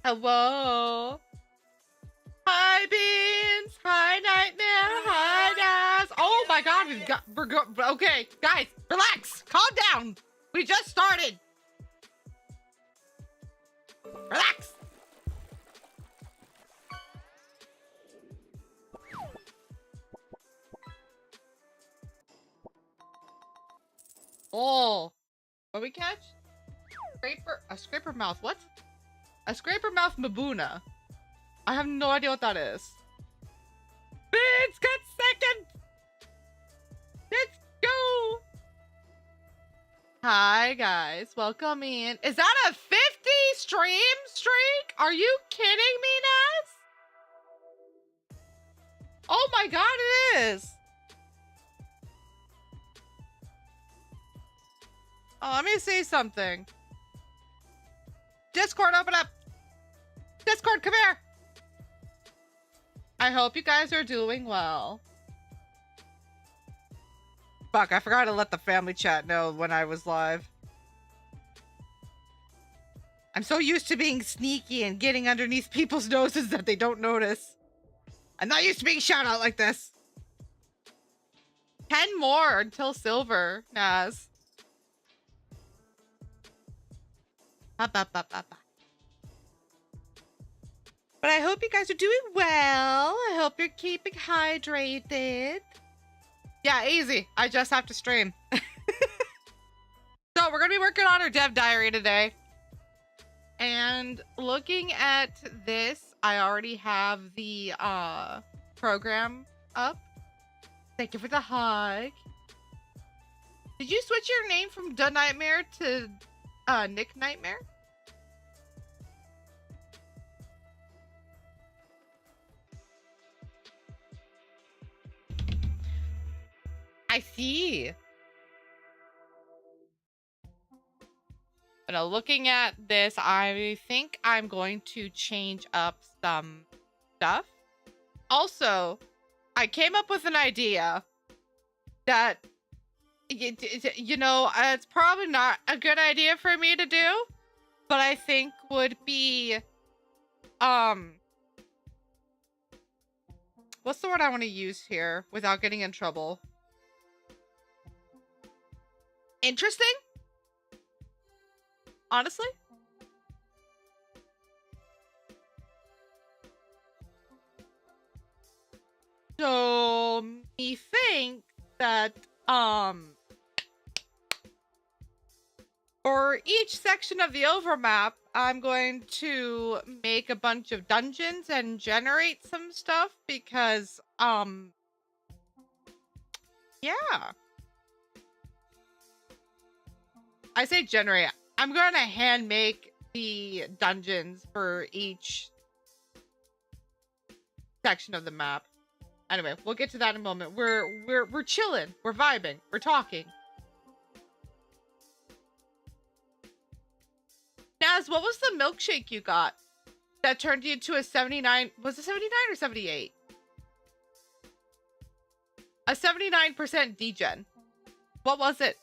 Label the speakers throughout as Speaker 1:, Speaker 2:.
Speaker 1: Hello. Hi, Beans. Hi, Nightmare. Hi, Naz. Oh my God, okay, guys, relax. Calm down. We just started. Relax. Oh, what we catch? A scraper mouth. What? A scraper mouth Mabuna. I have no idea what that is. Beans got second. Hi guys, welcome in. Is that a 50 stream streak? Are you kidding me, Naz? Oh my god, it is. Oh, let me say something. Discord, open up. Discord, come here. I hope you guys are doing well. Fuck, I forgot to let the family chat know when I was live. I'm so used to being sneaky and getting underneath people's noses that they don't notice. I'm not used to being shout out like this. 10 more until silver, Naz. But I hope you guys are doing well. I hope you're keeping hydrated. Yeah, easy. I just have to stream. So we're going to be working on our dev diary today. And looking at this, I already have the program up. Thank you for the hug. Did you switch your name from Da Nightmare to Nick Nightmare? I see. But looking at this, I think I'm going to change up some stuff. Also, I came up with an idea that, you know, it's probably not a good idea for me to do, but I think would be, what's the word I want to use here without getting in trouble? Interesting? Honestly? So, me think that, for each section of the overmap, I'm going to make a bunch of dungeons and generate some stuff because, yeah. I say generate. I'm going to hand make the dungeons for each section of the map. Anyway, we'll get to that in a moment. We're chilling. We're vibing. We're talking. Naz, what was the milkshake you got that turned you into a 79? Was it 79 or 78? A 79% degen. What was it?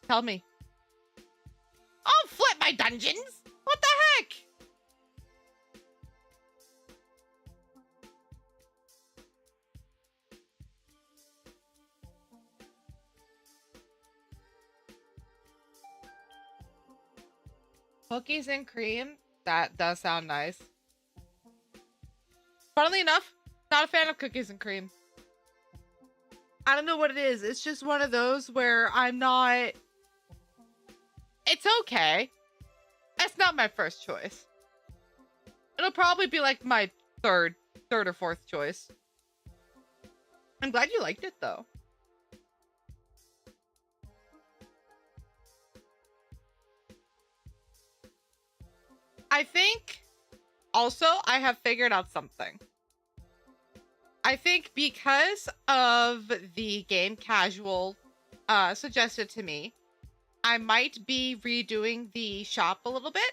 Speaker 1: Tell me. I'll flip my dungeons. What the heck? Cookies and cream? That does sound nice. Funnily enough, not a fan of cookies and cream. I don't know what it is. It's just one of those where I'm not... It's okay. It's not my first choice. It'll probably be like my third or fourth choice. I'm glad you liked it though. I think also I have figured out something. I think because of the game casual suggested to me, I might be redoing the shop a little bit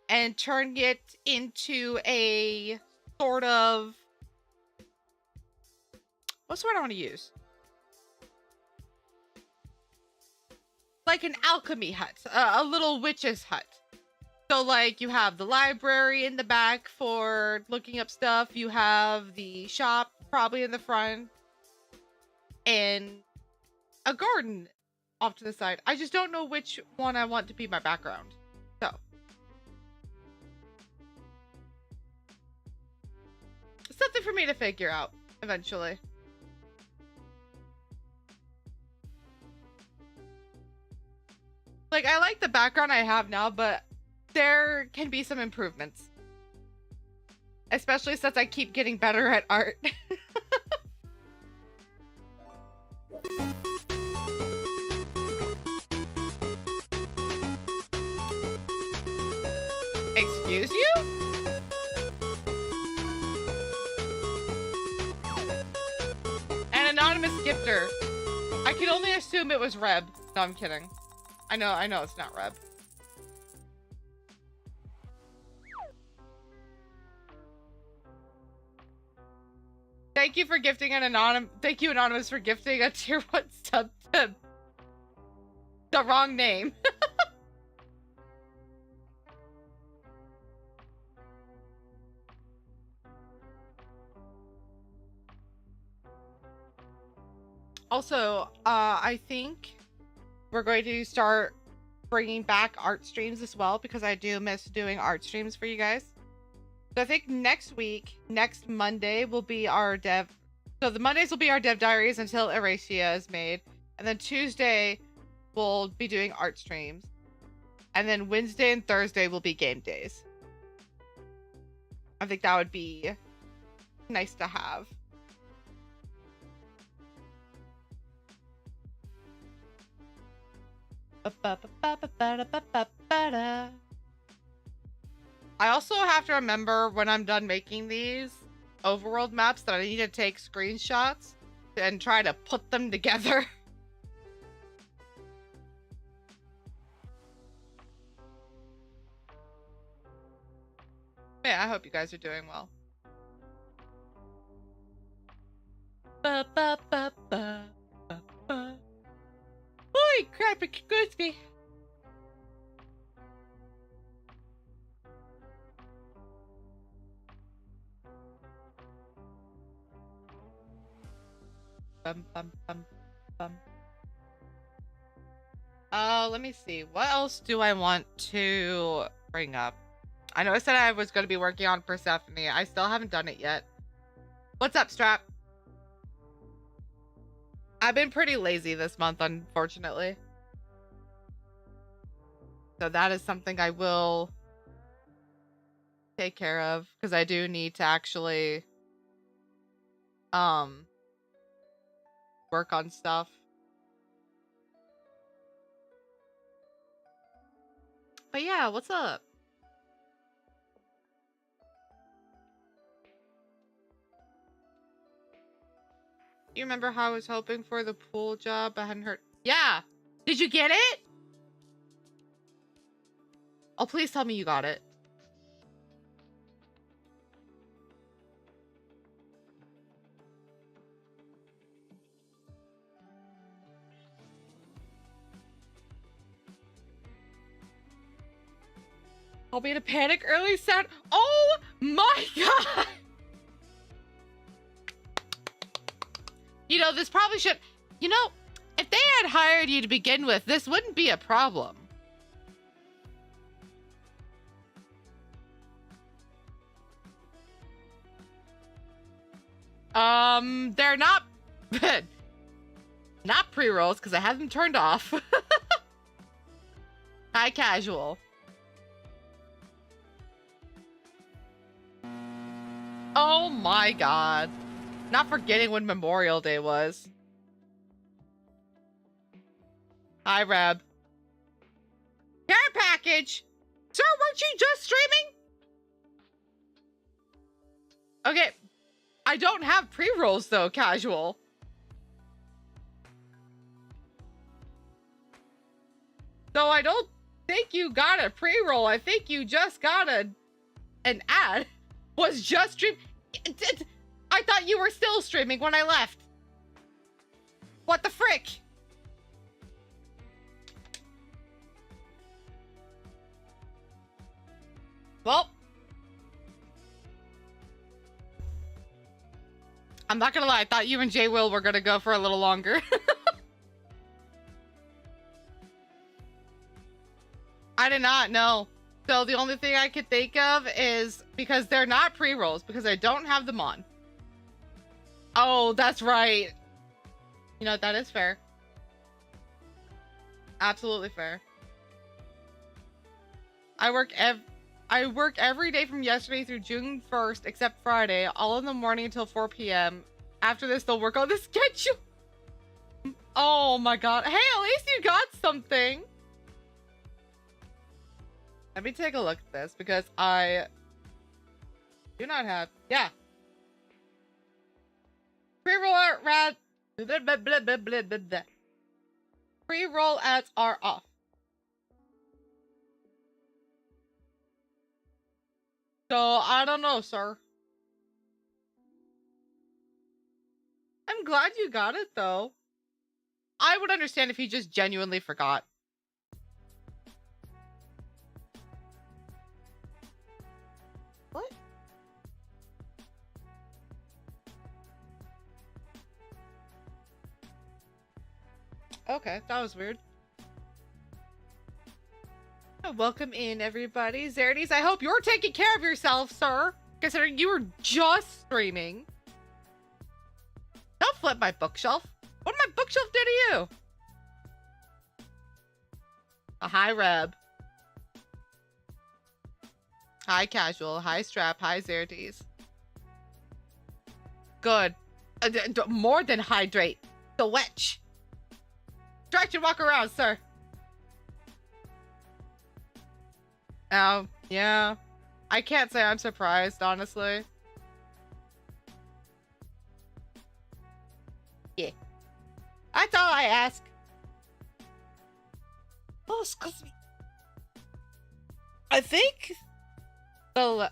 Speaker 1: and turning it into a sort of, what's the word I want to use? Like an alchemy hut, a little witch's hut. So like you have the library in the back for looking up stuff. You have the shop probably in the front and a garden off to the side. I just don't know which one I want to be my background. So it's something for me to figure out eventually. Like I like the background I have now, but there can be some improvements. Especially since I keep getting better at art. anonymous gifter. I can only assume it was Reb. No, I'm kidding. I know it's not Reb. Thank you for gifting an anonymous. Thank you, Anonymous, for gifting a tier 1 sub to the wrong name. Also, I think we're going to start bringing back art streams as well, because I do miss doing art streams for you guys. So I think next Monday will be our dev. So the Mondays will be our dev diaries until Erasia is made. And then Tuesday we'll be doing art streams. And then Wednesday and Thursday will be game days. I think that would be nice to have. I also have to remember when I'm done making these overworld maps that I need to take screenshots and try to put them together. Yeah, I hope you guys are doing well. Holy crap, excuse me. Let me see. What else do I want to bring up? I know I said I was going to be working on Persephone. I still haven't done it yet. What's up, Strap? I've been pretty lazy this month, unfortunately. So that is something I will take care of, because I do need to actually work on stuff. But yeah, what's up? You remember how I was hoping for the pool job? I hadn't heard. Yeah. Did you get it? Oh, please tell me you got it. I'll be in a panic early sound. Oh my god! You know, this probably should... You know, if they had hired you to begin with, this wouldn't be a problem. They're not... not pre-rolls, because I have them turned off. High casual. Oh my god. Not forgetting when Memorial Day was. Hi, Reb. Care package! Sir, weren't you just streaming? Okay. I don't have pre-rolls, though, casual. So I don't think you got a pre-roll. I think you just got an ad. Was just stream... I thought you were still streaming when I left. What the frick? Well, I'm not gonna lie. I thought you and Jay Will were gonna go for a little longer. I did not know. So the only thing I could think of is because they're not pre-rolls, because I don't have them on. Oh, that's right. You know, that is fair. Absolutely fair. I work every day from yesterday through June 1st, except Friday, all in the morning until 4 p.m. After this, they'll work on the schedule. Oh my god. Hey, at least you got something. Let me take a look at this, because I do not have... Yeah. Pre-roll art, rad. Blah, blah, blah, blah, blah, blah, blah. Pre-roll ads are off. So, I don't know, sir. I'm glad you got it, though. I would understand if he just genuinely forgot. What? Okay, that was weird. Welcome in, everybody. Zerdes, I hope you're taking care of yourself, sir, considering you were just streaming. Don't flip my bookshelf. What did my bookshelf do to you? A high Reb. High Casual. High Strap. High Zerdes. Good. More than hydrate. The witch. Stretch and walk around, sir. Oh, yeah. I can't say I'm surprised, honestly. Yeah. That's all I ask. Oh, excuse me. I think the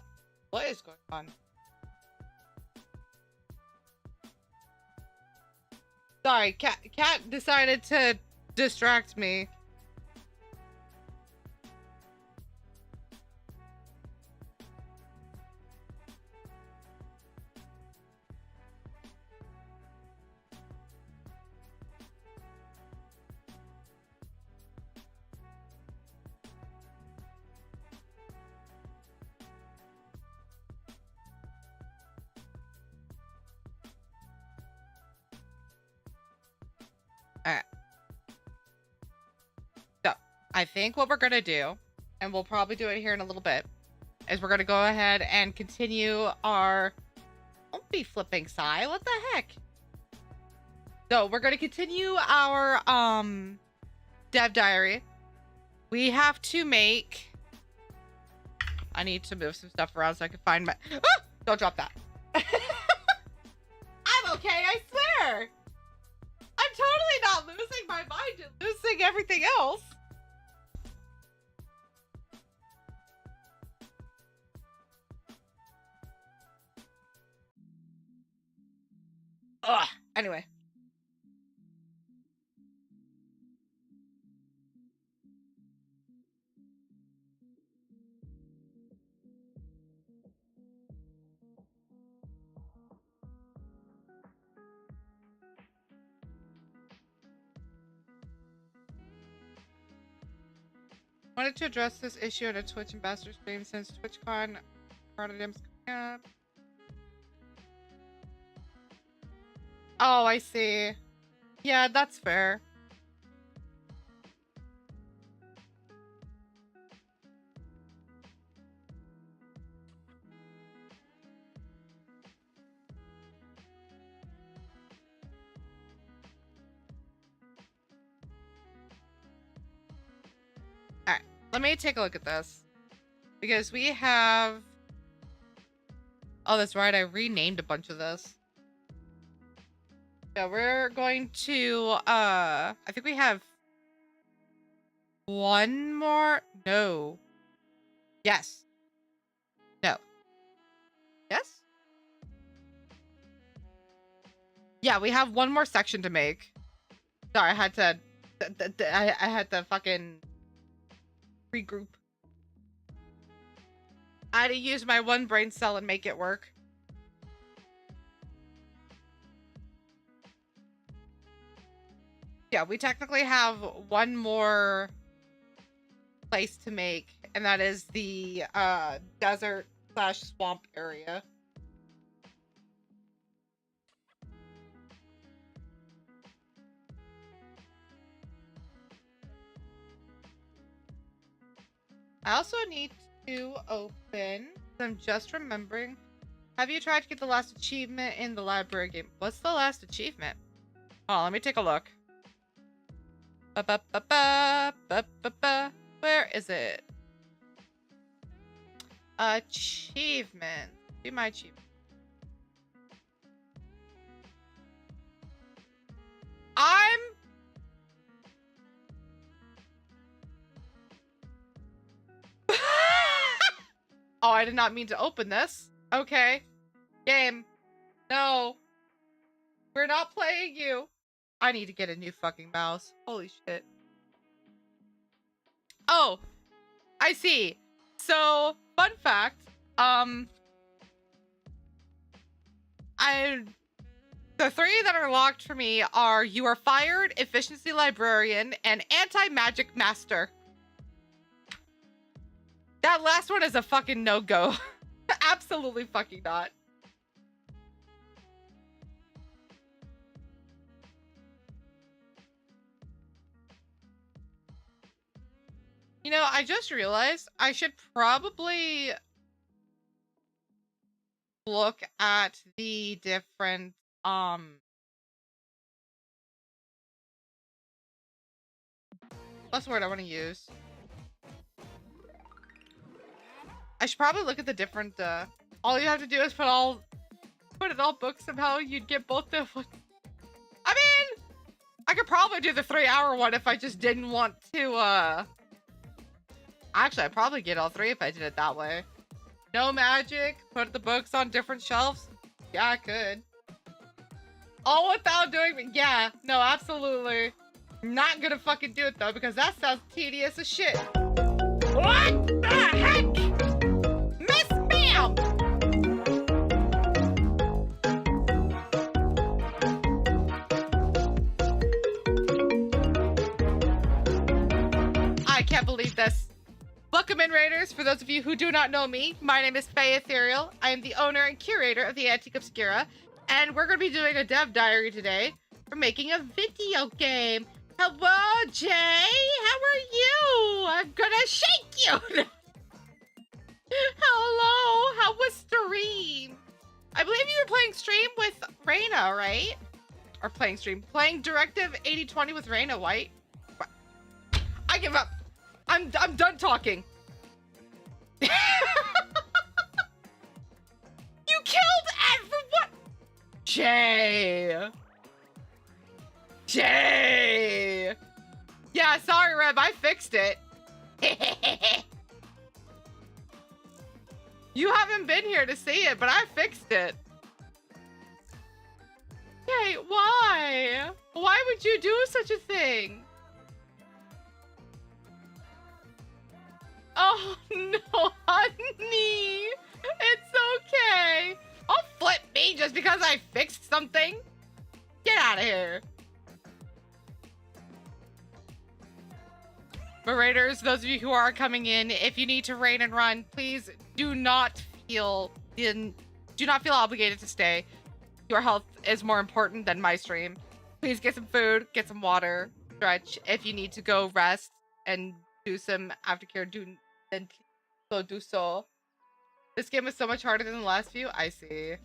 Speaker 1: what is going on? Sorry, cat decided to distract me. All right. So, I think what we're going to do, and we'll probably do it here in a little bit, is we're going to go ahead and continue our... Don't be flipping, Sai. What the heck? So, we're going to continue our dev diary. We have to make... I need to move some stuff around so I can find my... Ah! Don't drop that. I'm okay, I swear. I'm totally not losing my mind and losing everything else. Ugh. Anyway. Wanted to address this issue at a Twitch ambassador stream since TwitchCon Rotterdam's coming up. Oh, I see. Yeah, that's fair. Alright, let me take a look at this. Because we have... Oh, that's right, I renamed a bunch of this. Yeah, we're going to, I think we have one more. No. Yes. No. Yes? Yeah, we have one more section to make. Sorry, I had to, I had to fucking regroup. I had to use my one brain cell and make it work. Yeah, we technically have one more place to make, and that is the desert / swamp area. I also need to open, I'm just remembering. Have you tried to get the last achievement in the library game? What's the last achievement? Oh, let me take a look. Where is it? Achievement. Do my achievement. Oh, I did not mean to open this. Okay. Game. No. We're not playing you. I need to get a new fucking mouse. Holy shit. Oh, I see. So, fun fact. The three that are locked for me are You Are Fired, Efficiency Librarian, and Anti-Magic Master. That last one is a fucking no-go. Absolutely fucking not. You know, I just realized I should probably look at the different, what's the word I want to use? I should probably look at the different, all you have to do is put it all books somehow, you'd get both the, I mean, I could probably do the 3-hour one if I just didn't want to, actually, I'd probably get all three if I did it that way. No magic, put the books on different shelves. Yeah, I could. All without doing, yeah, no, absolutely. Not gonna fucking do it though, because that sounds tedious as shit. What the heck? Miss Ma'am! I can't believe this. Welcome in, Raiders. For those of you who do not know me, my name is Faye Ethereal. I am the owner and curator of the Antique Obscura, and we're going to be doing a dev diary today for making a video game. Hello, Jay. How are you? I'm gonna shake you. Hello. How was stream? I believe you were playing stream with Reina, right? Or playing Directive 8020 with Reina White. I give up. I'm done talking. You killed everyone. Jay. Yeah, sorry, Reb. I fixed it. You haven't been here to see it, but I fixed it. Hey, why? Why would you do such a thing? Oh, no, honey. It's okay. Don't flip me just because I fixed something. Get out of here. But Raiders, those of you who are coming in, if you need to raid and run, please do not feel obligated to stay. Your health is more important than my stream. Please get some food, get some water, stretch. If you need to go rest and do some aftercare, then go do so. This game is so much harder than the last few. I see.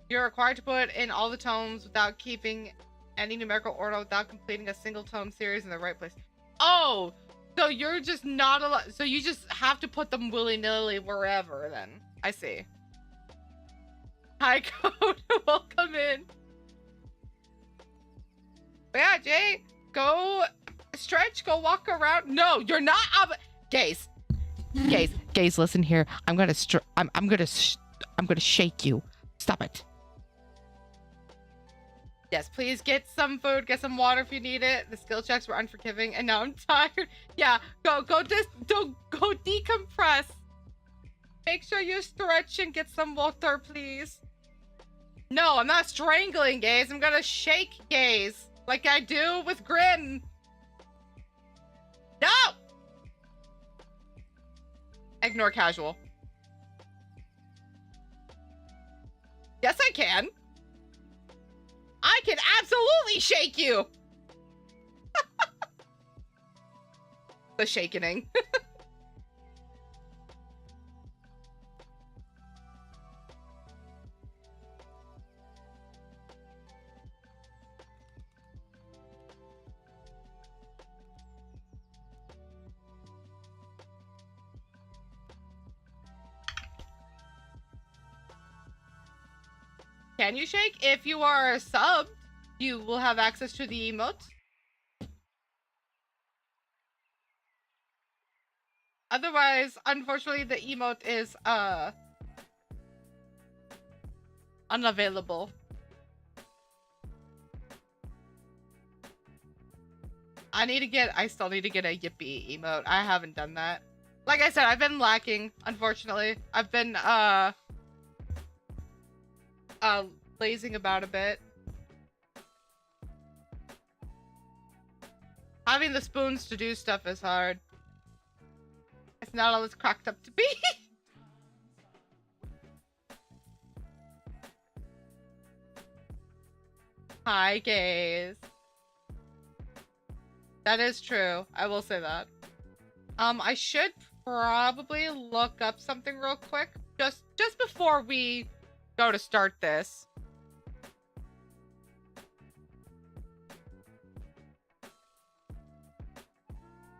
Speaker 1: You're required to put in all the tomes without keeping any numerical order without completing a single tome series in the right place. Oh, so you're just not allowed. So you just have to put them willy-nilly wherever then. I see. Hi, Code. Welcome in. But yeah, Jay, go stretch, go walk around. No, you're not. Gaze, listen here. I'm gonna shake you. Stop it. Yes, please get some food, get some water if you need it. The skill checks were unforgiving, and now I'm tired. Yeah, go decompress. Make sure you stretch and get some water, please. No, I'm not strangling Gaze. I'm gonna shake Gaze like I do with Grim. No! Ignore casual. Yes, I can. I can absolutely shake you. The shakening. Can you shake? If you are a sub, you will have access to the emote. Otherwise, unfortunately, the emote is unavailable. I still need to get a Yippee emote. I haven't done that. Like I said, I've been lacking, unfortunately. I've been lazing about a bit. Having the spoons to do stuff is hard. It's not all it's cracked up to be. Hi, gays. That is true. I will say that. I should probably look up something real quick just before we go to start this.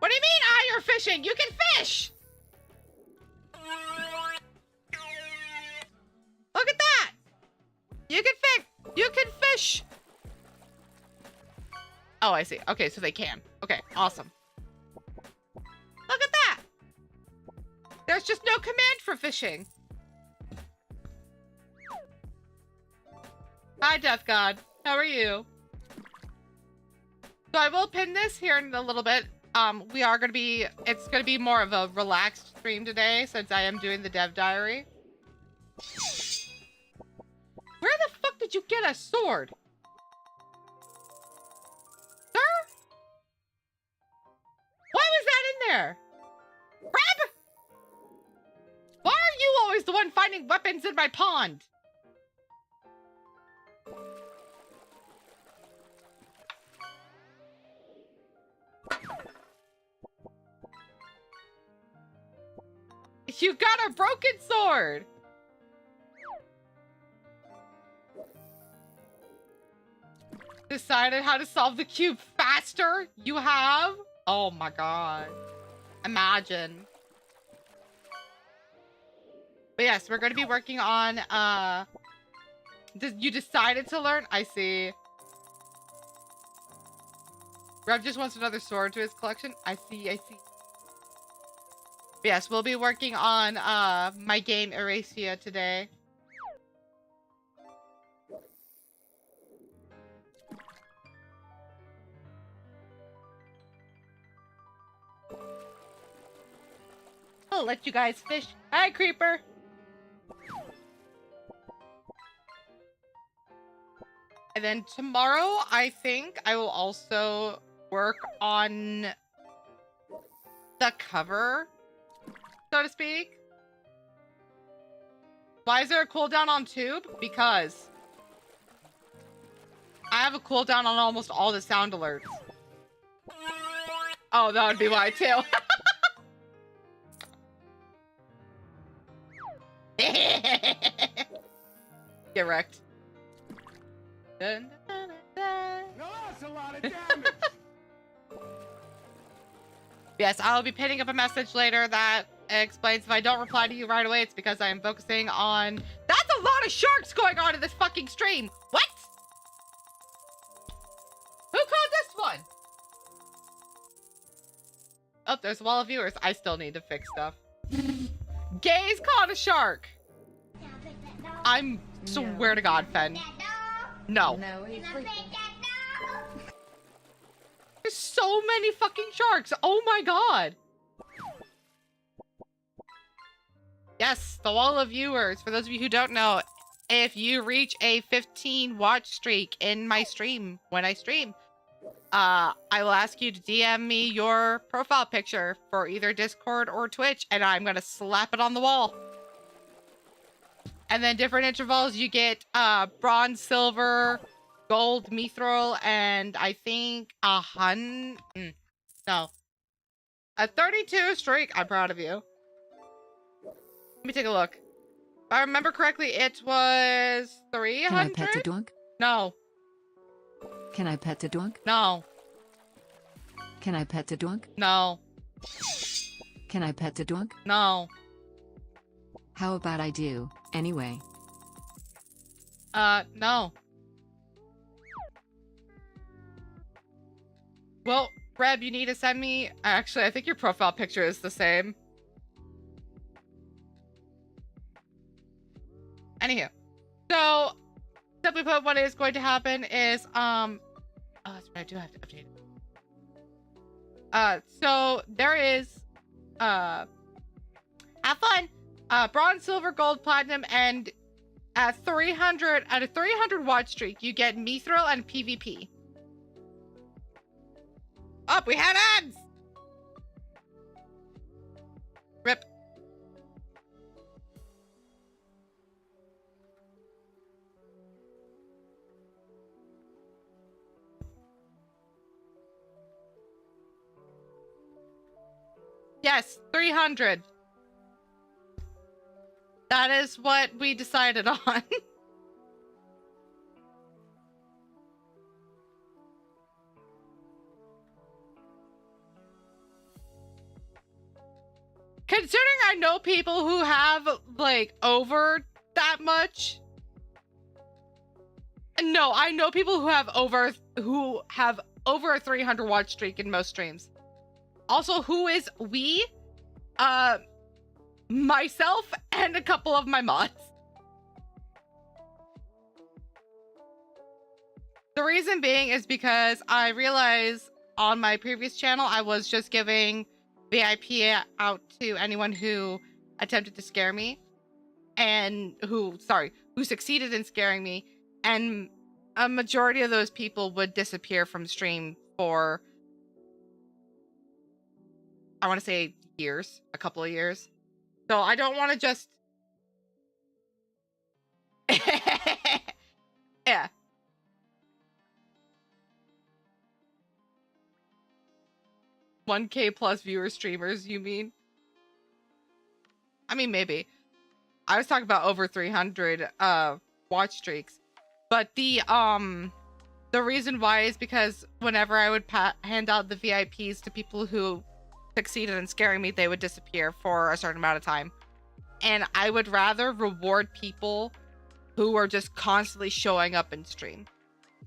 Speaker 1: What do you mean, you're fishing? You can fish! Look at that! You can fish! You can fish! Oh, I see. Okay, so they can. Okay, awesome. Look at that! There's just no command for fishing. Hi, Death God. How are you? So I will pin this here in a little bit. It's gonna be more of a relaxed stream today since I am doing the dev diary. Where the fuck did you get a sword? Sir? Why was that in there? Reb! Why are you always the one finding weapons in my pond? You got a broken sword! Decided how to solve the cube faster? You have? Oh my god. Imagine. But yes, we're going to be working on, you decided to learn? I see. Rev just wants another sword to his collection? I see, I see. But yes, we'll be working on, my game Erasia today. I'll let you guys fish. Hi, Creeper. And then tomorrow, I think I will also work on the cover, so to speak. Why is there a cooldown on Tube? Because I have a cooldown on almost all the sound alerts. Oh, that would be why too. Get wrecked. Dun, dun, dun, dun.
Speaker 2: No, that's a lot of damage.
Speaker 1: Yes, I'll be pinning up a message later that explains if I don't reply to you right away, it's because I am focusing on... That's a lot of sharks going on in this fucking stream! What? Who called this one? Oh, there's a wall of viewers. I still need to fix stuff. Gays caught a shark! I'm... Swear to God, Fen. No. There's so many fucking sharks. Oh my god. Yes, the wall of viewers. For those of you who don't know, if you reach a 15 watch streak in my stream, when I stream, I will ask you to DM me your profile picture for either Discord or Twitch, and I'm gonna slap it on the wall. And then different intervals, you get bronze, silver, gold, mithril, and I think a 32 streak. I'm proud of you. Let me take a look. If I remember correctly, it was 300?
Speaker 3: Can I pet the dog?
Speaker 1: No.
Speaker 3: Can I pet the dog?
Speaker 1: No.
Speaker 3: Can I pet the dog?
Speaker 1: No.
Speaker 3: Can I pet the dog?
Speaker 1: No.
Speaker 3: How about I do, anyway?
Speaker 1: No. Well, Reb, you need to send me... Actually, I think your profile picture is the same. Anywho, so simply put, what is going to happen is oh, that's right, I do have to update it. So there is have fun, bronze, silver, gold, platinum, and at a 300 watch streak, you get Mithril and PvP. Oh, we had ads. Rip. Yes, 300. That is what we decided on. Considering I know people who have, like, over that much. No, I know people who have over a 300 watch streak in most streams. Also, who is we? Myself and a couple of my mods. The reason being is because I realized on my previous channel, I was just giving VIP out to anyone who attempted to scare me and who succeeded in scaring me. And a majority of those people would disappear from stream for, I want to say years, a couple of years. So I don't want to just... Yeah. $1K plus viewer streamers, you mean? I mean, maybe. I was talking about over 300 watch streaks. But the reason why is because whenever I would hand out the VIPs to people who succeeded in scaring me, they would disappear for a certain amount of time. And I would rather reward people who are just constantly showing up in stream.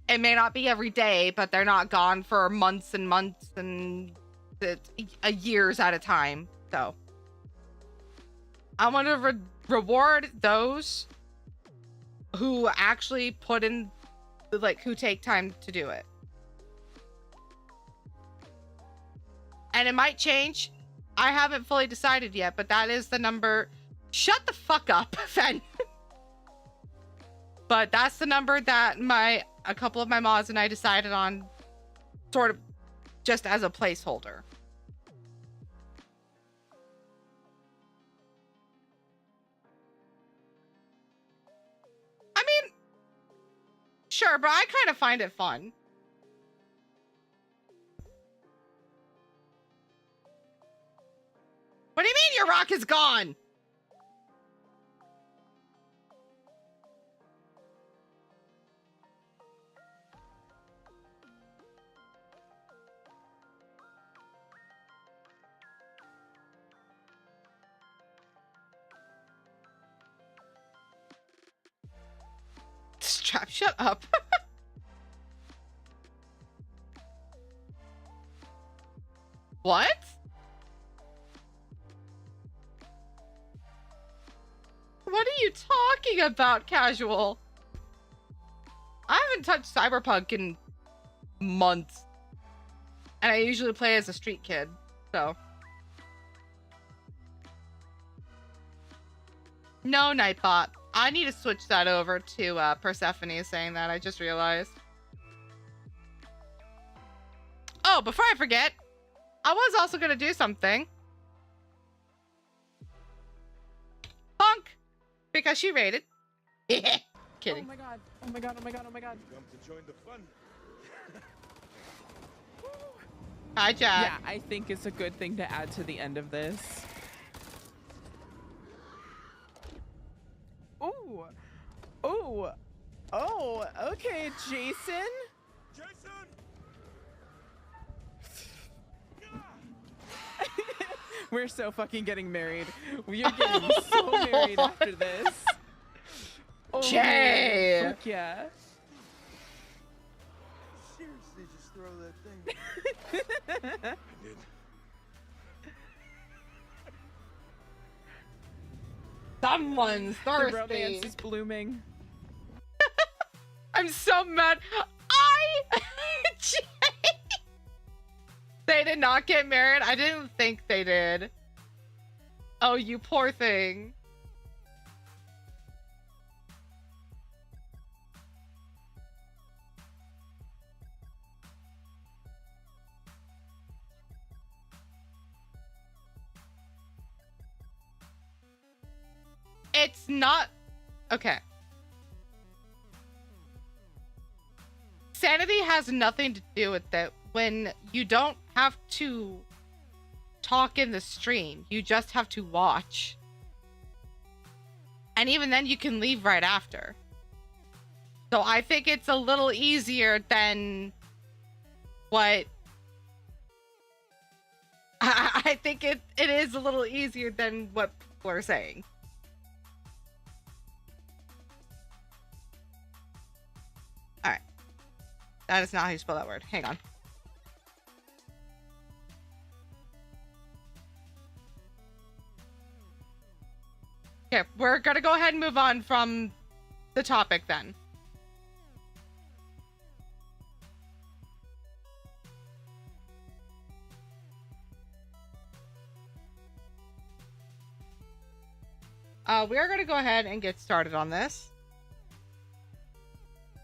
Speaker 1: It may not be every day, but they're not gone for months and months and years at a time. So I want to reward those who actually put in, like, who take time to do it. And it might change. I haven't fully decided yet, but that is the number. Shut the fuck up, Fen. But that's the number that a couple of my mods and I decided on, sort of just as a placeholder. I mean, sure, but I kind of find it fun. What do you mean your rock is gone? Strap, shut up. What? What are you talking about, Casual? I haven't touched Cyberpunk in months. And I usually play as a street kid, so. No, Nightbot. I need to switch that over to Persephone saying that. I just realized. Oh, before I forget, I was also going to do something. Punk! Because she raided. Kidding.
Speaker 4: Oh my god. Oh my god. Oh my god. Oh my god.
Speaker 2: Come to join the fun.
Speaker 1: Hi, Jack.
Speaker 4: Yeah, I think it's a good thing to add to the end of this. Ooh. Ooh. Oh, okay, Jason.
Speaker 2: Jason!
Speaker 4: We're so fucking getting married. We are getting so married after this. Oh,
Speaker 1: Jay!
Speaker 4: fuck yeah.
Speaker 2: Seriously, just throw that thing. I did.
Speaker 1: Someone's
Speaker 4: The
Speaker 1: thirsty.
Speaker 4: romance is blooming.
Speaker 1: I'm so mad. Jay! They did not get married. I didn't think they did. Oh, you poor thing. It's not okay. Sanity has nothing to do with it. When you don't have to talk in the stream, you just have to watch. And even then you can leave right after. So I think it's a little easier than what I think it is a little easier than what people are saying. Alright. That is not how you spell that word. Hang on. Okay, we're gonna go ahead and move on from the topic then. We are gonna go ahead and get started on this.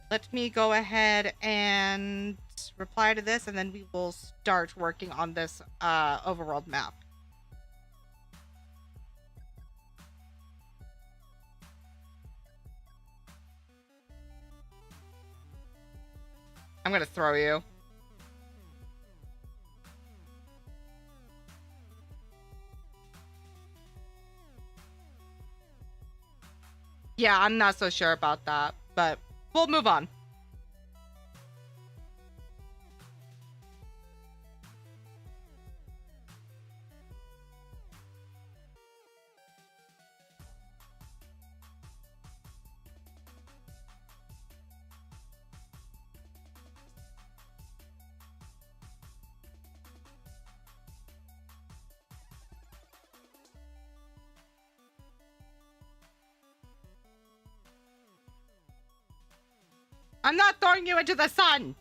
Speaker 1: Let me go ahead and reply to this, and then we will start working on this overworld map. I'm gonna throw you. Yeah, I'm not so sure about that, but we'll move on. I'm not throwing you into the sun.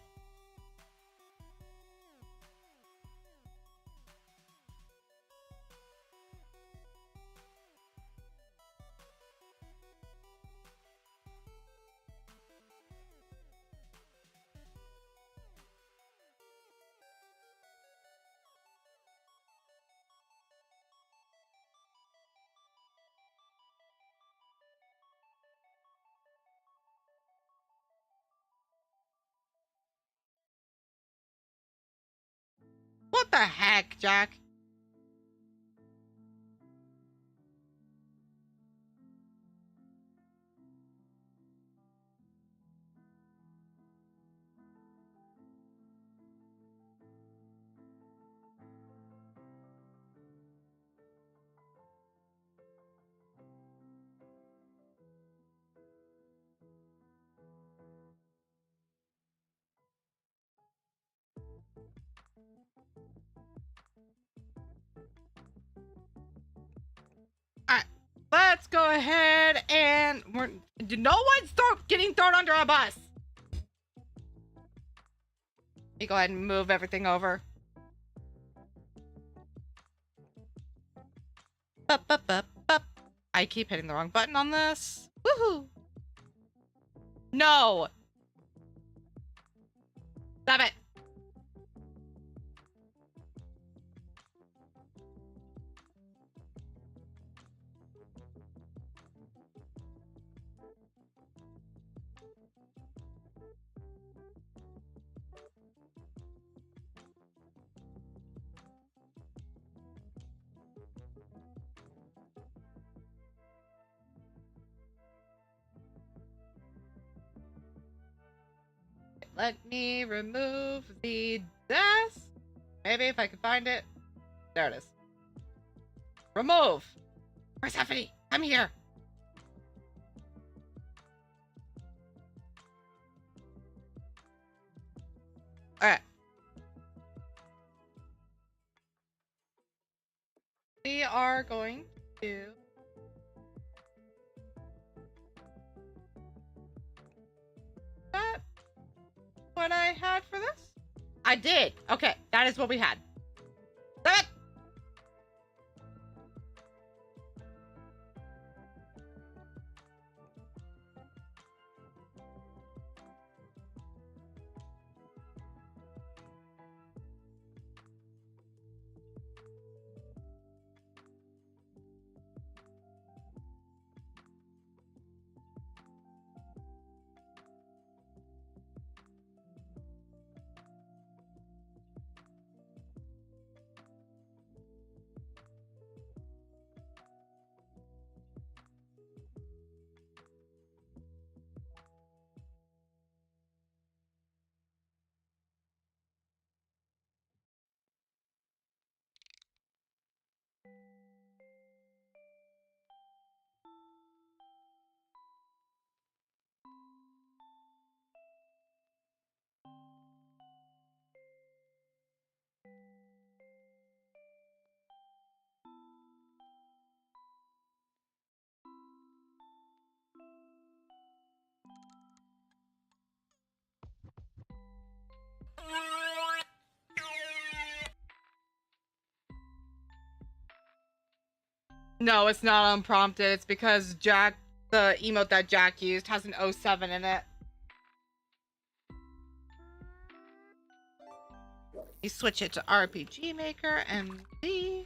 Speaker 1: What the heck, Jack? Alright, let's go ahead and no one's getting thrown under a bus. Let me go ahead and move everything over. Bup, bup, bup, bup. I keep hitting the wrong button on this. Woohoo! No! Stop it! Let me remove the desk. Maybe if I can find it. There it is. Remove. Persephone, come here. Alright. We are going to what I had for this? I did. Okay, that is what we had. Damn it! No, it's not unprompted. It's because Jack, the emote that Jack used, has an 07 in it. You switch it to RPG Maker and see.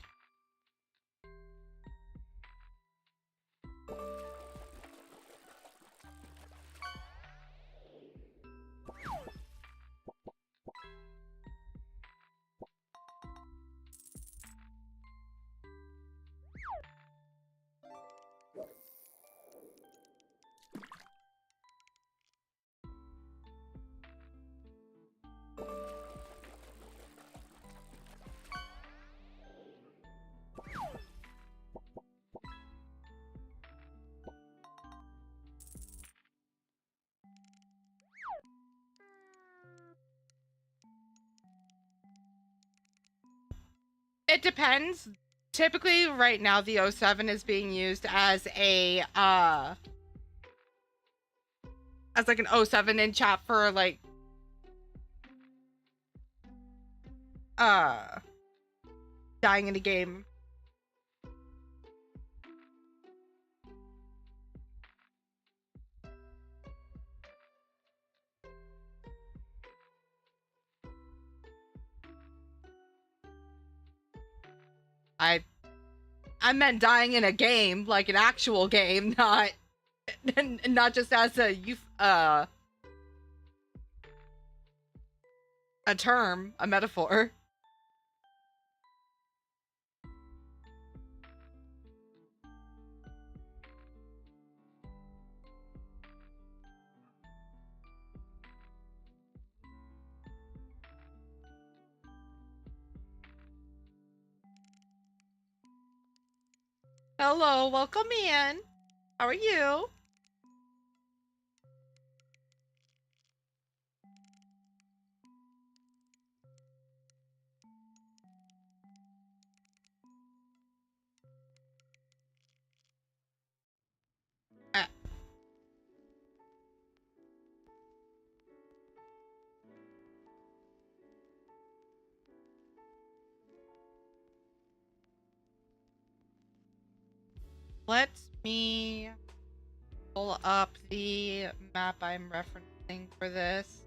Speaker 1: It depends. Typically, right now, the 07 is being used as a, as like an 07 in chat for, like, dying in a game. I meant dying in a game, like an actual game, not just as a term, a metaphor. Hello, welcome in. How are you? Let me pull up the map I'm referencing for this.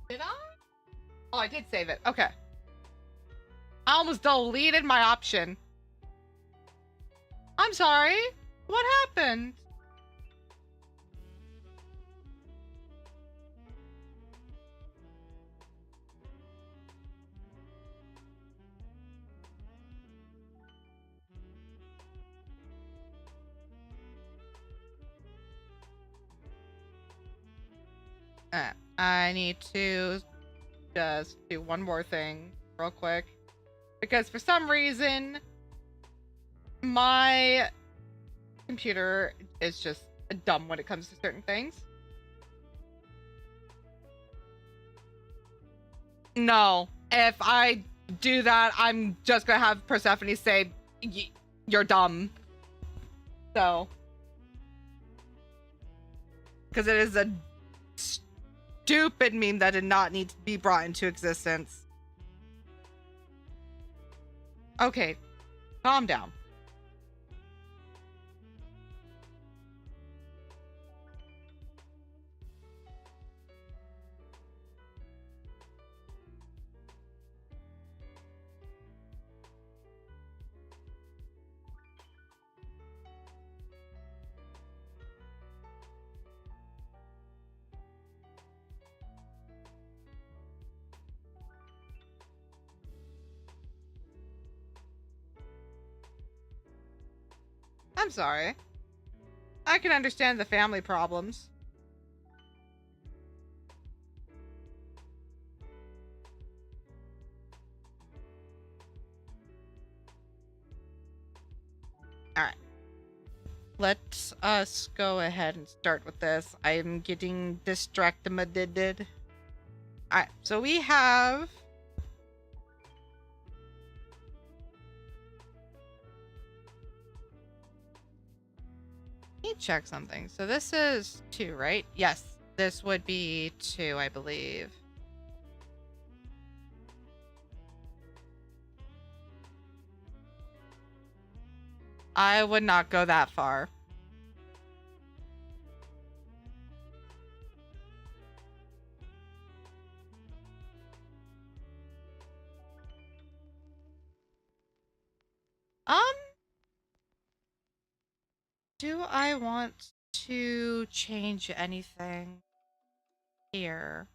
Speaker 1: Did I? Oh, I did save it. Okay. I almost deleted my option. I'm sorry. What happened? I need to just do one more thing real quick. Because for some reason, My computer is just dumb when it comes to certain things. No, if I do that, I'm just gonna have Persephone say, "You're dumb." So, because it is a stupid meme that did not need to be brought into existence. Okay, calm down. I'm sorry. I can understand the family problems. Alright. Let us go ahead and start with this. I'm getting distracted. Alright, so we have... Let me check something. So this is 2, right? Yes, this would be 2, I believe. I would not go that far. Do I want to change anything here?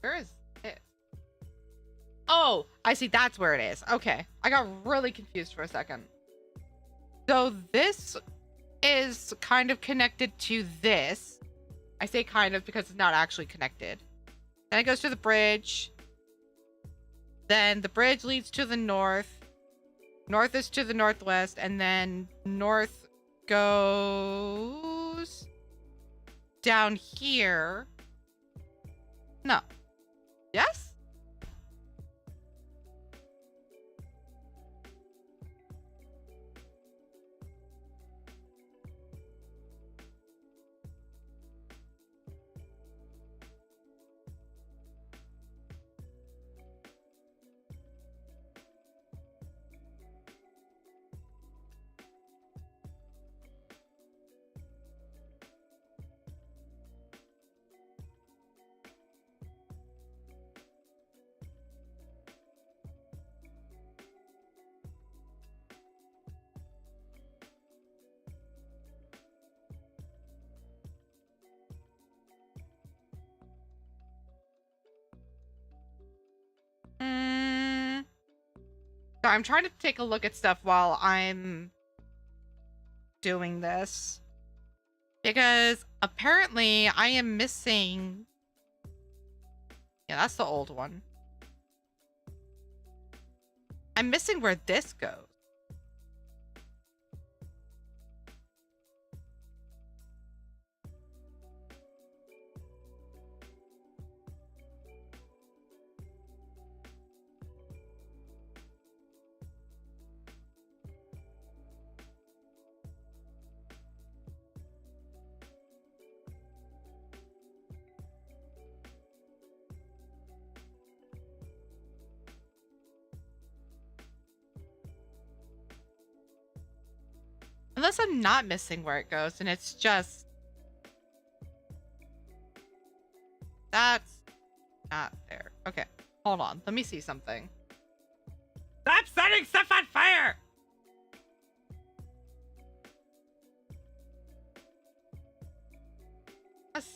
Speaker 1: Where is it? Oh, I see. That's where it is. Okay. I got really confused for a second. So this is kind of connected to this. I say kind of because it's not actually connected. Then it goes to the bridge. Then the bridge leads to the north. North is to the northwest. And then north goes down here. No. Yes? So I'm trying to take a look at stuff while I'm doing this. Because apparently I am missing... Yeah, that's the old one. I'm missing where this goes. Unless I'm not missing where it goes and it's just... That's not there. Okay, hold on. Let me see something. Stop setting stuff on fire!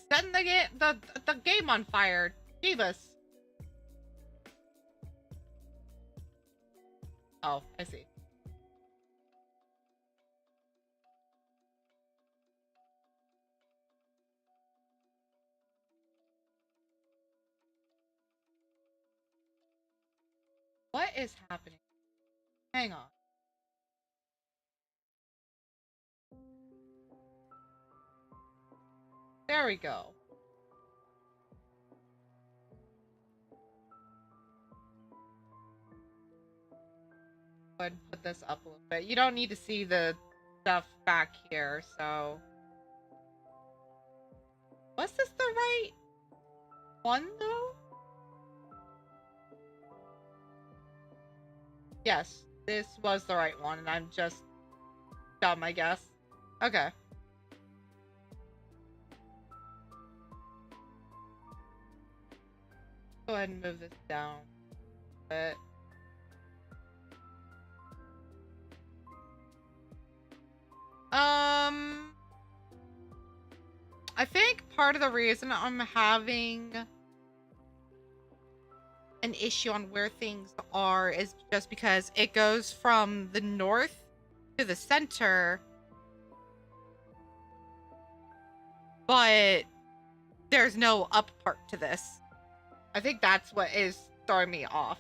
Speaker 1: Setting the game on fire. Jeebus. Oh, I see. What is happening? Hang on. There we go. Go ahead and put this up a little bit. You don't need to see the stuff back here, so. Was this the right one, though? Yes, this was the right one, and I'm just dumb, I guess. Okay. Go ahead and move this down a bit. I think part of the reason I'm having an issue on where things are is just because it goes from the north to the center, but there's no up part to this. I think that's what is throwing me off.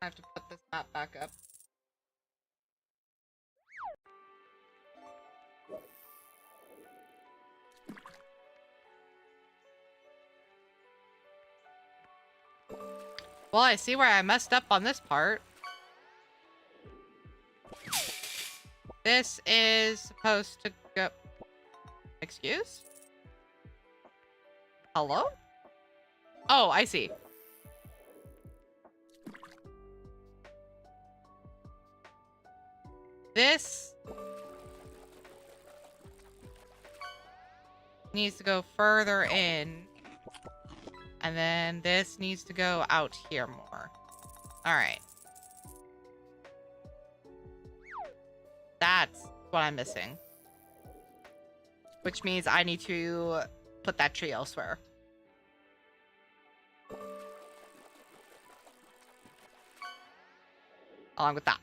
Speaker 1: I have to put this map back up. Well, I see where I messed up on this part. This is supposed to go... Excuse? Hello? Oh, I see. This needs to go further in. And then this needs to go out here more. Alright. That's what I'm missing. Which means I need to put that tree elsewhere. Along with that.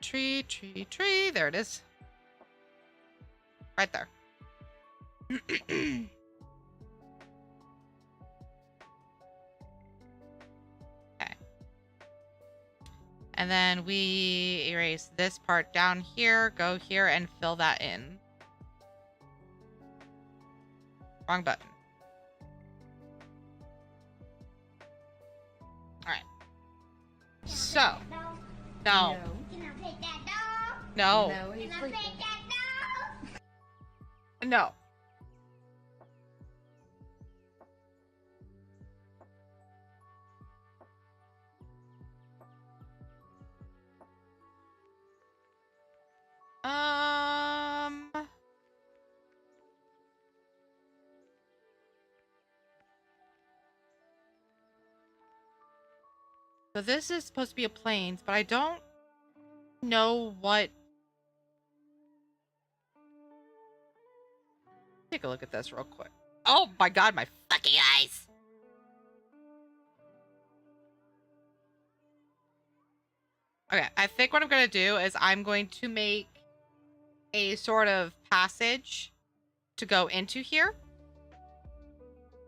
Speaker 1: Tree, tree, tree. There it is. Right there. Okay. And then we erase this part down here, go here, and fill that in. Wrong button. Alright. So. No.
Speaker 5: Can I pet that dog?
Speaker 1: No.
Speaker 5: Can I pet that dog?
Speaker 1: No. So this is supposed to be a plains, but I don't know what... Take a look at this real quick. Oh my god, my fucking eyes! Okay, I think what I'm gonna do is I'm going to make a sort of passage to go into here.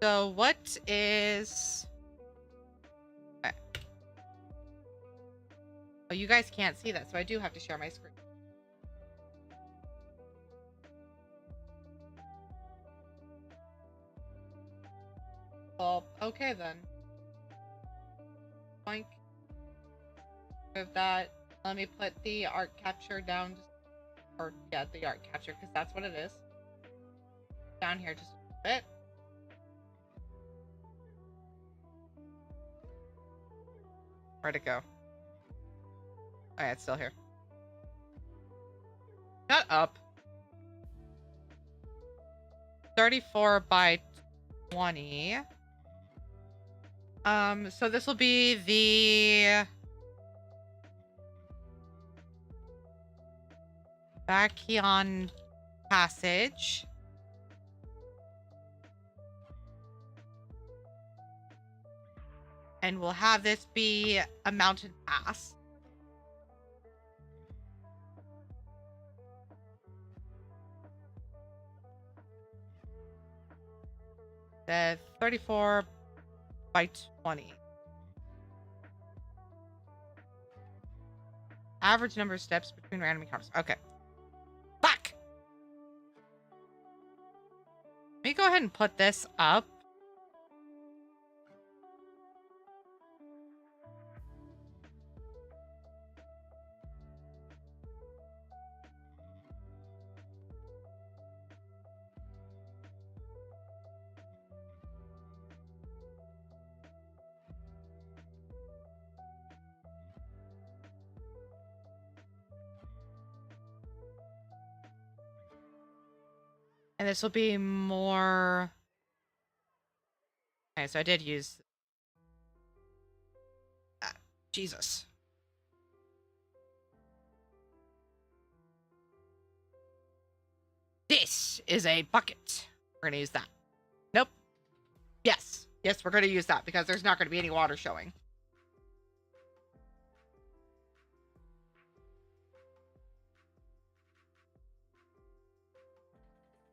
Speaker 1: So what is... Okay. Oh, you guys can't see that, so I do have to share my screen. Well, okay then. Boink. Move that. Let me put the art capture down. Or, yeah, the art capture, because that's what it is. Down here just a bit. Where'd it go? Oh, yeah, it's still here. Shut up. 34 by 20. So this will be the Bacchian Passage. And we'll have this be a mountain pass. The 34 by 20. Average number of steps between random encounters. Okay. Fuck! Let me go ahead and put this up. And this will be more... Okay, so I did use... Jesus. This is a bucket. We're gonna use that. Nope. Yes. Yes, we're gonna use that because there's not gonna be any water showing.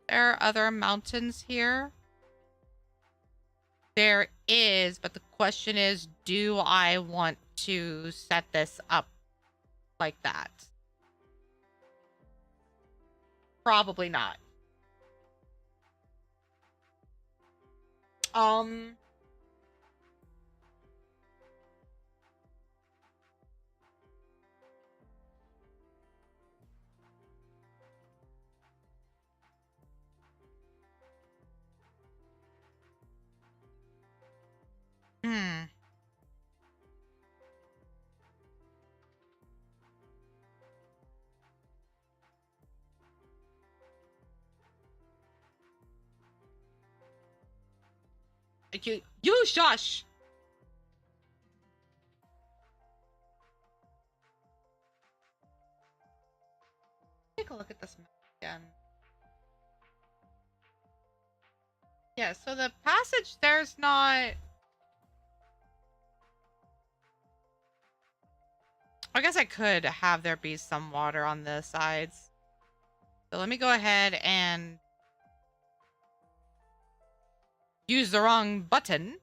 Speaker 1: There are other mountains here. There is, but the question is, do I want to set this up like that? Probably not. Hmm. You shush. Take a look at this map again. Yeah, so the passage there's not... I guess I could have there be some water on the sides. So let me go ahead and use the wrong button.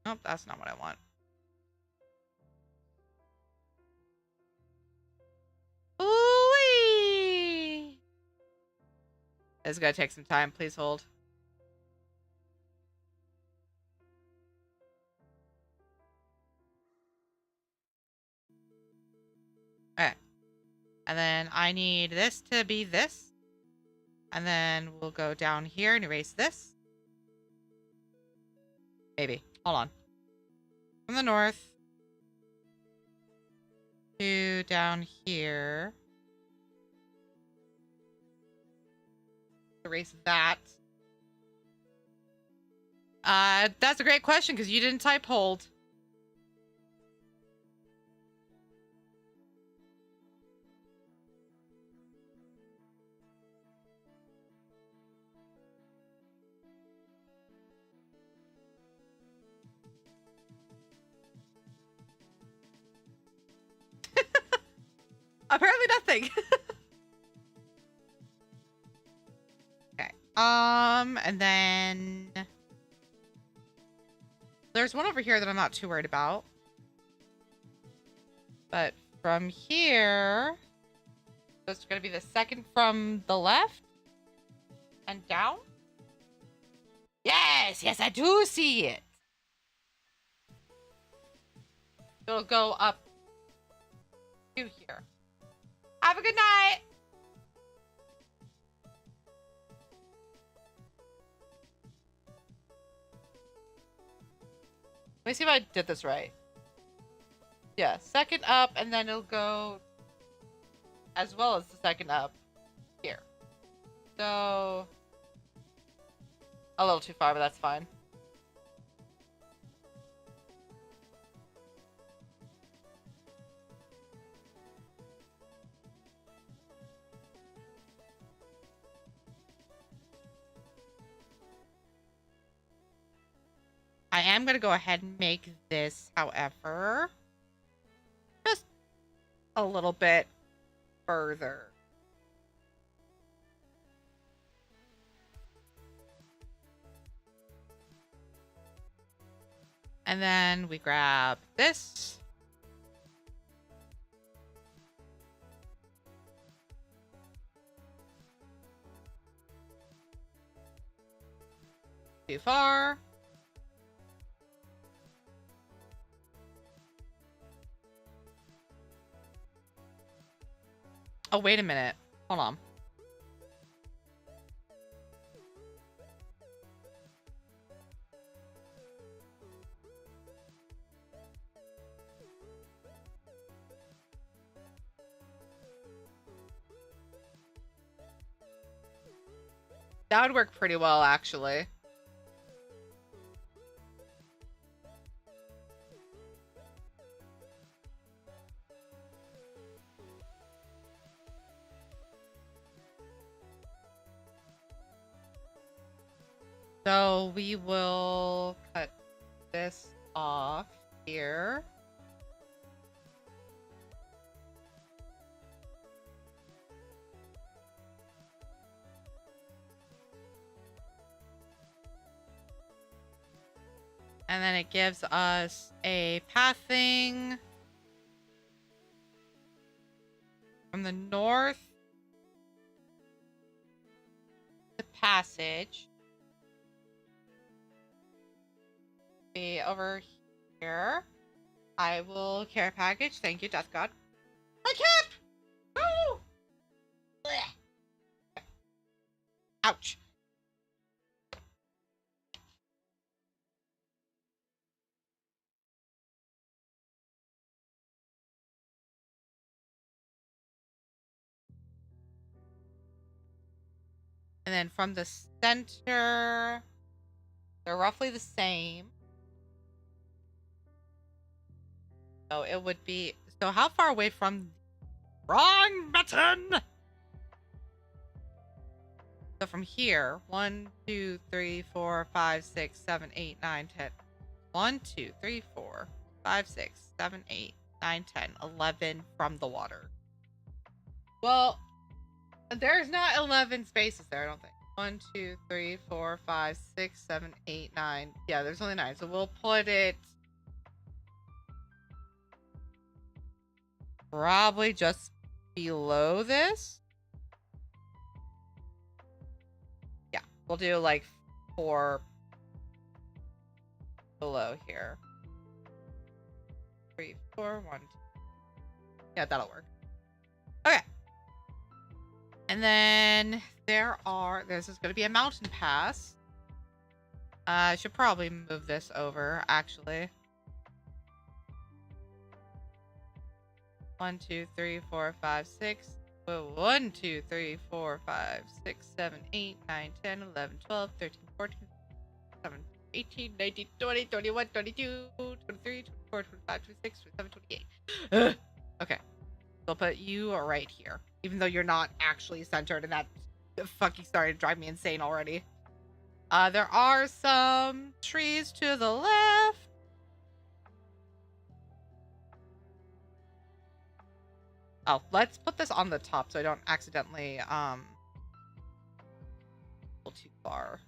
Speaker 1: Nope, that's not what I want. Ooh-wee! It's gonna take some time. Please hold. Okay. And then I need this to be this. And then we'll go down here and erase this. Maybe. Hold on. From the north to down here. Erase that. That's a great question because you didn't type hold. apparently nothing. Okay. And then there's one over here that I'm not too worried about. But from here, so it's gonna be the second from the left and down. Yes, yes, I do see it. It'll go up to here. Have a good night. Let me see if I did this right. Yeah, second up, and then it'll go as well as the second up here. So a little too far, but that's fine. I am going to go ahead and make this, however, just a little bit further. And then we grab this. Too far. Oh, wait a minute. Hold on. That would work pretty well, actually. So we will cut this off here. And then it gives us a pathing from the north. The passage. Be over here. I will care package. Thank you, Death God. I can't! No! Blech. Ouch. And then from the center, they're roughly the same. So it would be, so how far away from, wrong button! So from here, 1, 2, 3, 4, 5, 6, 7, 8, 9, 10. 1, 2, 3, 4, 5, 6, 7, 8, 9, 10, 11 from the water. Well, there's not 11 spaces there, I don't think. 1, 2, 3, 4, 5, 6, 7, 8, 9. Yeah, there's only 9. So we'll put it probably just below this. Yeah, we'll do like 4 below here. 3, 4, 1, 2. Yeah, that'll work. Okay. And then this is going to be a mountain pass. I should probably move this over, actually. 1, 2, 3, 4, 5, 6. 1, 2, 3, 4, 5, 6, 7, 8, 9, 10, 11, 12, 13, 14, 17, 18, 19, 20, 21, 22, 23, 24, 25, 26, 27, 28. Ugh. Okay. I'll put you right here. Even though you're not actually centered, and that fucking started to drive me insane already. There are some trees to the left. Oh, let's put this on the top so I don't accidentally go too far.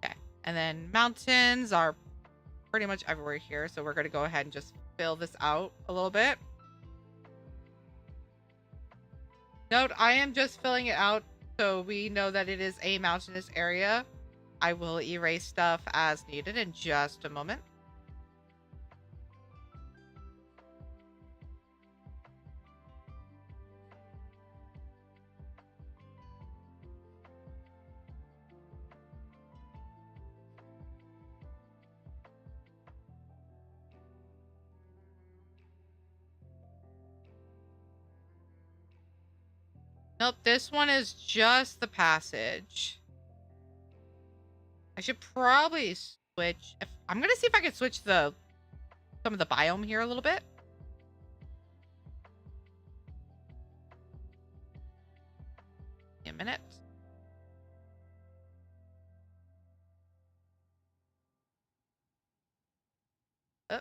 Speaker 1: Okay, and then mountains are pretty much everywhere here, so we're going to go ahead and just fill this out a little bit. Note, I am just filling it out so we know that it is a mountainous area. I will erase stuff as needed in just a moment. Nope, this one is just the passage. I should probably switch. I'm gonna see if I can switch some of the biome here a little bit. A minute. Oh.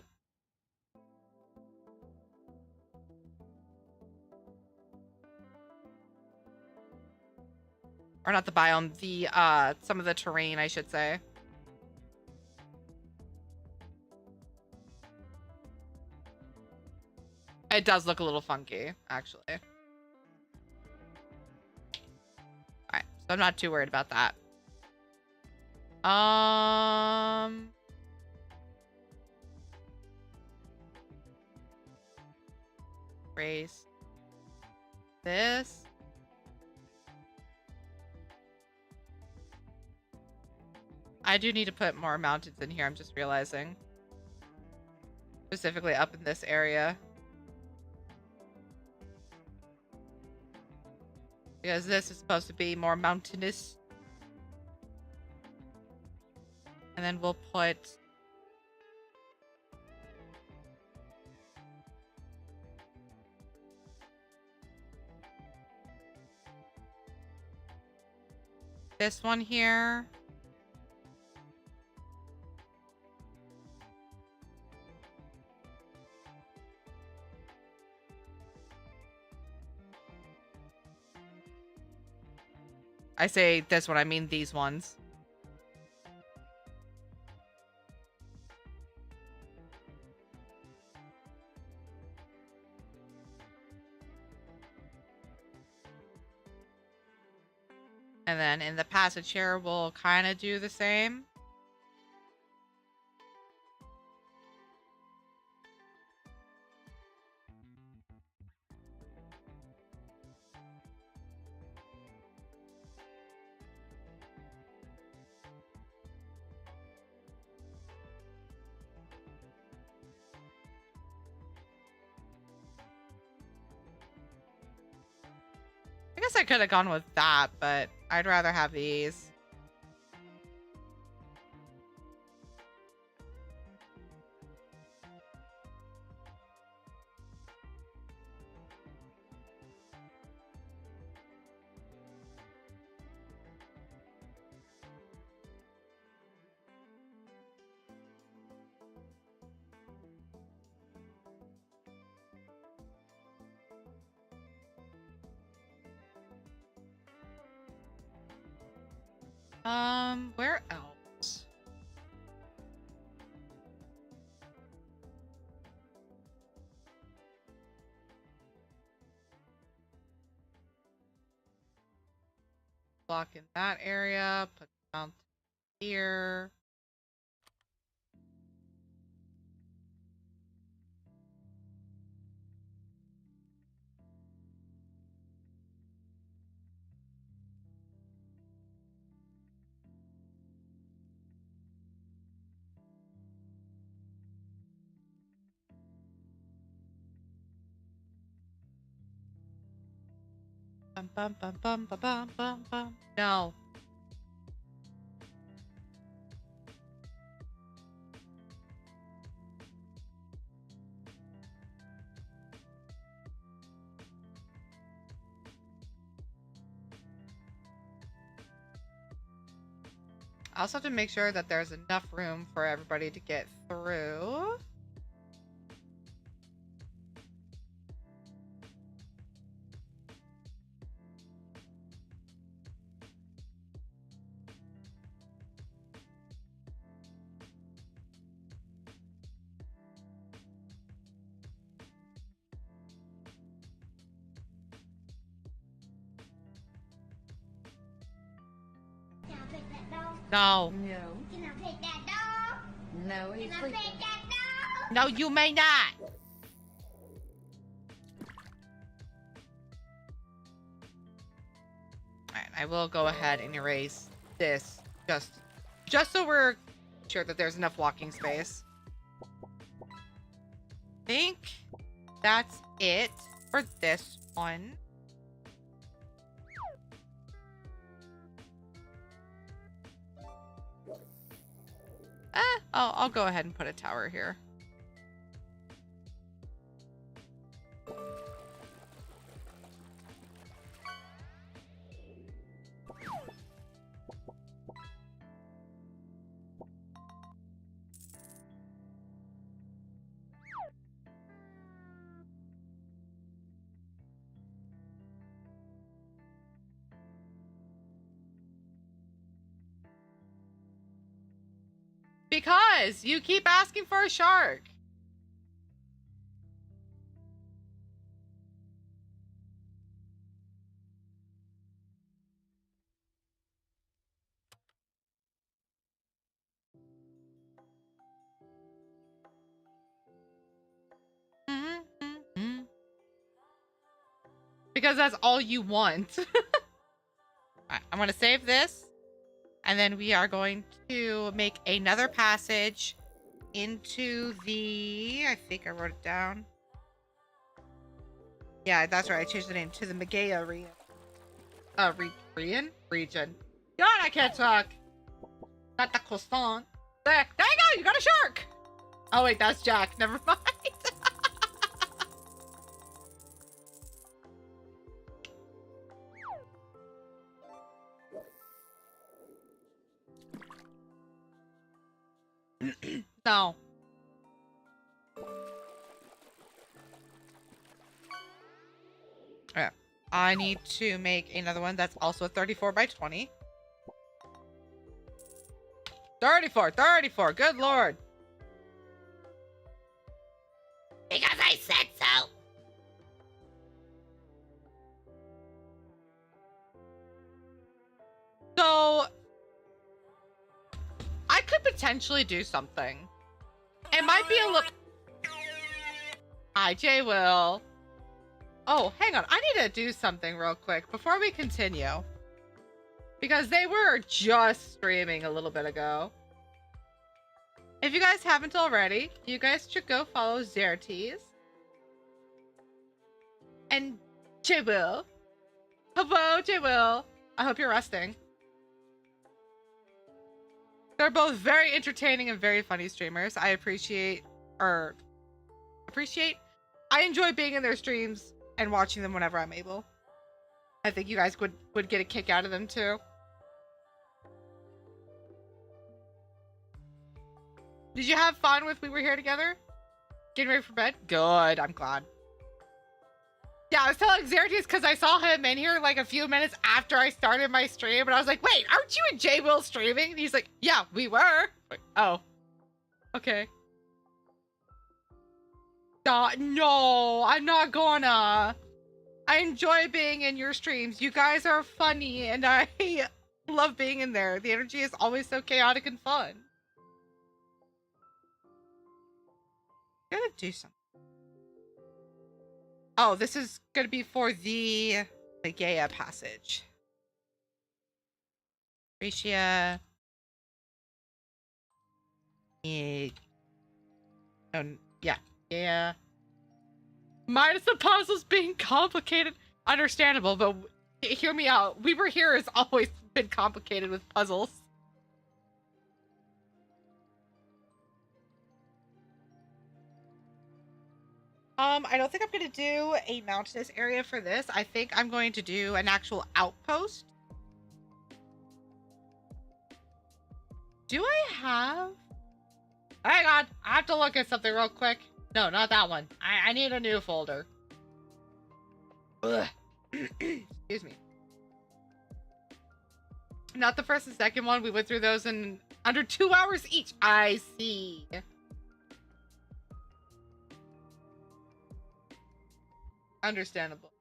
Speaker 1: Or not the biome, the some of the terrain, I should say. It does look a little funky, actually. Alright, so I'm not too worried about that. Erase this. I do need to put more mountains in here, I'm just realizing. Specifically up in this area. Because this is supposed to be more mountainous. And then we'll put... this one here. I say this one, I mean these ones. And then in the passage here, we'll kind of do the same. I guess I could have gone with that, but I'd rather have these. Where else? Block in that area, put the mountain here. Bum bum bum bum bum bum bum bum. No. I also have to make sure that there's enough room for everybody to get through.
Speaker 5: Can I pet that dog?
Speaker 1: No.
Speaker 3: No.
Speaker 5: Can I pet that dog?
Speaker 3: No, he's
Speaker 5: Can I
Speaker 3: sleeping.
Speaker 5: pet that dog?
Speaker 1: No, you may not. Alright, I will go ahead and erase this just so we're sure that there's enough walking space. I think that's it for this one. I'll go ahead and put a tower here. Because you keep asking for a shark. Because that's all you want. Alright, I'm going to save this. And then we are going to make another passage into the... I think I wrote it down. Yeah, that's right. I changed the name to the Megea region. God, I can't talk. Not the croissant. There you go. You got a shark. Oh, wait, that's Jack. Never mind. No. Yeah. I need to make another one that's also a 34 by 20. 34. Good lord. Because I said so. So, I could potentially do something. It might be a little... Hi, Jay Will. Oh, hang on. I need to do something real quick before we continue. Because they were just streaming a little bit ago. If you guys haven't already, you guys should go follow Xertes. And Jay Will. Hello, Jay Will. I hope you're resting. They're both very entertaining and very funny streamers. I enjoy being in their streams and watching them whenever I'm able. I think you guys would get a kick out of them too. Did you have fun with We Were Here Together? Getting ready for bed? Good, I'm glad. Yeah, I was telling Xertes because I saw him in here like a few minutes after I started my stream, and I was like, wait, aren't you and Jay Will streaming? And he's like, yeah, we were. Like, oh. Okay. No, I'm not gonna. I enjoy being in your streams. You guys are funny, and I love being in there. The energy is always so chaotic and fun. I'm gonna do something. Oh, this is gonna be for the Megea passage. Gracia. Yeah. Yeah. Minus the puzzles being complicated. Understandable, but hear me out. We Were Here has always been complicated with puzzles. I don't think I'm gonna do a mountainous area for this. I think I'm going to do an actual outpost. Do I have... Hang on. I have to look at something real quick. No, not that one. I need a new folder. Ugh. Excuse me. Not the first and second one. We went through those in under 2 hours each. I see. Understandable.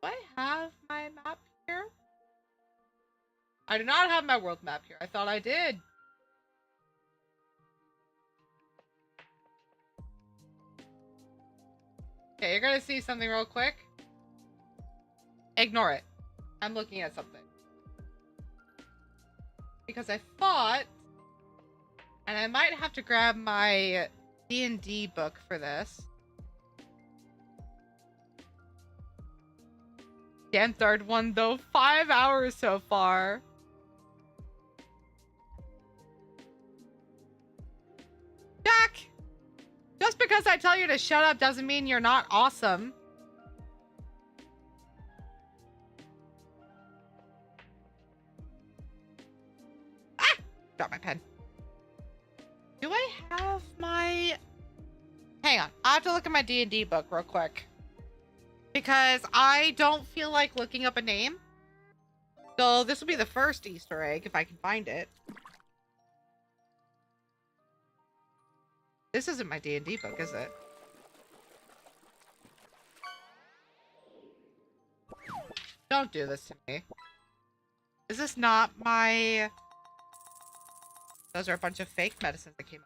Speaker 1: Do I have my map here? I do not have my world map here. I thought I did. Okay, you're gonna see something real quick. Ignore it. I'm looking at something. Because I thought... And I might have to grab my D&D book for this. Damn third one though. 5 hours so far. Jack! Just because I tell you to shut up doesn't mean you're not awesome. Ah! Drop my pen. Do I have my... Hang on. I have to look at my D&D book real quick. Because I don't feel like looking up a name. So this will be the first Easter egg if I can find it. This isn't my D&D book, is it? Don't do this to me. Is this not my... Those are a bunch of fake medicines that came out.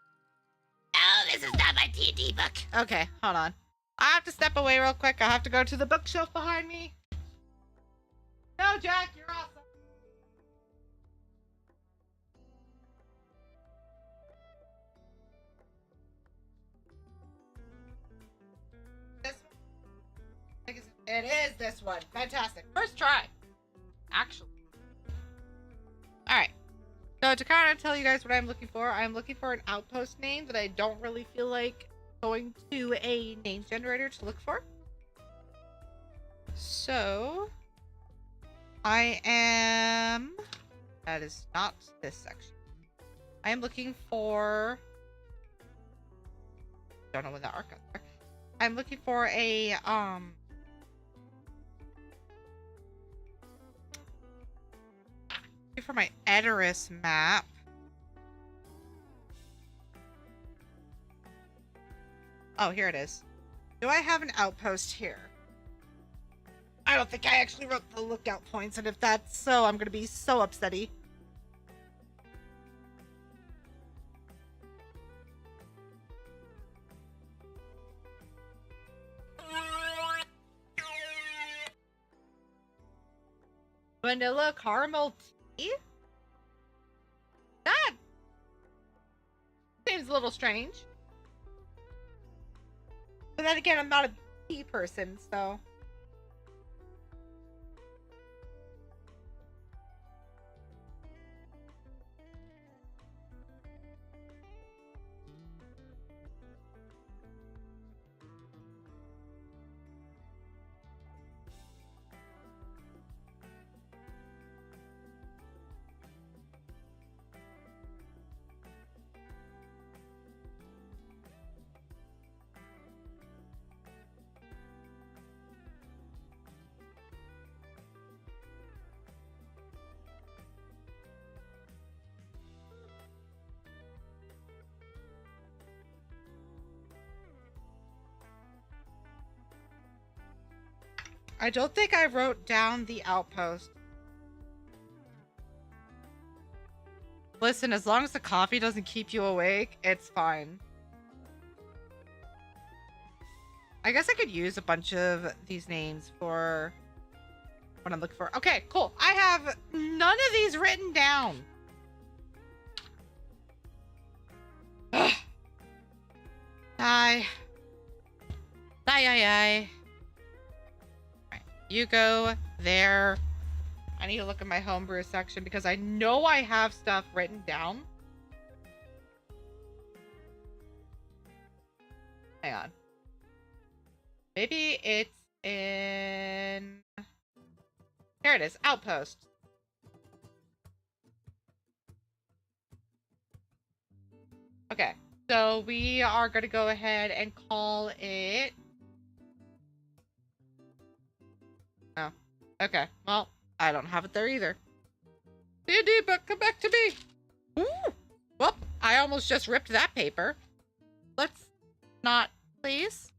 Speaker 5: Oh, this is not my D&D book.
Speaker 1: Okay, hold on. I have to step away real quick. I have to go to the bookshelf behind me. No, Jack, you're awesome. This one? It is this one. Fantastic. First try. Actually. Alright. So to kind of tell you guys what I'm looking for, I'm looking for an outpost name that I don't really feel like going to a name generator to look for. So I am... That is not this section. I am looking for... Don't know when that arc got there. I'm looking for a for my Edoras map. Oh, here it is. Do I have an outpost here? I don't think I actually wrote the lookout points, and if that's so, I'm gonna be so upsetty. Vanilla caramel tea? That seems a little strange. But then again, I'm not a tea person, so... I don't think I wrote down the outpost. Listen, as long as the coffee doesn't keep you awake, it's fine. I guess I could use a bunch of these names for what I'm looking for. Okay, cool. I have none of these written down. Ugh. Die. Die. Right. You go there. I need to look at my homebrew section because I know I have stuff written down. Hang on. Maybe it's in... Here it is. Outpost. Okay, so we are going to go ahead and call it... Oh, okay. Well, I don't have it there either. D&D book, come back to me. Ooh. Well, I almost just ripped that paper. Let's not, please.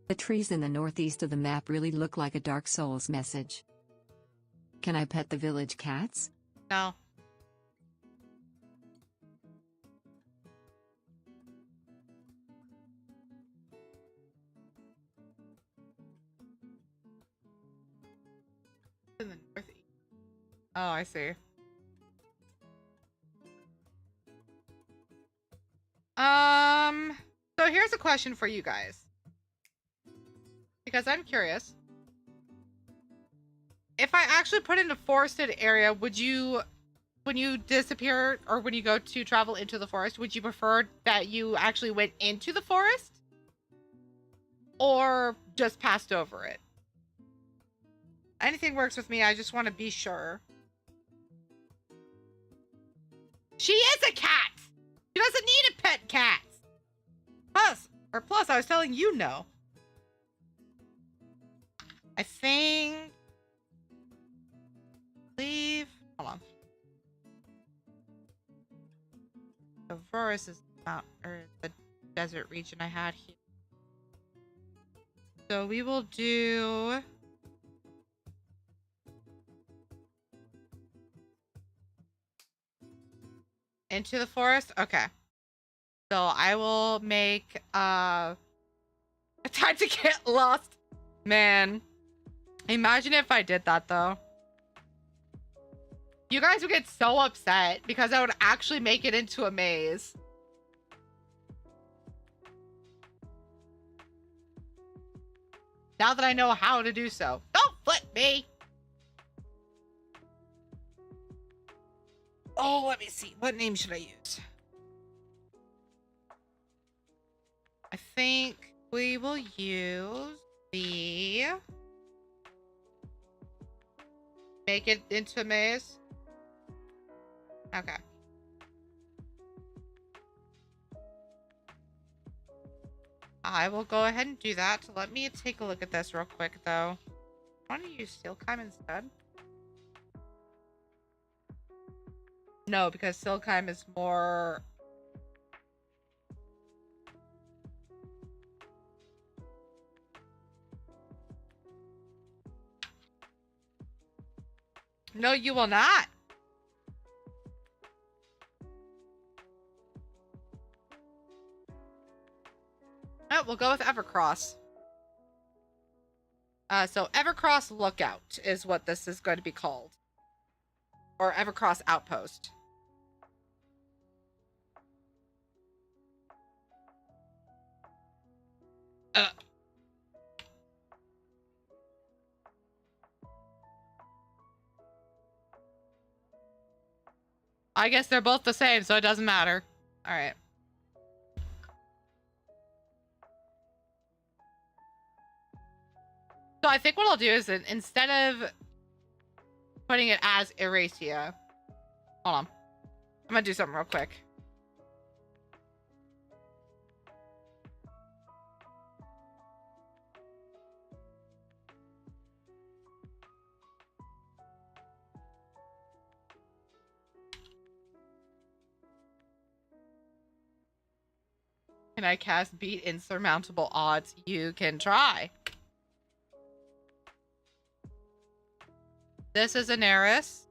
Speaker 3: The trees in the northeast of the map really look like a Dark Souls message. Can I pet the village cats?
Speaker 1: No. In the northeast. Oh, I see. So here's a question for you guys. Because I'm curious. If I actually put in a forested area, would you, when you disappear or when you go to travel into the forest, would you prefer that you actually went into the forest? Or just passed over it? Anything works with me, I just want to be sure. She is a cat! She doesn't need a pet cat! Plus, I was telling you no. I think... Leave... Hold on. The forest is not... or the desert region I had here. So we will do... Into the forest? Okay. So I will make a time to get lost. Man. Imagine if I did that though. You guys would get so upset because I would actually make it into a maze. Now that I know how to do so. Don't flip me! Oh, let me see. What name should I use? I think we will use the... Make it into a maze. Okay. I will go ahead and do that. Let me take a look at this real quick, though. I want to use Silkheim instead. No, because Silkheim is more... No, you will not. Oh, we'll go with Evercross. So Evercross Lookout is what this is going to be called. Or Evercross Outpost. I guess they're both the same, so it doesn't matter. All right. So I think what I'll do is that instead of putting it as Erasia, hold on. I'm gonna do something real quick. Can I cast Beat Insurmountable Odds? You can try. This is Anaris.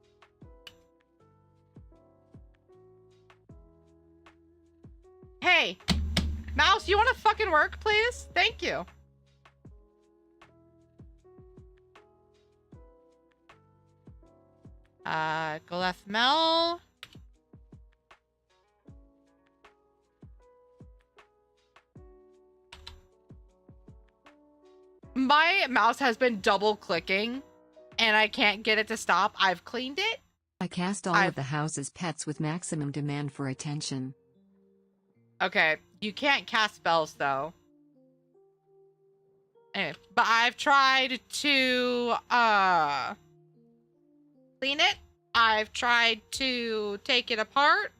Speaker 1: Hey, Mouse, you want to fucking work, please? Thank you. Golethmel. My mouse has been double clicking and I can't get it to stop. I've cleaned it.
Speaker 3: I cast all of the house's pets with maximum demand for attention.
Speaker 1: Okay, you can't cast spells though. Anyway, but I've tried to clean it. I've tried to take it apart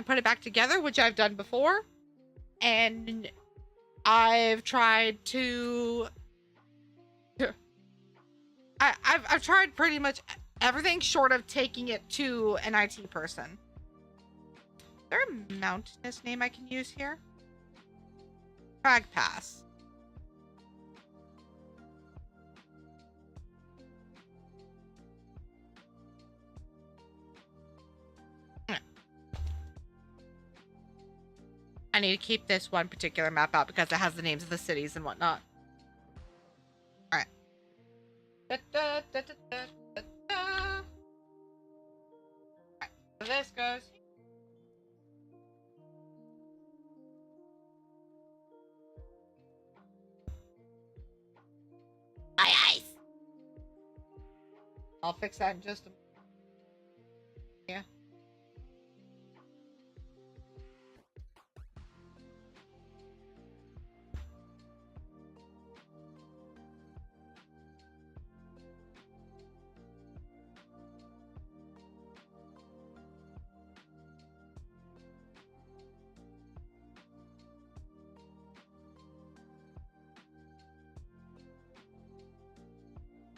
Speaker 1: and put it back together, which I've done before. And I've tried to... I've tried pretty much everything short of taking it to an IT person. Is there a mountainous name I can use here? Crag Pass. I need to keep this one particular map out because it has the names of the cities and whatnot. Alright. Alright, so this goes. Aye, ice! I'll fix that in just a... Yeah.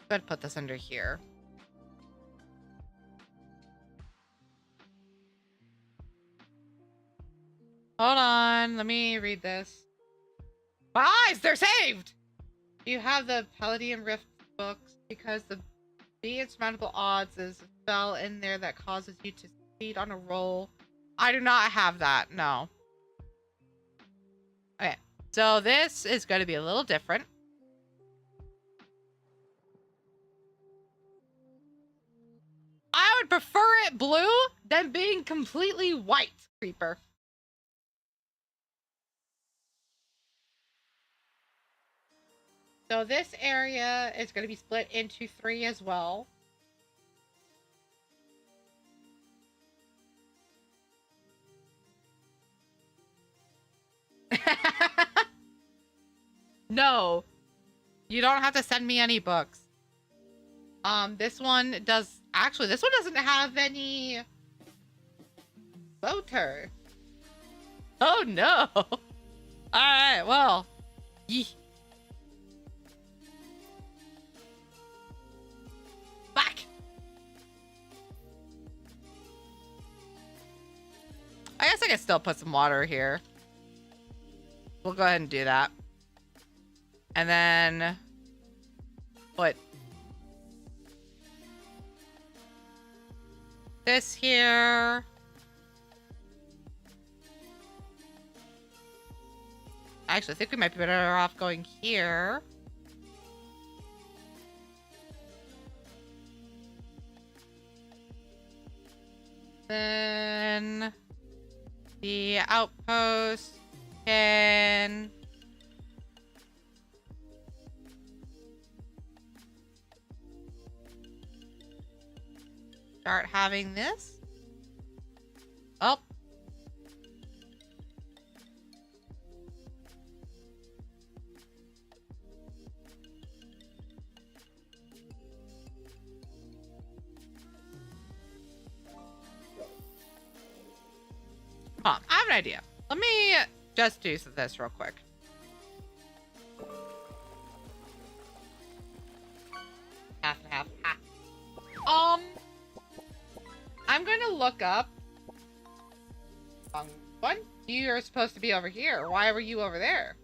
Speaker 1: I'm gonna put this under here. Hold on, let me read this. My eyes, they're saved! You have the Palladium Rift books because the insurmountable odds is a spell in there that causes you to succeed on a roll. I do not have that, no. Okay, so this is going to be a little different. I would prefer it blue than being completely white, Creeper. So this area is going to be split into 3 as well. No, you don't have to send me any books. This one does, actually, this one doesn't have any voter. Oh no. All right, well, back. I guess I can still put some water here. We'll go ahead and do that. And then put this here. Actually, I think we might be better off going here. Then the outpost can start having this. Oh. I have an idea. Let me just do this real quick. Half and half. Ha. I'm going to look up. Wrong one. You're supposed to be over here. Why were you over there?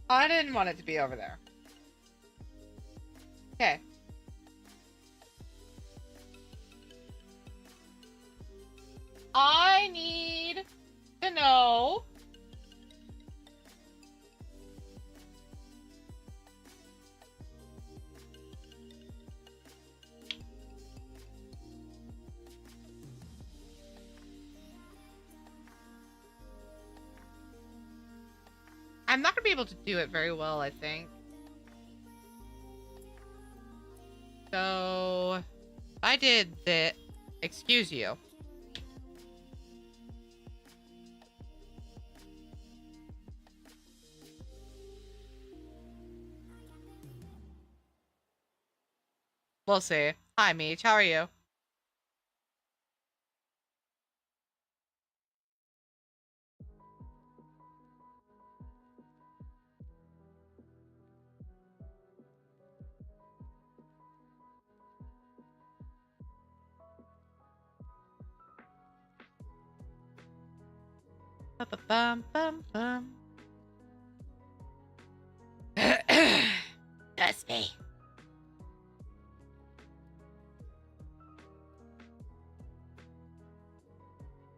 Speaker 1: I didn't want it to be over there. Okay. I need to know I'm not gonna be able to do it very well, I think. So I did that. Excuse you. We'll see. Hi, Meech. How are you? Bum bum bum. That's me.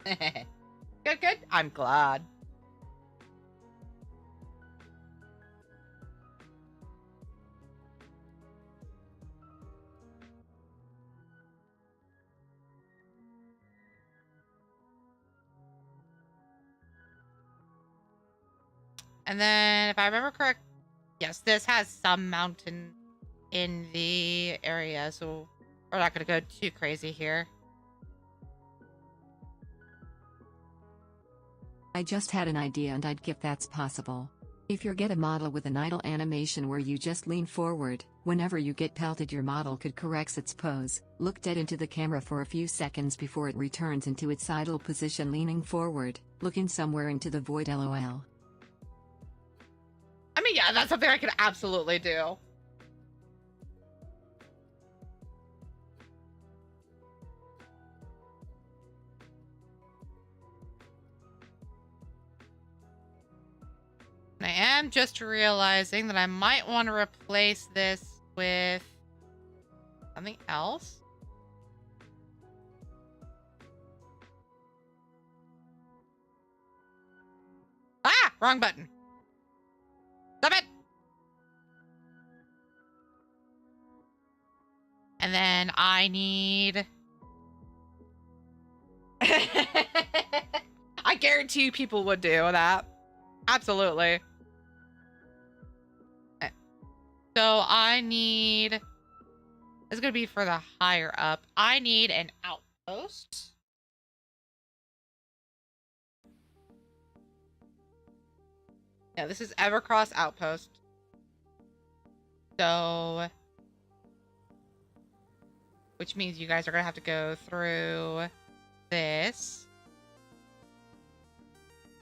Speaker 1: Good, good. I'm glad. And then, if I remember correct, yes, this has some mountain in the area, so we're not going to go too crazy here.
Speaker 3: I just had an idea and I'd if that's possible. If you get a model with an idle animation where you just lean forward, whenever you get pelted your model could correct its pose, look dead into the camera for a few seconds before it returns into its idle position leaning forward, looking somewhere into the void lol.
Speaker 1: I mean, yeah, that's something I could absolutely do. I am just realizing that I might want to replace this with something else. Ah! Wrong button. Stop it! And then I need... I guarantee you people would do that. Absolutely. So I need... It's going to be for the higher up. I need an outpost. Yeah, this is Evercross Outpost. So... Which means you guys are going to have to go through this.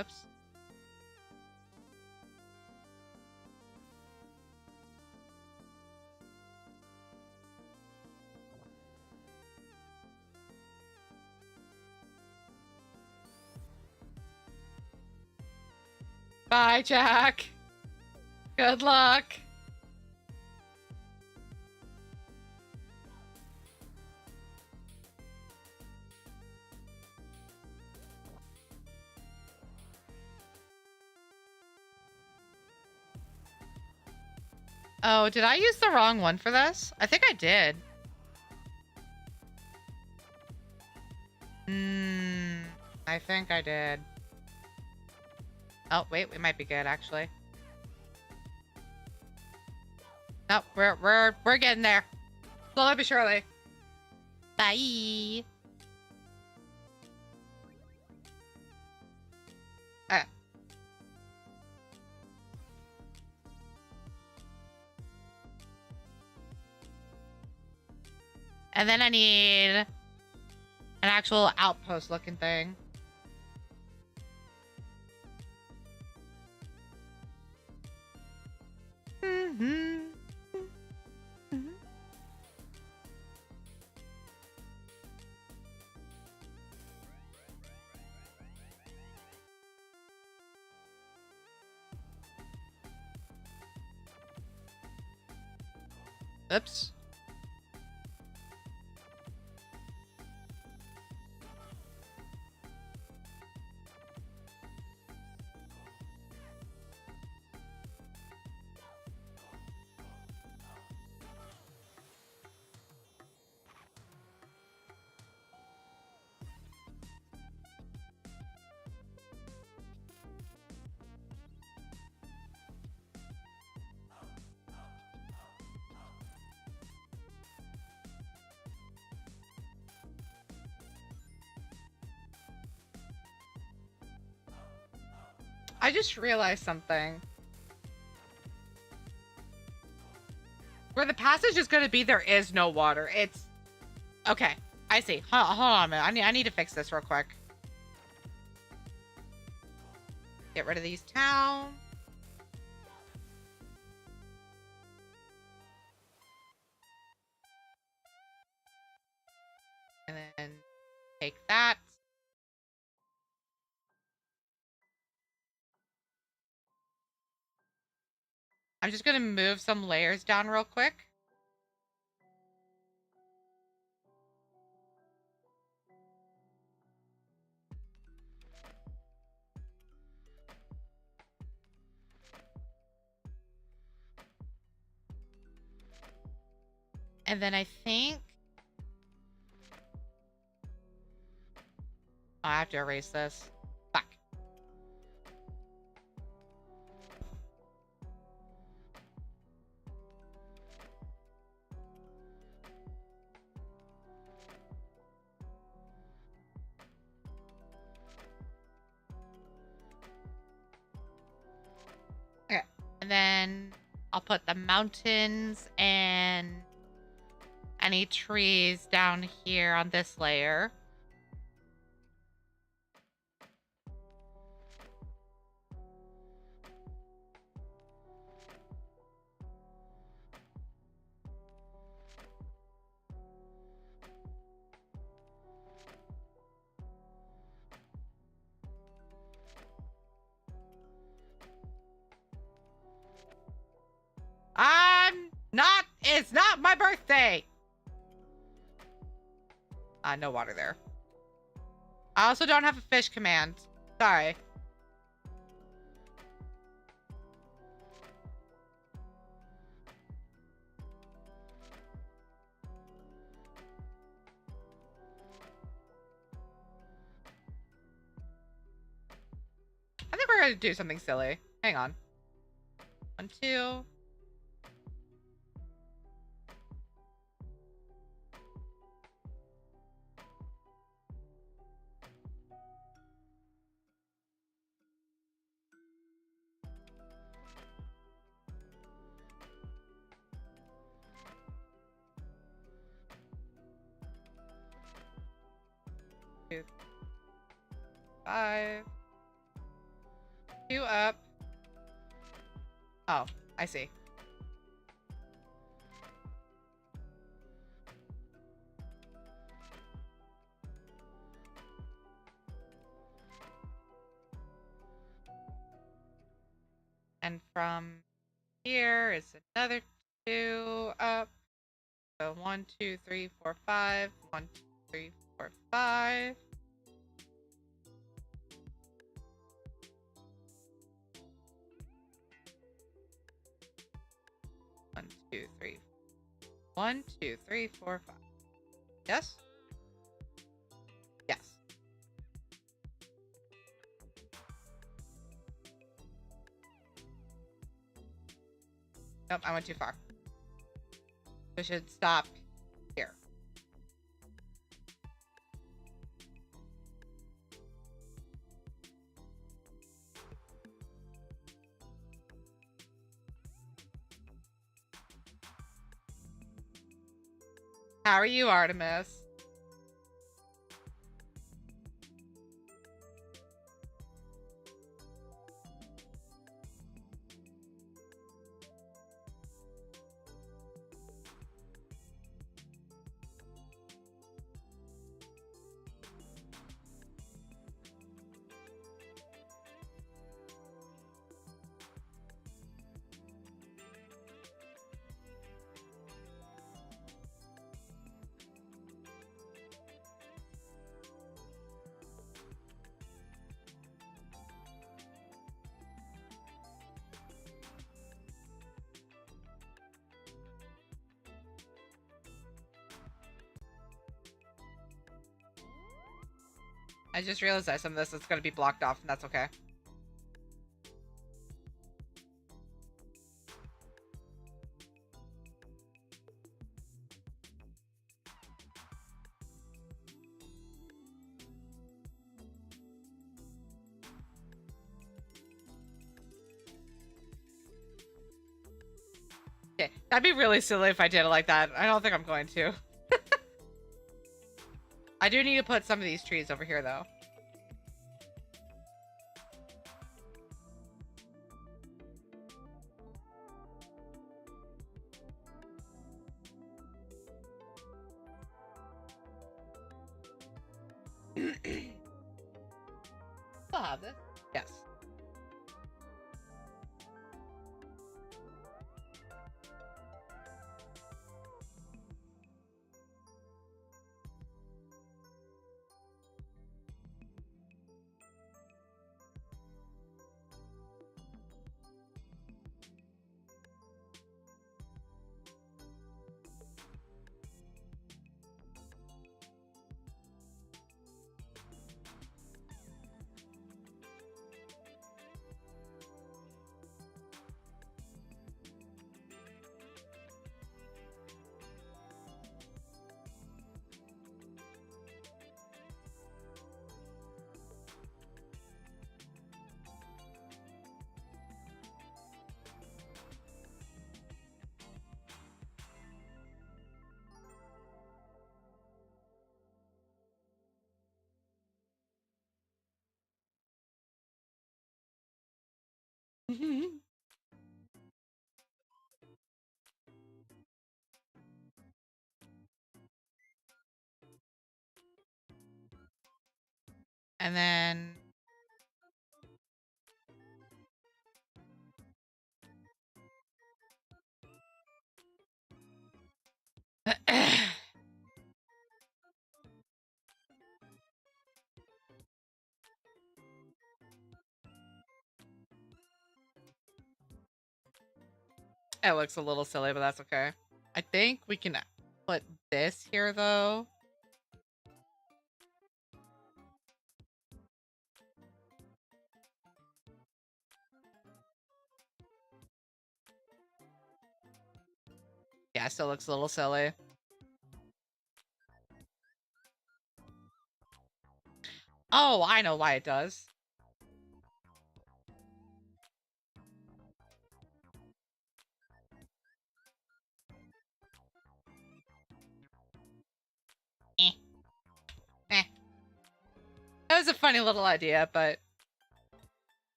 Speaker 1: Oops. Bye, Jack. Good luck. Oh, did I use the wrong one for this? I think I did. I think I did. Oh, wait, we might be good, actually. Nope, we're getting there. Slowly but surely. Bye. Okay. And then I need an actual outpost looking thing. Oops. I just realized something. Where the passage is going to be, there is no water. It's... Okay, I see. Hold on a minute. I need to fix this real quick. Get rid of these towns. And then take that. I'm just going to move some layers down real quick. And then I think... Oh, I have to erase this. Fuck. Okay. And then I'll put the mountains and any trees down here on this layer. It's not my birthday. No water there. I also don't have a fish command. Sorry. I think we're gonna do something silly. Hang on. 1, 2. Two, 5. 2 up. Oh, I see. And from here is another 2 up. So 1, 2, 3, 4, 5. 1, 2, 3, 4, 5. One, two, three. 1, 2, 3, 4, 5. Yes? Yes. Nope, I went too far. We should stop here. How are you, Artemis? I just realized that some of this is going to be blocked off, and that's okay. That'd be really silly if I did it like that. I don't think I'm going to. I do need to put some of these trees over here, though. Still have this. Yes. And then it looks a little silly, but that's okay. I think we can put this here, though. Yeah, it still looks a little silly. Oh, I know why it does. Eh. Eh. That was a funny little idea, but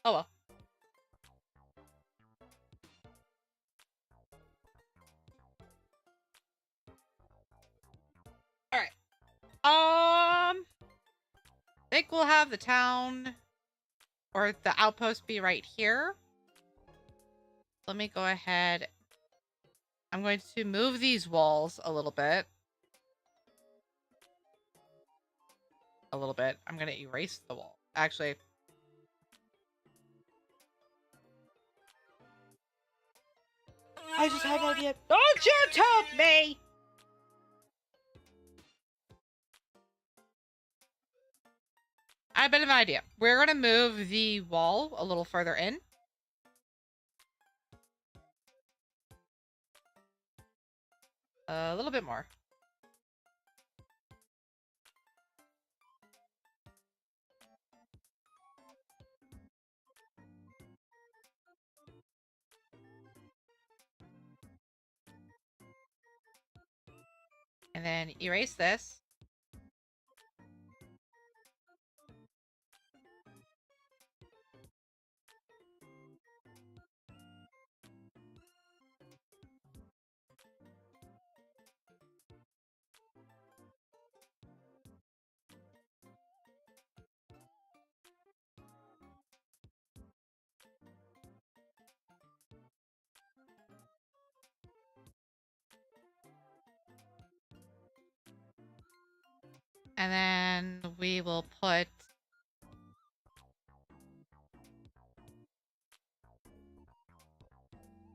Speaker 1: oh well. All right. I think we'll have the town or the outpost be right here. Let me go ahead. I'm going to move these walls a little bit. A little bit. I'm going to erase the wall. Actually, I just had an idea. Don't you tell me! I have a bit of an idea. We're going to move the wall a little further in. A little bit more. And then erase this. And then we will put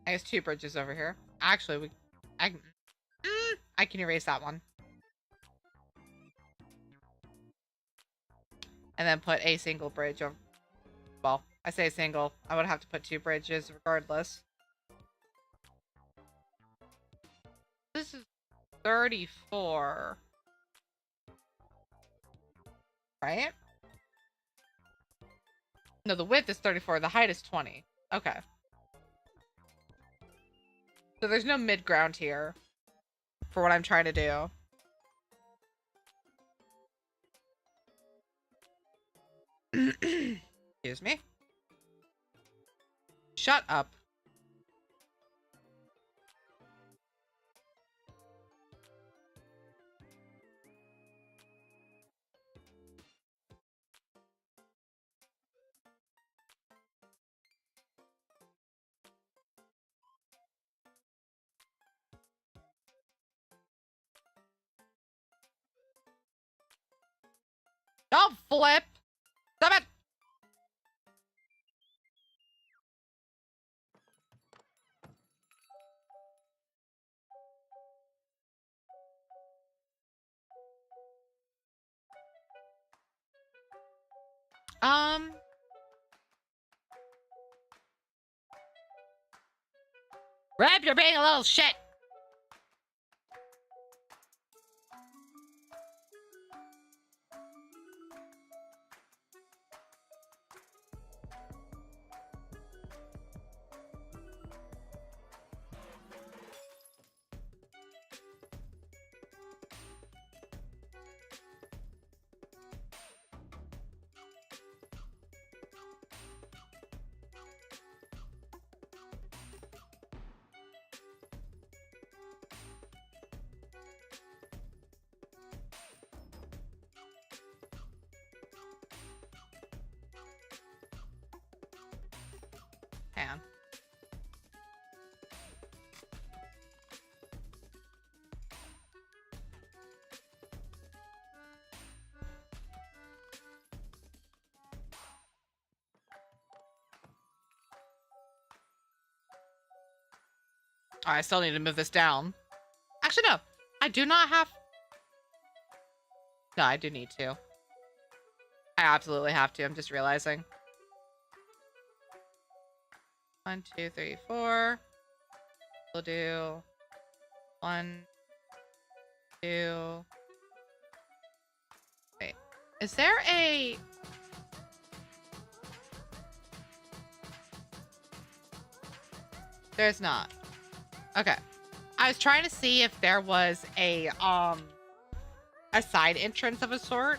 Speaker 1: I guess 2 bridges over here. Actually, I can erase that one. And then put a single bridge over. Well, I say single. I would have to put 2 bridges regardless. This is 34. Right? No, the width is 34. The height is 20. Okay. So there's no mid ground here for what I'm trying to do. Excuse me. Shut up. Don't flip. Stop it. Reb, you're being a little shit. Hang on. I still need to move this down. Actually, no. I do not have... No, I do need to. I absolutely have to. I'm just realizing. 1, 2, 3, 4. We'll do 1, 2. Wait. Is there a... There's not. Okay. I was trying to see if there was a side entrance of a sort.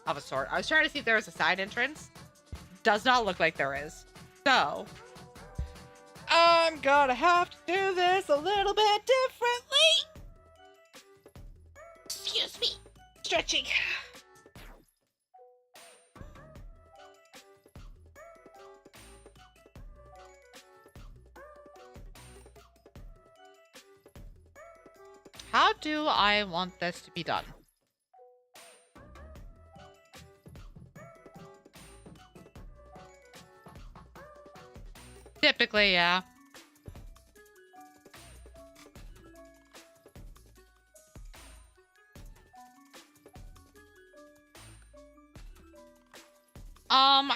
Speaker 1: I was trying to see if there was a side entrance. Does not look like there is. So, I'm gonna have to do this a little bit differently. Excuse me. Stretching. How do I want this to be done? Typically, yeah.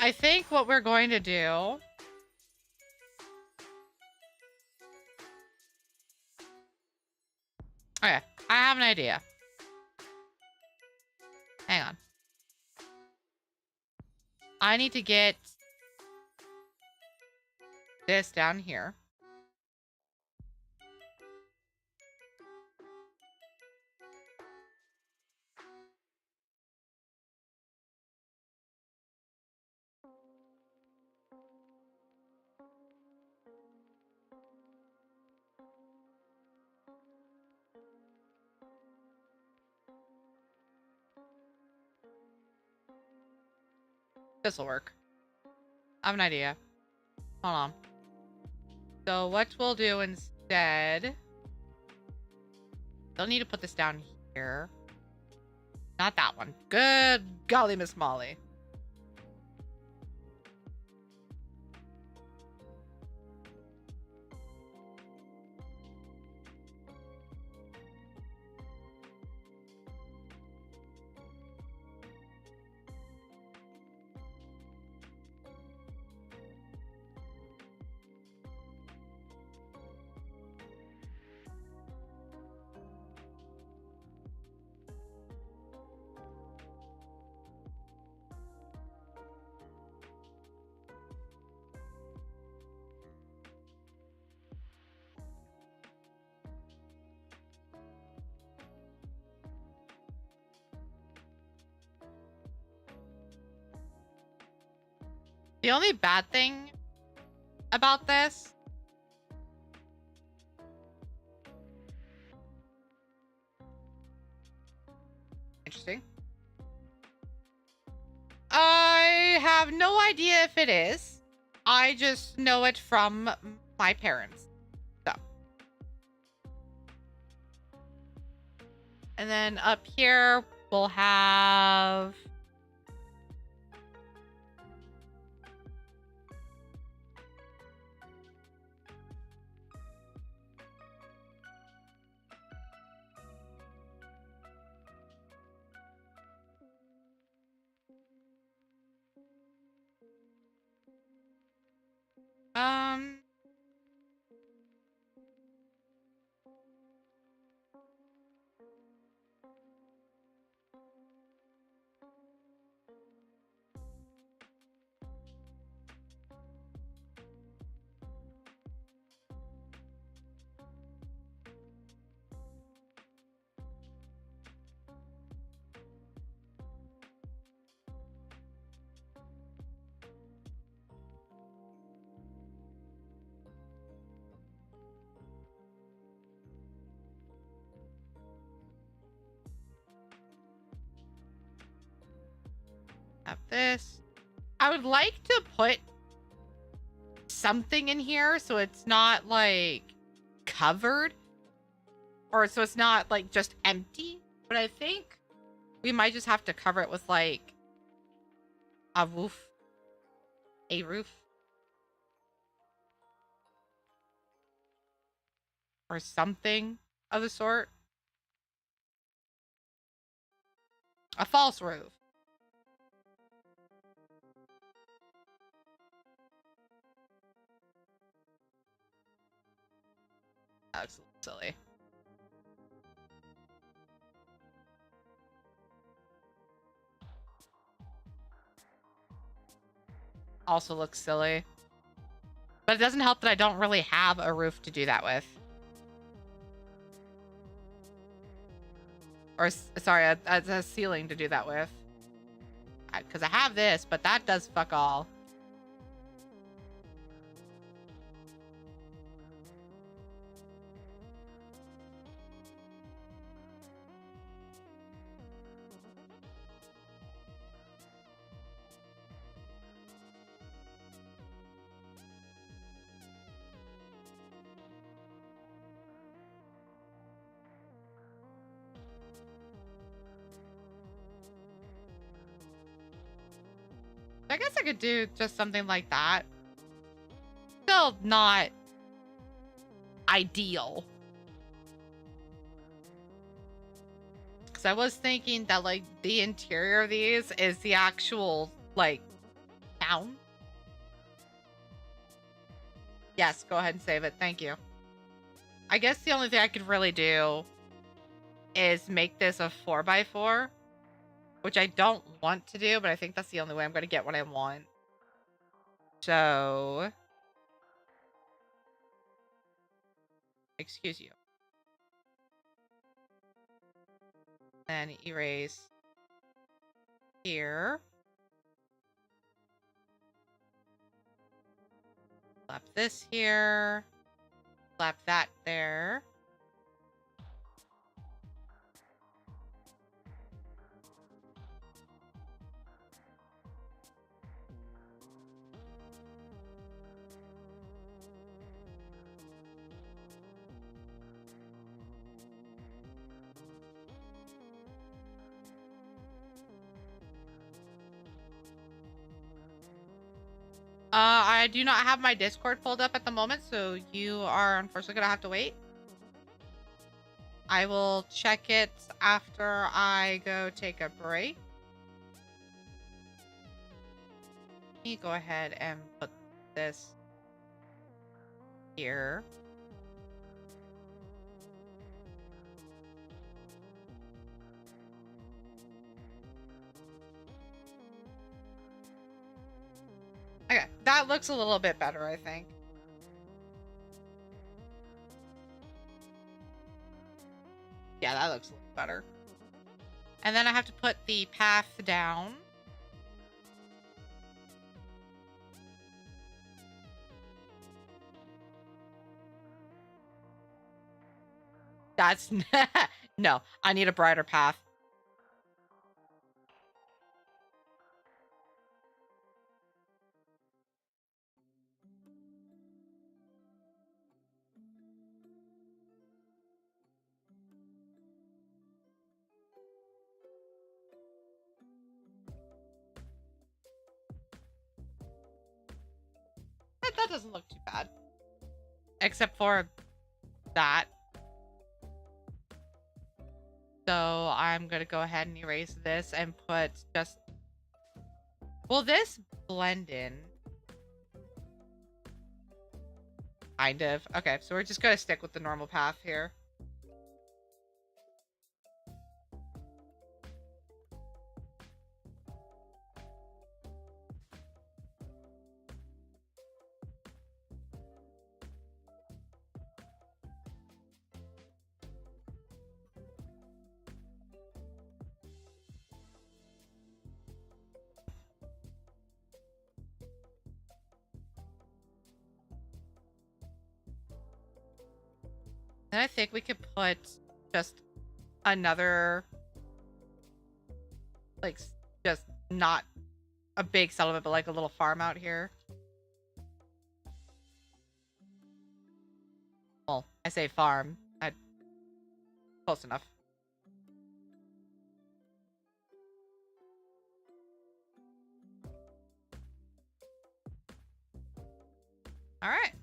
Speaker 1: I think what we're going to do... Okay, I have an idea. Hang on. I need to get this down here. This'll work. I have an idea. Hold on. So what we'll do instead... They'll need to put this down here. Not that one. Good golly, Miss Molly. The only bad thing about this interesting. I have no idea if it is. I just know it from my parents. So. And then up here, we'll have... Um... have this. I would like to put something in here so it's not like covered, or so it's not like just empty. But I think we might just have to cover it with like a roof. A roof. Or something of the sort. A false roof. That looks a little silly. Also looks silly. But it doesn't help that I don't really have a roof to do that with. Or, sorry, a ceiling to do that with. Because I have this, but that does fuck all. I guess I could do just something like that. Still not ideal. Because I was thinking that, like, the interior of these is the actual, like, town. Yes, go ahead and save it. Thank you. I guess the only thing I could really do is make this a 4x4. Which I don't want to do, but I think that's the only way I'm going to get what I want. So... excuse you. And erase here. Slap this here. Slap that there. I do not have my Discord pulled up at the moment, so you are unfortunately gonna have to wait. I will check it after I go take a break. Let me go ahead and put this here. Okay, that looks a little bit better, I think. Yeah, that looks a little better. And then I have to put the path down. That's no. I need a brighter path. That doesn't look too bad. Except for that. So I'm going to go ahead and erase this and put just... Will this blend in? Kind of. Okay, so we're just going to stick with the normal path here. Then I think we could put just another, like, just not a big settlement, but like a little farm out here. Well, I say farm. Close enough. All right.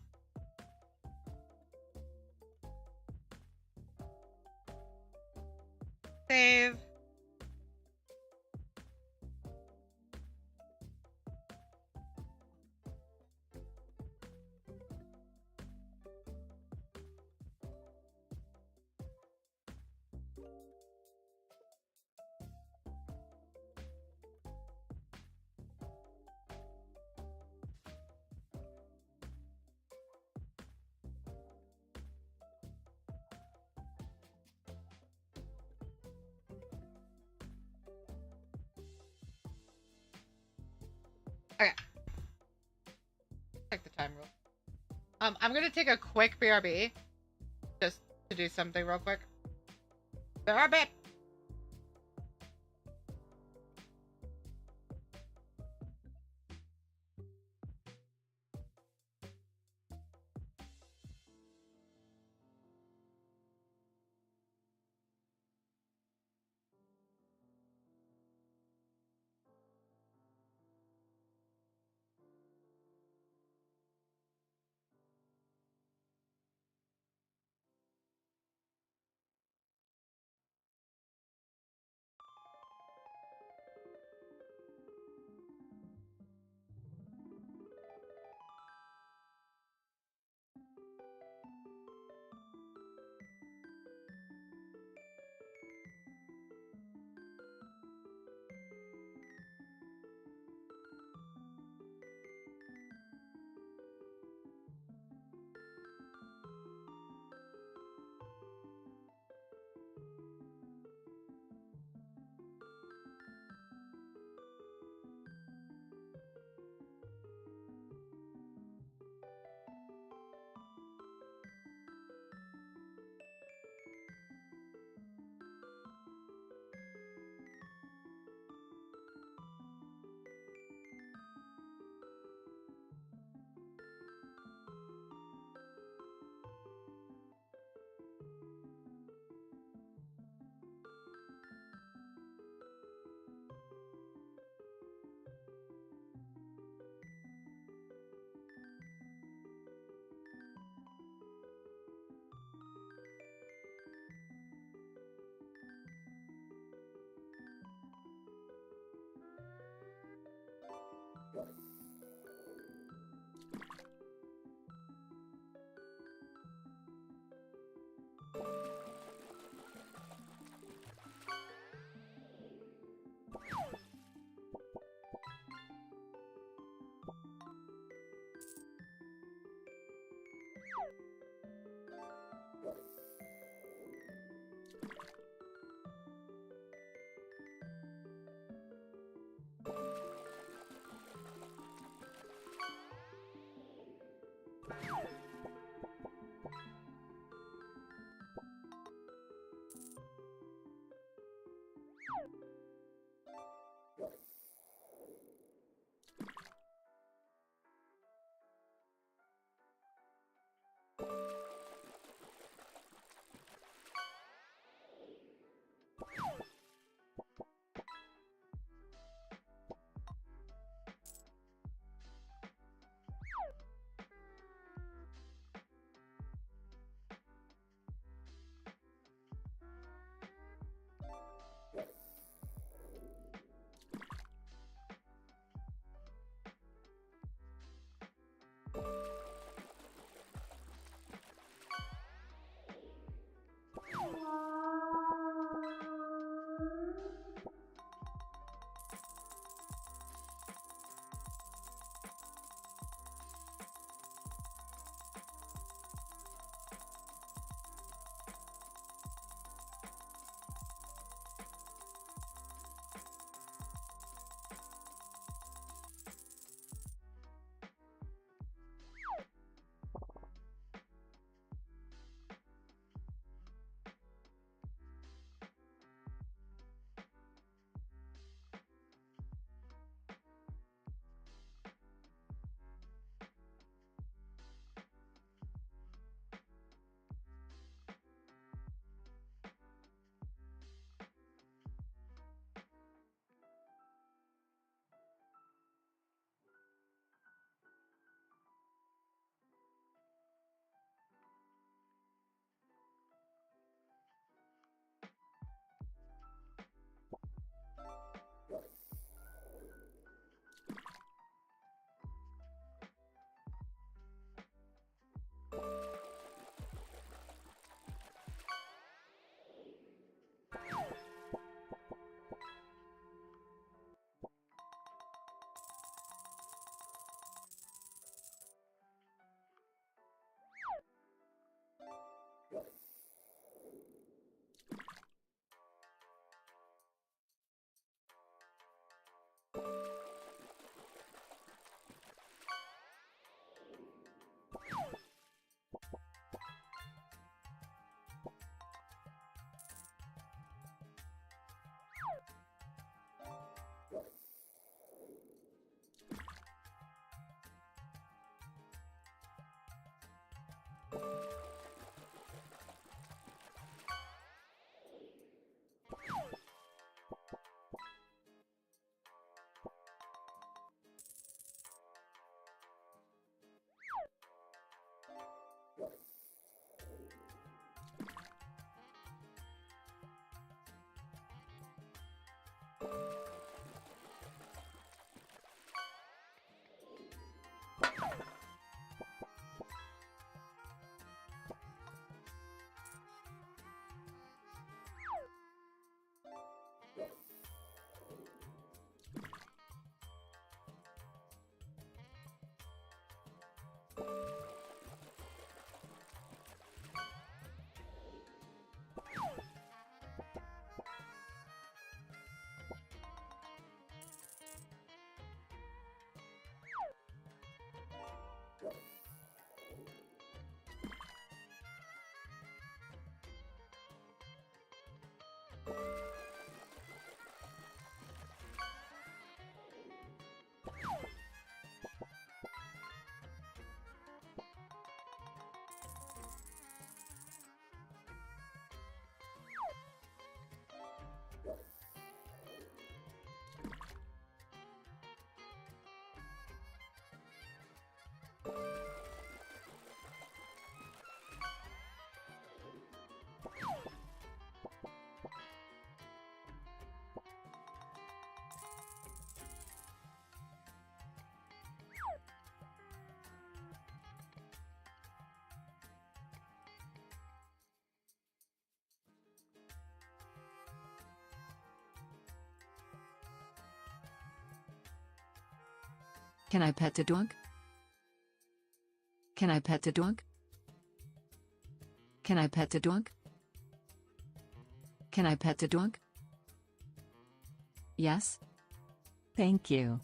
Speaker 1: Save. Okay. Check the time rule. I'm gonna take a quick BRB, just to do something real quick. BRB.
Speaker 3: Can I pet the dog? Can I pet the dog? Can I pet the dog? Can I pet the dog? Yes? Thank you.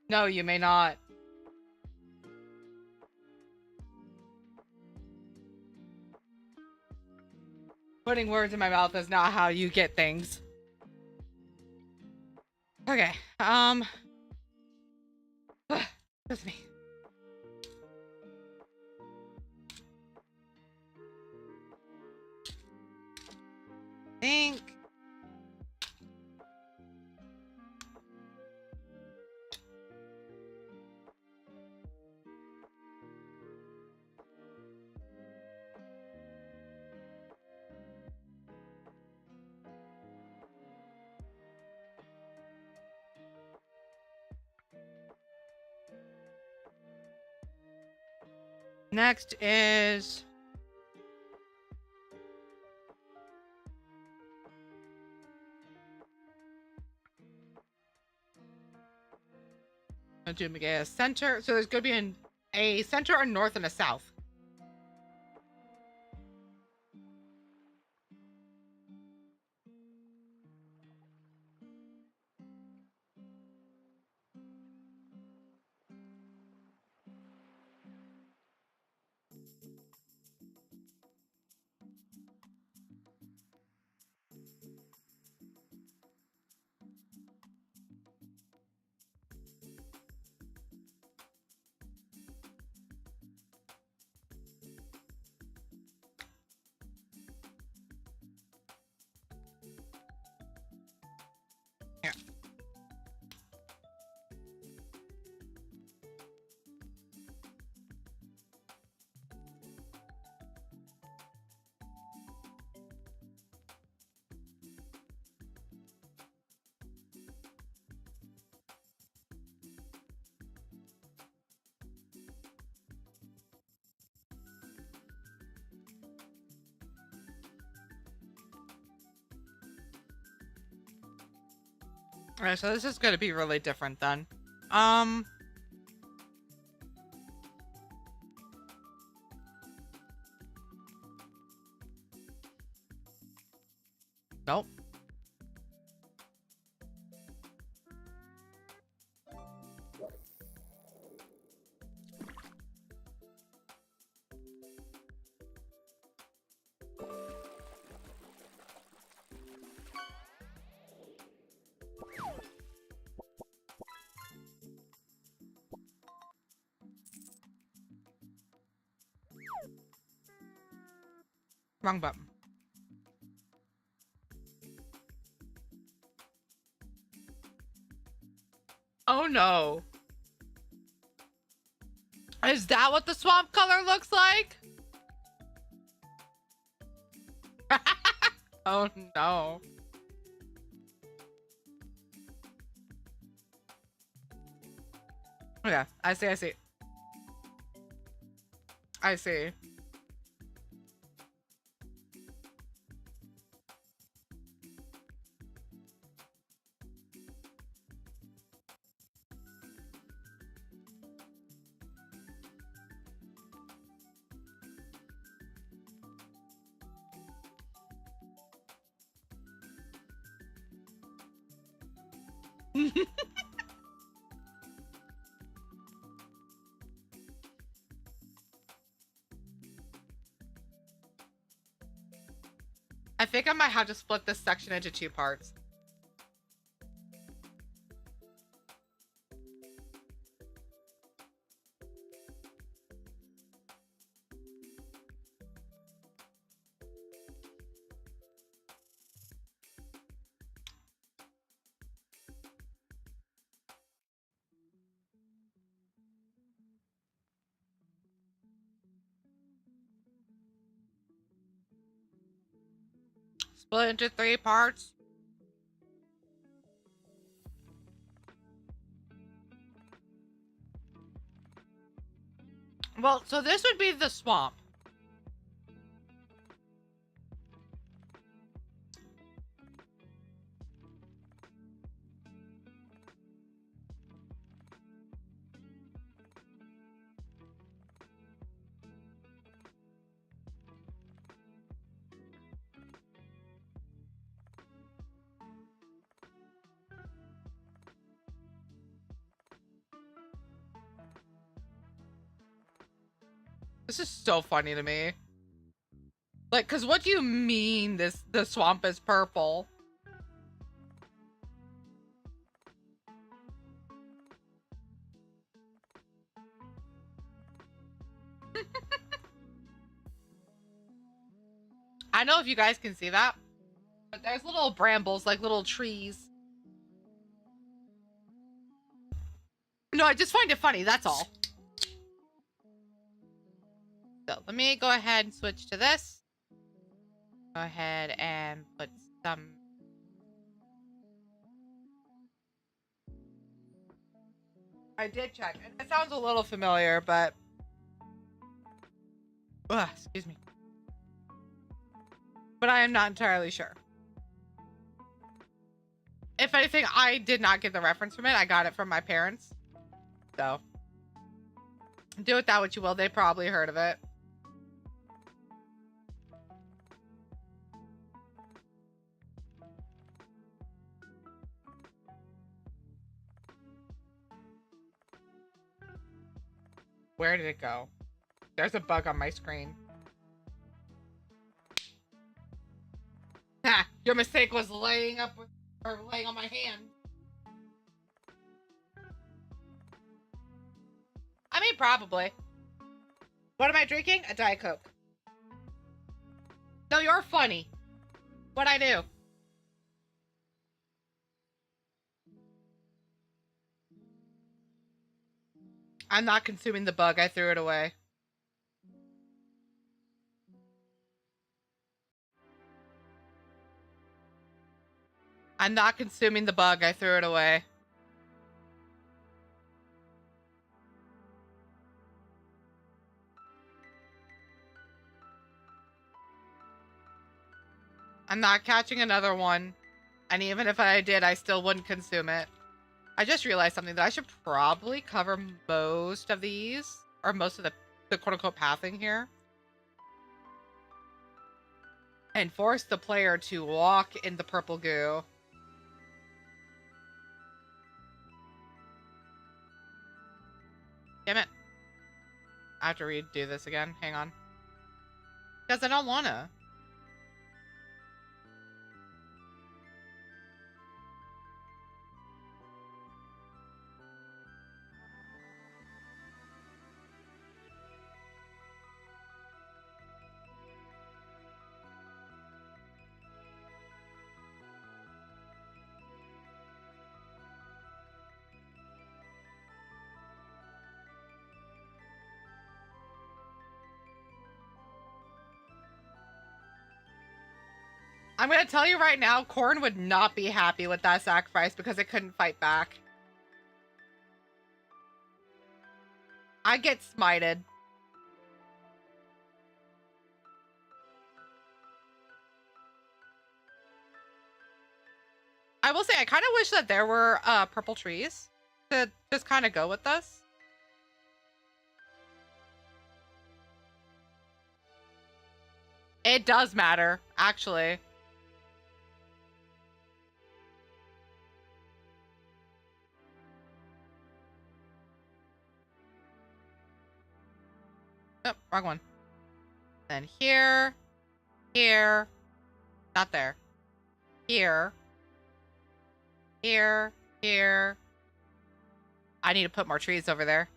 Speaker 1: No, you may not. Putting words in my mouth is not how you get things. Okay, with me. Think. Next is do a center. So there's going to be a center, a north, and a south. Here. All right, so this is going to be really different then. Nope. Wrong button. Oh no. Is that what the swamp color looks like? Oh no. Yeah, I see, I see. I see. I think I might have to split this section into 2 parts. Split into 3 parts. Well, so this would be the swamp. This is so funny to me. Like, cause what do you mean the swamp is purple? I know if you guys can see that, but there's little brambles, like little trees. No, I just find it funny, that's all. So let me go ahead and switch to this. Go ahead and put some. I did check, and it sounds a little familiar, but excuse me. But I am not entirely sure. If anything, I did not get the reference from it. I got it from my parents. So do with that what you will. They probably heard of it. Where did it go? There's a bug on my screen. Ha! Your mistake was laying up with, or laying on my hand. I mean, probably. What am I drinking? A Diet Coke. No, you're funny. What'd I do? I'm not consuming the bug. I threw it away. I'm not consuming the bug. I threw it away. I'm not catching another one. And even if I did, I still wouldn't consume it. I just realized something, that I should probably cover most of these, or most of the quote-unquote pathing here, and force the player to walk in the purple goo. Damn it. I have to redo this again. Hang on. Because I don't wanna. I'm gonna tell you right now, Korn would not be happy with that sacrifice because it couldn't fight back. I get smited. I will say, I kind of wish that there were purple trees to just kind of go with this. It does matter, actually. Oh, wrong one. Then here, here, not there. Here, here, here. I need to put more trees over there.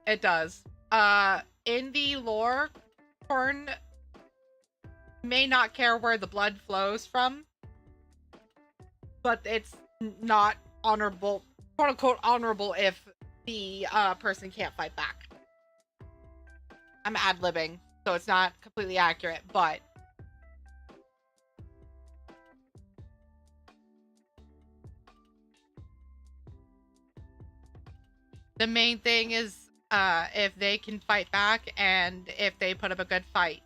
Speaker 1: It does. In the lore, Korn may not care where the blood flows from, but it's not honorable, quote unquote honorable, if the person can't fight back. I'm ad-libbing, so it's not completely accurate, but the main thing is if they can fight back and if they put up a good fight.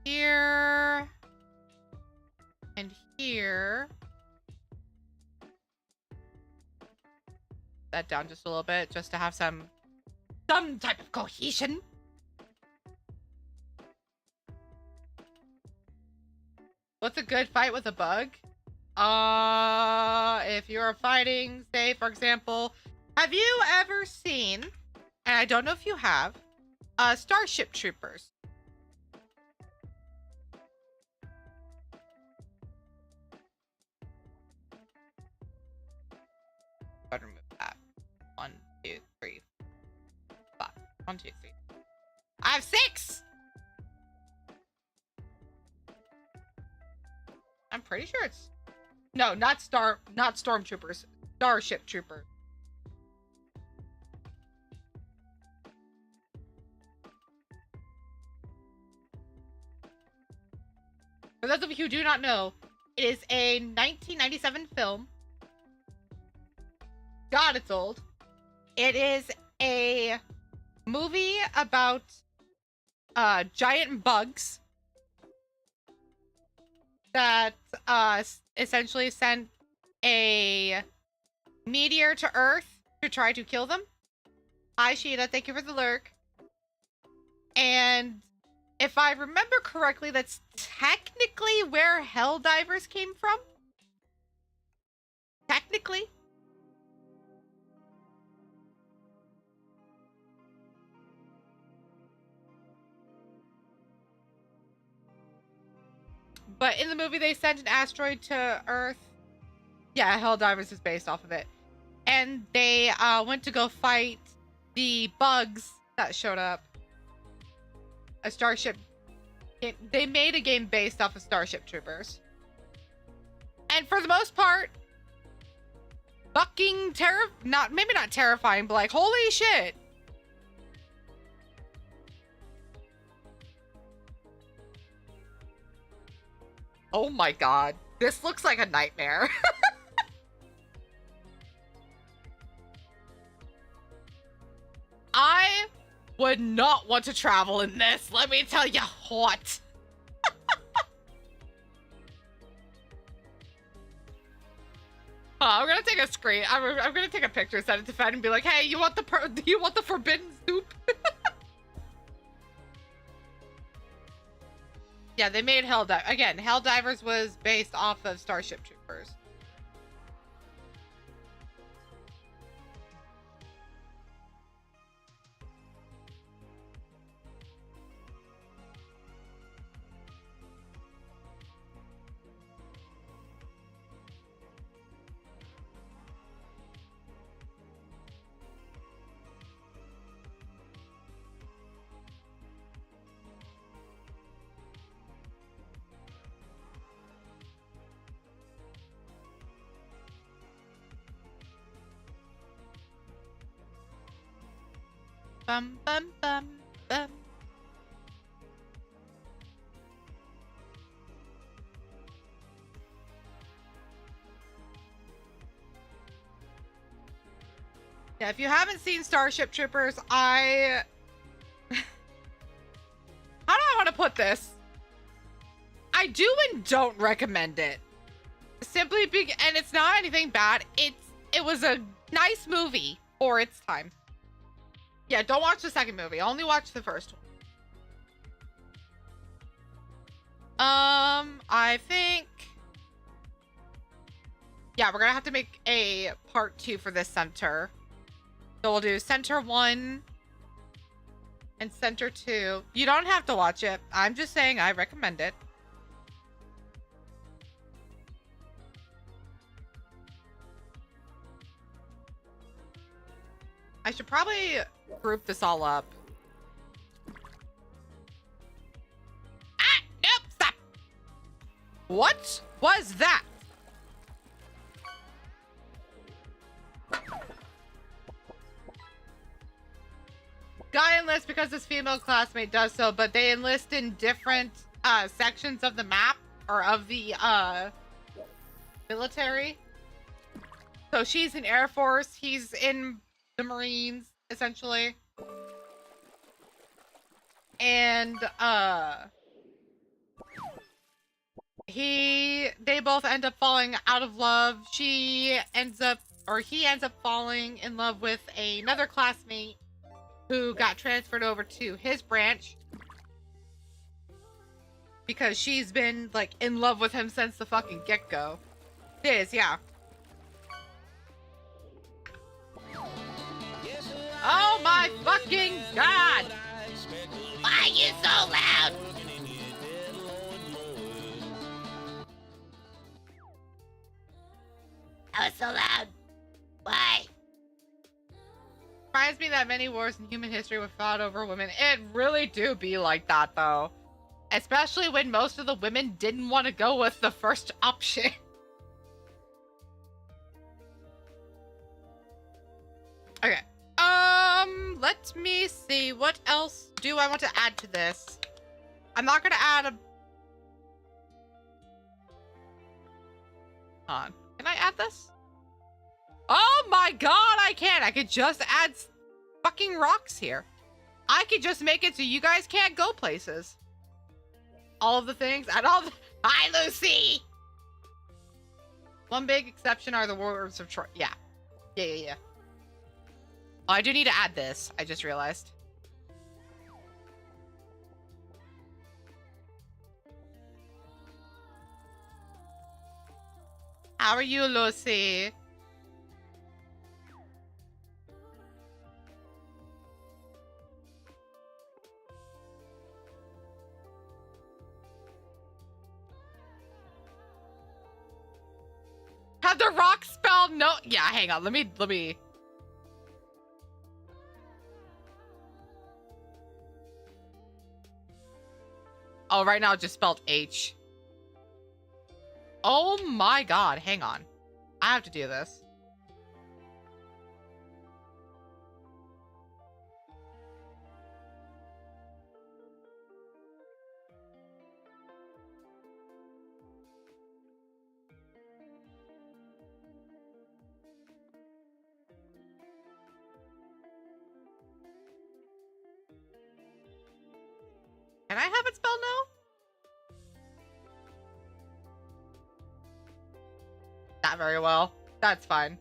Speaker 1: Here and here. That down just a little bit, just to have some type of cohesion. What's a good fight with a bug? If you're fighting, say, for example, have you ever seen, and I don't know if you have, Starship Troopers? Better remove that. 1, 2, 3, 5. 1, 2, 3. I have 6! I'm pretty sure it's... No, not Stormtroopers. Starship Troopers. For those of you who do not know, it is a 1997 film. God, it's old. It is a movie about giant bugs that essentially sent a meteor to Earth to try to kill them. Hi, Sheeta. Thank you for the lurk. And if I remember correctly, that's technically where Helldivers came from. Technically. But in the movie, they sent an asteroid to Earth. Yeah, Helldivers is based off of it. And they went to go fight the bugs that showed up. A starship. They made a game based off of Starship Troopers. And for the most part, fucking maybe not terrifying, but like, holy shit. Oh my god. This looks like a nightmare. I would not want to travel in this. Let me tell you what. I'm gonna take a screen. I'm gonna take a picture, send it to Fed, and be like, "Hey, you want the forbidden soup?" Yeah, they made Helldivers. Again, Helldivers was based off of Starship Troopers. Bum bum bum bum. Yeah, if you haven't seen Starship Troopers, how do I want to put this? I do and don't recommend it. Simply and it's not anything bad. It was a nice movie for its time. Yeah, don't watch the second movie. Only watch the first one. I think. Yeah, we're gonna have to make a part 2 for this center. So we'll do center 1 and center 2. You don't have to watch it. I'm just saying I recommend it. I should probably group this all up. Ah, nope, stop. What was that? Guy enlists because his female classmate does so, but they enlist in different sections of the map or of the military. So she's in Air Force, he's in the Marines, essentially. And they both end up falling out of love. He ends up falling in love with another classmate who got transferred over to his branch because she's been like in love with him since the fucking get-go. It is, yeah. Oh my fucking god! Why are you so loud? That was so loud. Why? Reminds me that many wars in human history were fought over women. It really do be like that, though. Especially when most of the women didn't want to go with the first option. Okay. Let me see. What else do I want to add to this? I'm not gonna add a... Hold on. Can I add this? Oh my god, I can! I could just add fucking rocks here. I could just make it so you guys can't go places. All of the things and all the... Hi, Lucy! One big exception are the Warriors of Troy. Yeah. Yeah. Oh, I do need to add this. I just realized. How are you, Lucy? Had the rock spell? No. Yeah, hang on. Let me. Oh, right now it just spelled H. Oh my god, hang on. I have to do this. Can I have it spelled now? Not very well. That's fine.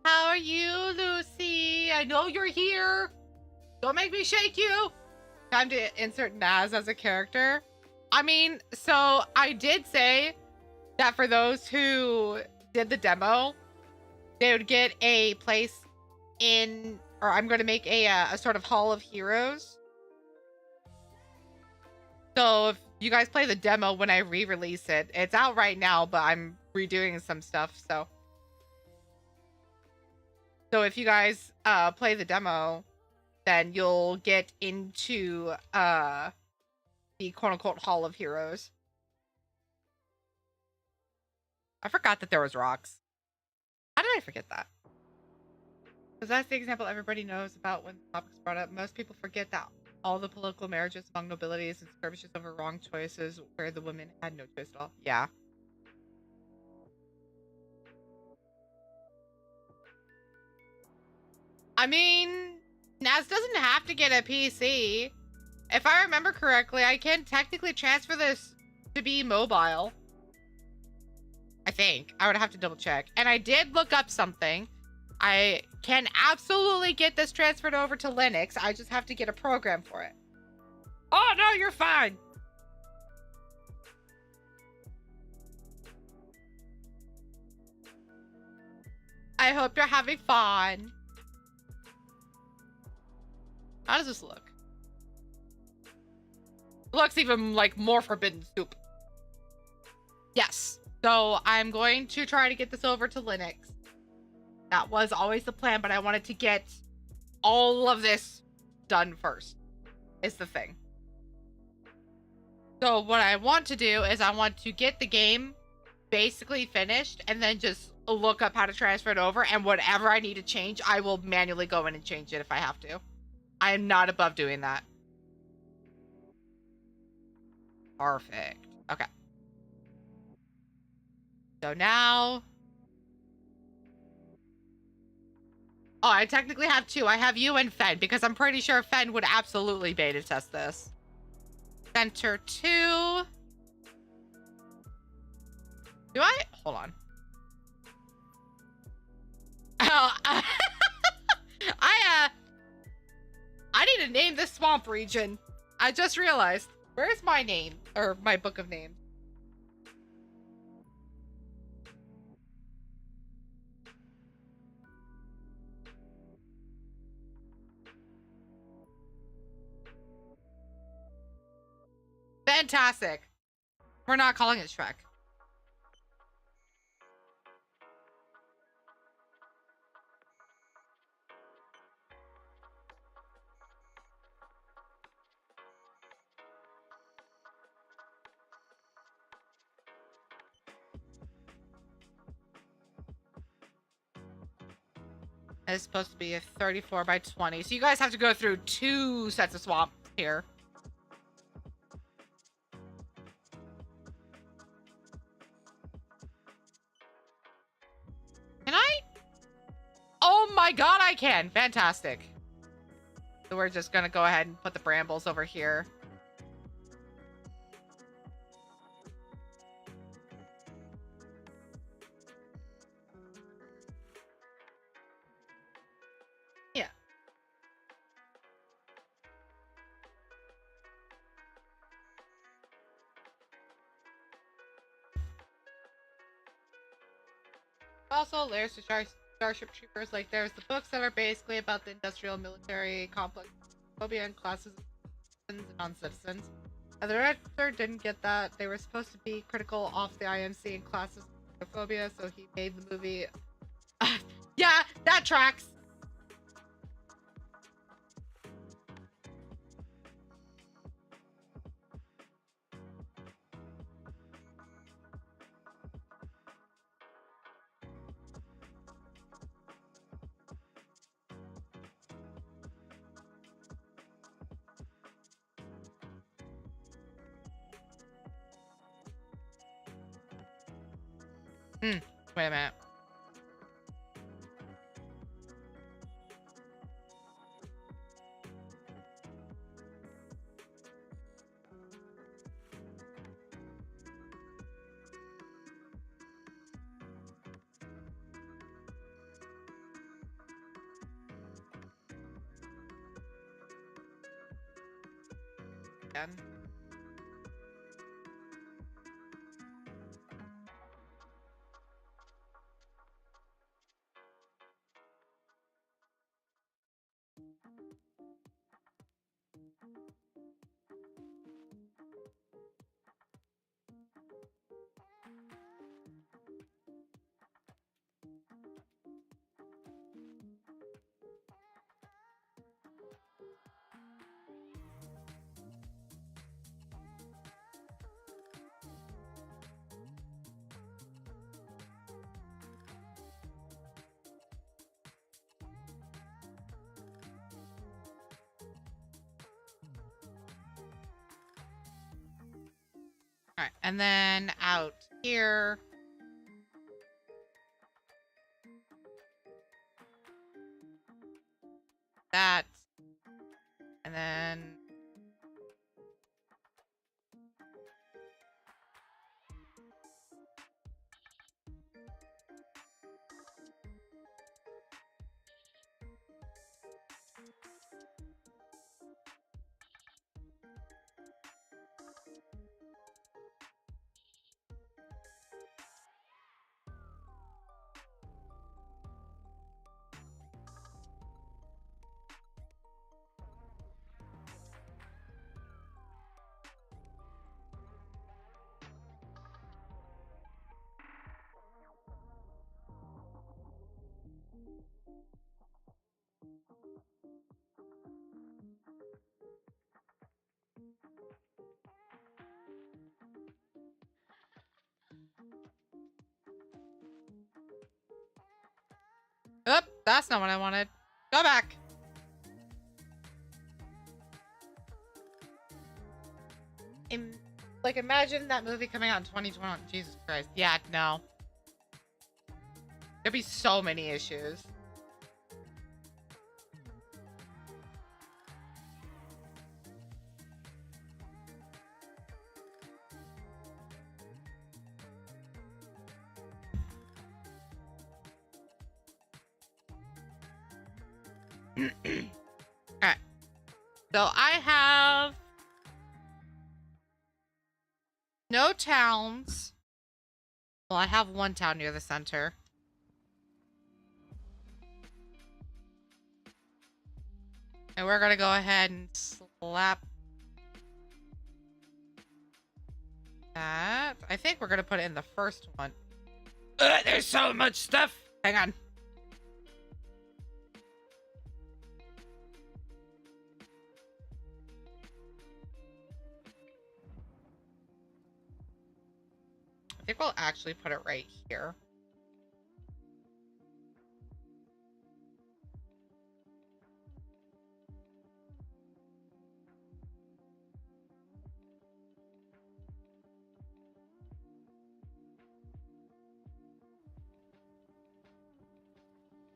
Speaker 1: How are you, Lucy? I know you're here. Don't make me shake you. Time to insert Naz as a character. I mean, so I did say that for those who did the demo, they would get a place in, or I'm going to make a sort of Hall of Heroes. So if you guys play the demo when I re-release it, it's out right now, but I'm redoing some stuff. So if you guys play the demo, then you'll get into the quote-unquote Hall of Heroes. I forgot that there was rocks. How did did I forget that? Because that's the example everybody knows about when the topic's brought up. Most people forget that all the political marriages among nobilities and skirmishes over wrong choices where the women had no choice at all. Yeah. I mean, Naz doesn't have to get a PC. If I remember correctly, I can technically transfer this to be mobile. I think. I would have to double check. And I did look up something. I can absolutely get this transferred over to Linux. I just have to get a program for it. Oh, no, you're fine. I hope you're having fun. How does this look? It looks even like more forbidden soup. Yes. So I'm going to try to get this over to Linux. That was always the plan, but I wanted to get all of this done first, is the thing. So what I want to do is I want to get the game basically finished and then just look up how to transfer it over, and whatever I need to change, I will manually go in and change it if I have to. I am not above doing that. Perfect. Okay. So now... Oh, I technically have two. I have you and Fen, because I'm pretty sure Fen would absolutely beta test this. Center 2. Do I? Hold on. Oh, I need to name this swamp region. I just realized. Where's my name? Or my book of names? Fantastic. We're not calling it Shrek. It's supposed to be a 34 by 20. So you guys have to go through 2 sets of swamp here. Can I? Oh my god, I can. Fantastic. So we're just gonna go ahead and put the brambles over here. Yeah. Also, layers to Starship Troopers. Like, there's the books that are basically about the industrial military complex, phobia and classes and non-citizens. The director didn't get that. They were supposed to be critical of the IMC and classes phobia, so he made the movie. Yeah, that tracks. Wait a minute. Again. All right, and then out here. That. And then. Oop, that's not what I wanted. Go back. Like, imagine that movie coming out in 2021. Jesus Christ. Yeah, no. There'd be so many issues. Alright. So I have no towns. Well, I have one town near the center. And we're gonna go ahead and slap that. I think we're gonna put it in the first one. There's so much stuff. Hang on. I think we'll actually put it right here.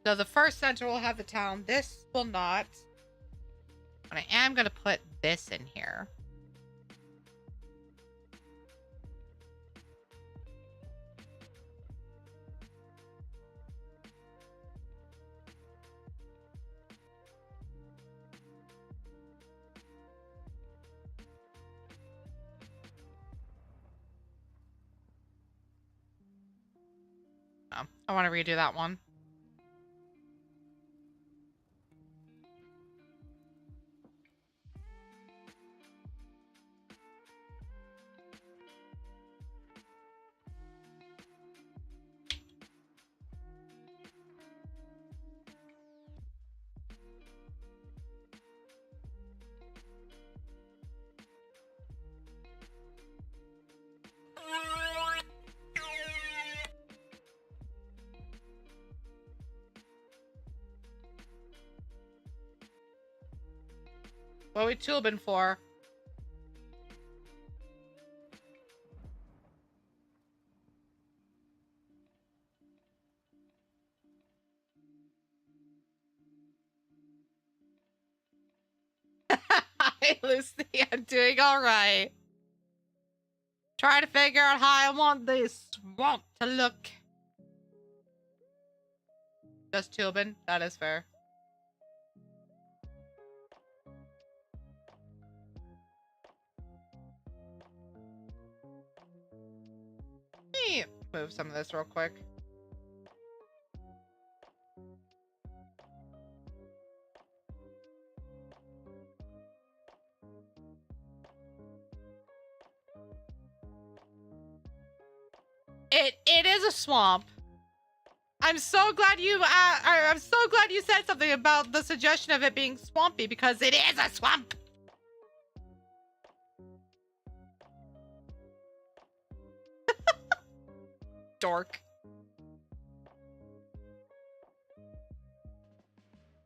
Speaker 1: So the first center will have the town. This will not. But I am going to put this in here. Oh, I want to redo that one. What are we tubing for? Hi, Lucy. I'm doing all right. Trying to figure out how I want this swamp to look. Just tubing. That is fair. Let me move some of this real quick. It is a swamp. I'm so glad you I'm so glad you said something about the suggestion of it being swampy, because it is a swamp. Dork.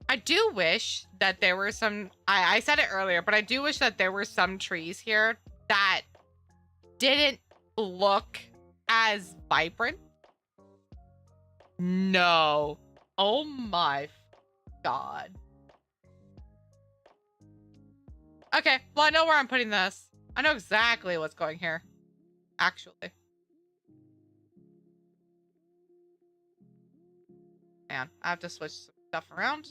Speaker 1: I do wish that there were some, I said it earlier, but I do wish that there were some trees here that didn't look as vibrant. No. Oh my god. Okay, well, I know where I'm putting this. I know exactly what's going here, actually. Man, I have to switch some stuff around.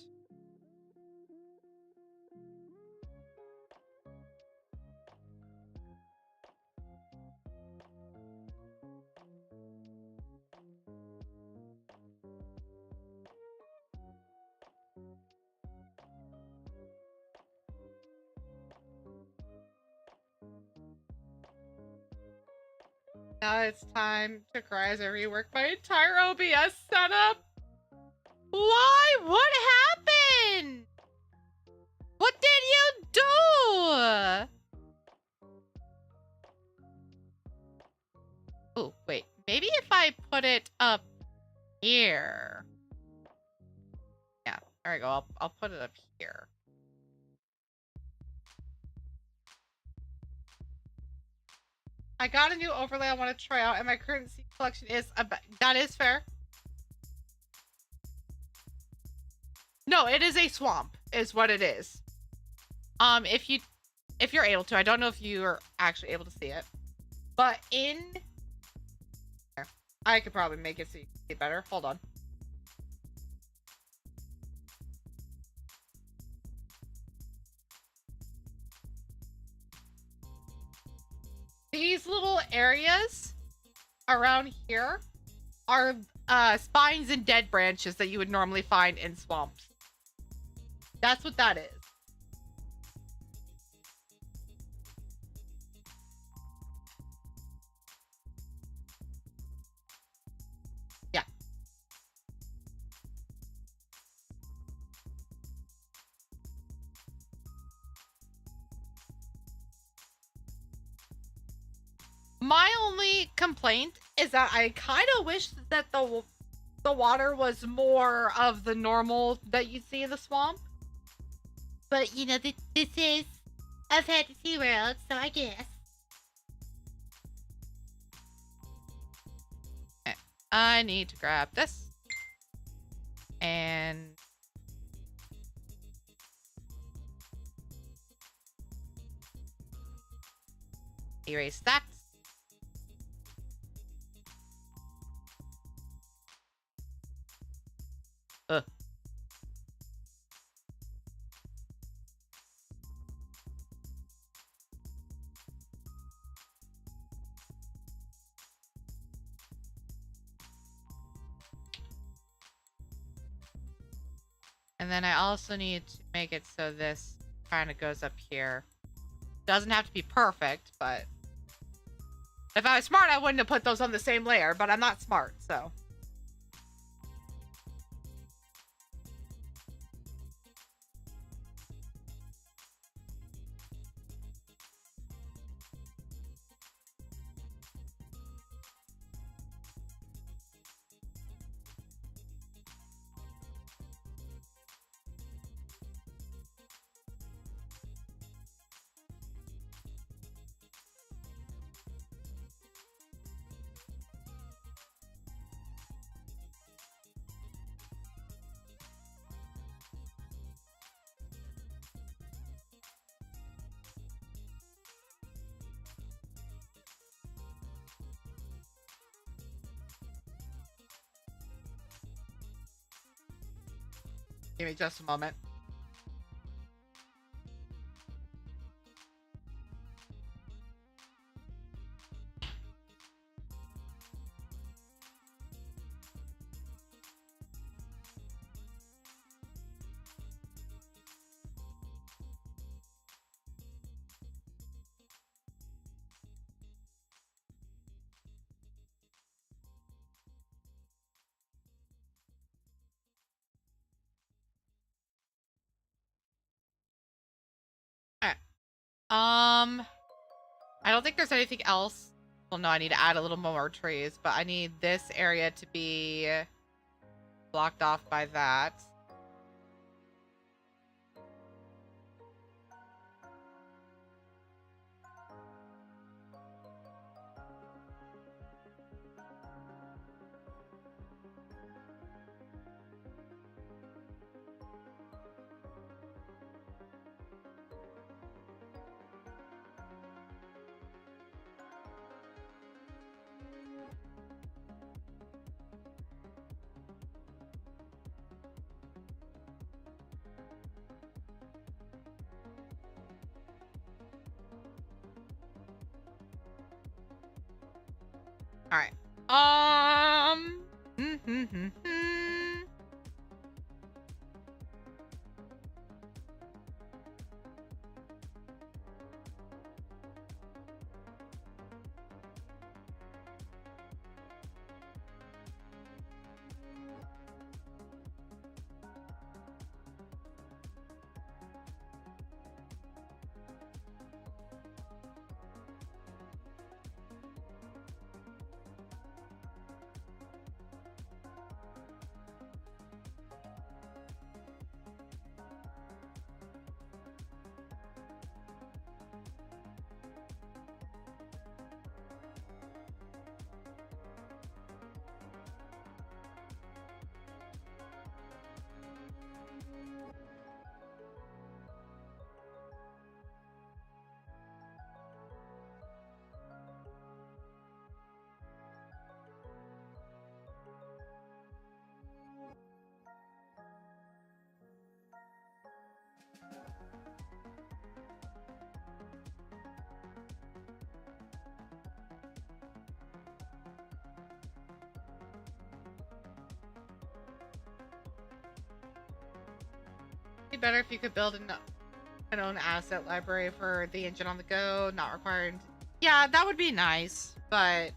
Speaker 1: Now it's time to cry as I rework my entire OBS setup. Why? What happened? What did you do? Oh, wait. Maybe if I put it up here. Yeah, there we go. I'll put it up here. I got a new overlay I want to try out, and my current seed collection is that is fair. No, it is a swamp, is what it is. If you're able to, I don't know if you are actually able to see it, but in here, I could probably make it so you can see better. Hold on. These little areas around here are spines and dead branches that you would normally find in swamps. That's what that is. Yeah. My only complaint is that I kind of wish that the water was more of the normal that you see in the swamp. But, you know, this is a fantasy world, so I guess. Okay. I need to grab this. And... erase that. Ugh. And then I also need to make it so this kind of goes up here. Doesn't have to be perfect, but if I was smart, I wouldn't have put those on the same layer, but I'm not smart, so. Give me just a moment. Alright. I don't think there's anything else. Well, no, I need to add a little more trees, but I need this area to be blocked off by that. All right. Be better if you could build an own asset library for the engine on the go, not required. Yeah, that would be nice, but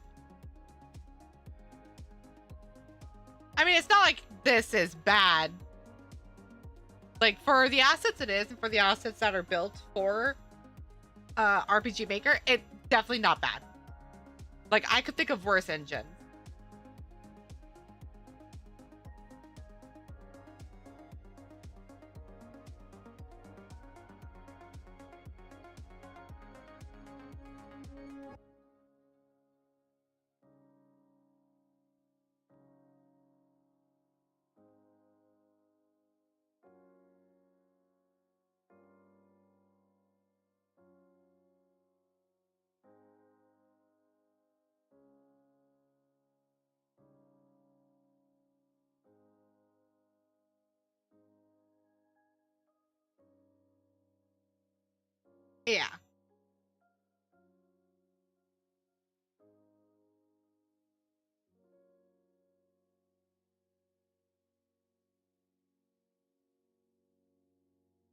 Speaker 1: I mean, it's not like this is bad. Like, for the assets it is, and for the assets that are built for RPG Maker, it's definitely not bad. Like, I could think of worse engines. Yeah.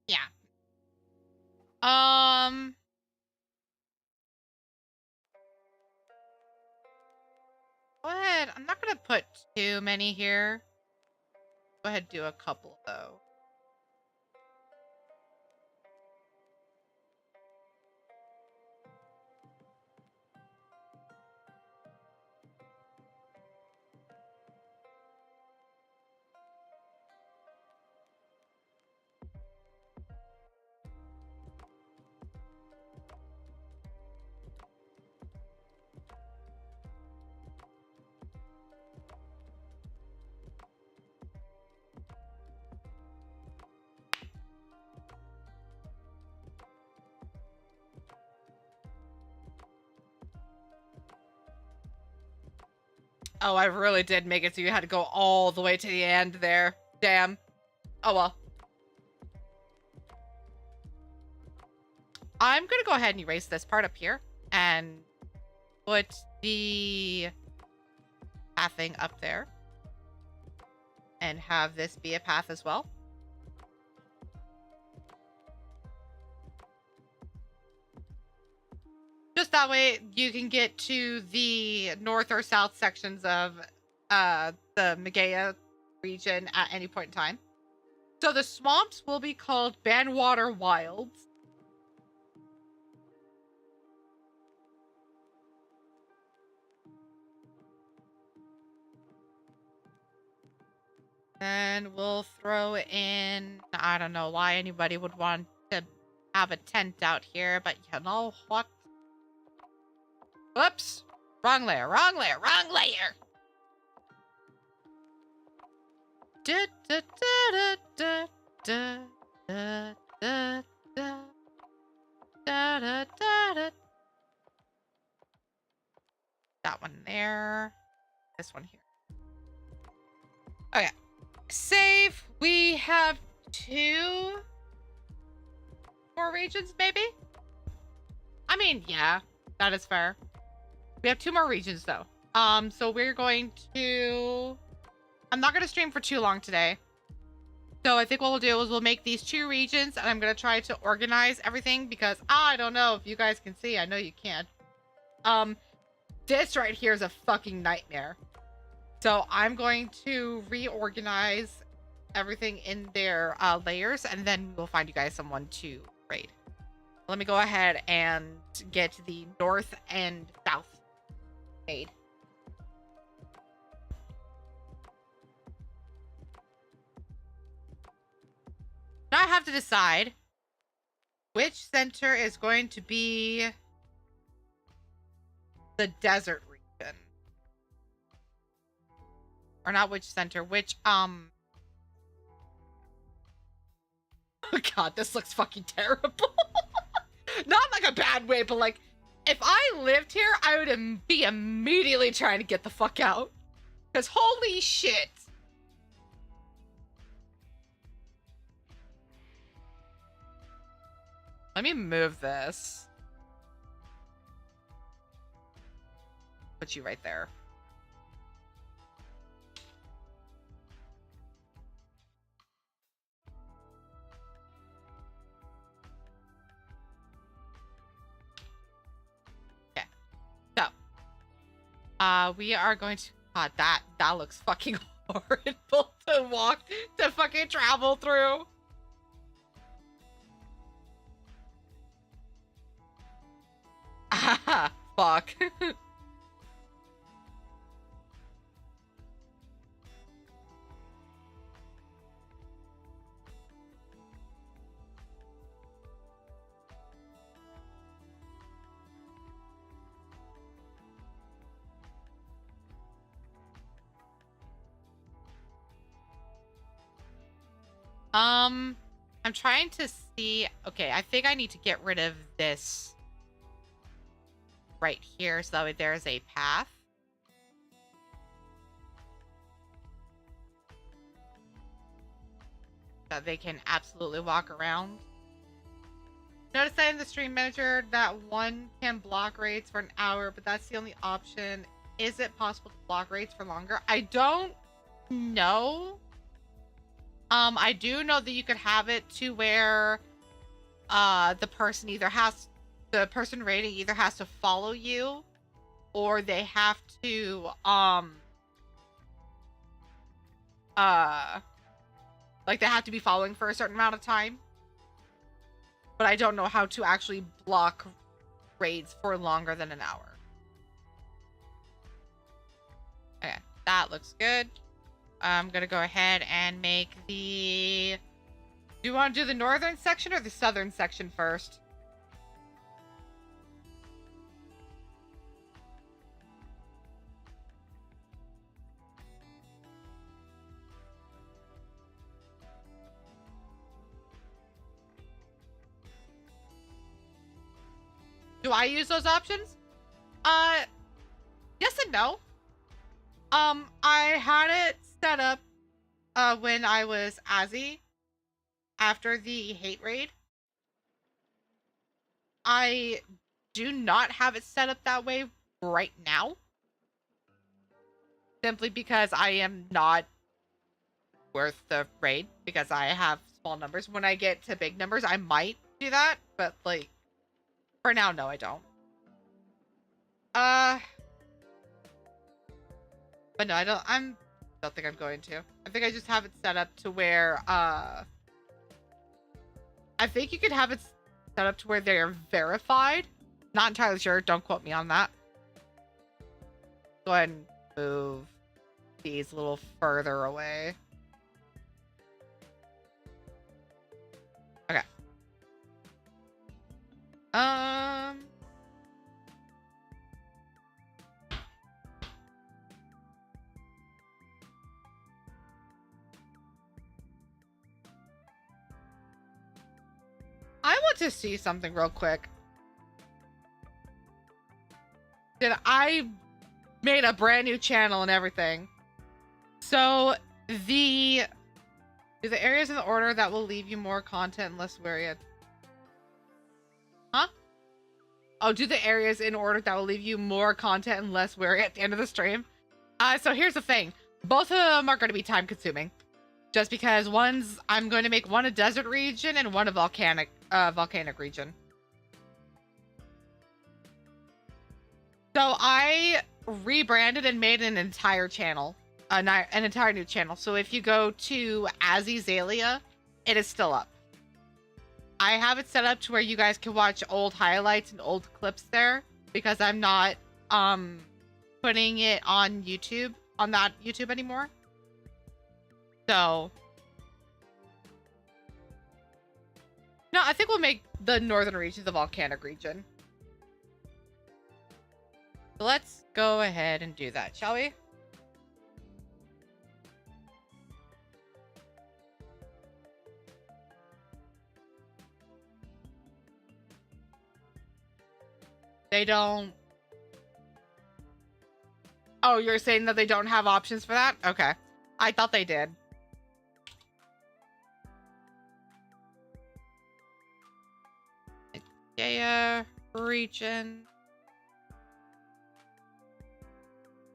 Speaker 1: Yeah. Go ahead. I'm not gonna put too many here. Go ahead and do a couple though. Oh, I really did make it so you had to go all the way to the end there. Damn. Oh well. I'm gonna go ahead and erase this part up here and put the pathing up there. And have this be a path as well. Just that way you can get to the north or south sections of the Megea region at any point in time. So the swamps will be called Banwater Wilds. And we'll throw in, I don't know why anybody would want to have a tent out here, but you know what? Whoops. Wrong layer, wrong layer, wrong layer. Da, da, da, da, da, da, da, da, da, da, da, da. That one there. This one here. Okay. Save. We have 2 more regions, maybe? I mean, yeah, that is fair. We have 2 more regions, though. So we're going to... I'm not going to stream for too long today. So I think what we'll do is we'll make these 2 regions, and I'm going to try to organize everything because I don't know if you guys can see. I know you can. This right here is a fucking nightmare. So I'm going to reorganize everything in their layers, and then we'll find you guys someone to raid. Let me go ahead and get the north and south made. Now I have to decide which center is going to be the desert region. Or not which center, which, oh god, this looks fucking terrible. Not like a bad way, but like, if I lived here, I would be immediately trying to get the fuck out. Because holy shit. Let me move this. Put you right there. Okay. So, we are going to... God, that looks fucking horrible to fucking travel through. Ah, fuck. I'm trying to see. Okay, I think I need to get rid of this right here so that way there's a path. That they can absolutely walk around. Notice that in the stream manager that one can block raids for an hour, but that's the only option. Is it possible to block raids for longer? I don't know. I do know that you could have it to where the person raiding either has to follow you or they have to like they have to be following for a certain amount of time. But I don't know how to actually block raids for longer than an hour. Okay, that looks good. I'm gonna go ahead and make the... Do you want to do the northern section or the southern section first? Do I use those options? Yes and no. I had it set up when I was Azzy after the hate raid. I do not have it set up that way right now. Simply because I am not worth the raid because I have small numbers. When I get to big numbers, I might do that, but like for now, no, I don't. But no, I don't think I'm going to. I think I just have it set up to where, I think you could have it set up to where they're verified. Not entirely sure. Don't quote me on that. Go ahead and move these a little further away. Okay. I want to see something real quick. I made a brand new channel and everything. So do the areas in the order that will leave you more content and less varied? Huh? I'll do the areas in order that will leave you more content and less weary at the end of the stream. So here's the thing. Both of them are going to be time consuming. Just because I'm going to make one a desert region and one a volcanic region. So I rebranded and made an entire channel, an entire new channel. So if you go to Azizalia, it is still up. I have it set up to where you guys can watch old highlights and old clips there because I'm not putting it on YouTube, on that YouTube anymore. So no, I think we'll make the northern region the volcanic region. So let's go ahead and do that, shall we? They don't... Oh, you're saying that they don't have options for that? Okay. I thought they did. Yeah, region.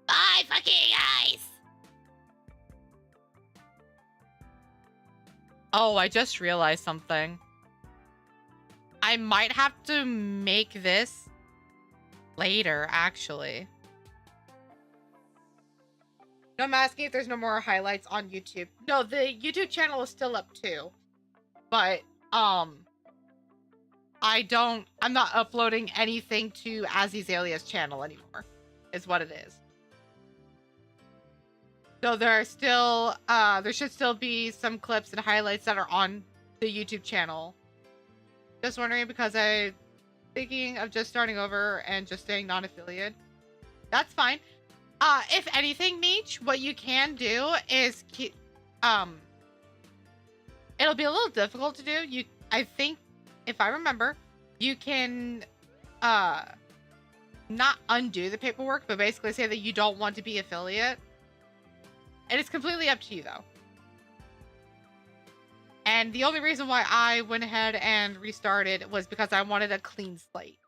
Speaker 1: Bye, fucking guys! Oh, I just realized something. I might have to make this later, actually. No, I'm asking if there's no more highlights on YouTube. No, the YouTube channel is still up too. But, I'm not uploading anything to Azizalia's channel anymore, is what it is. So there are still, there should still be some clips and highlights that are on the YouTube channel. Just wondering because I'm thinking of just starting over and just staying non-affiliate. That's fine. If anything, Meech, what you can do is keep, it'll be a little difficult to do. I think, if I remember, you can, not undo the paperwork, but basically say that you don't want to be affiliate. And it's completely up to you, though. And the only reason why I went ahead and restarted was because I wanted a clean slate.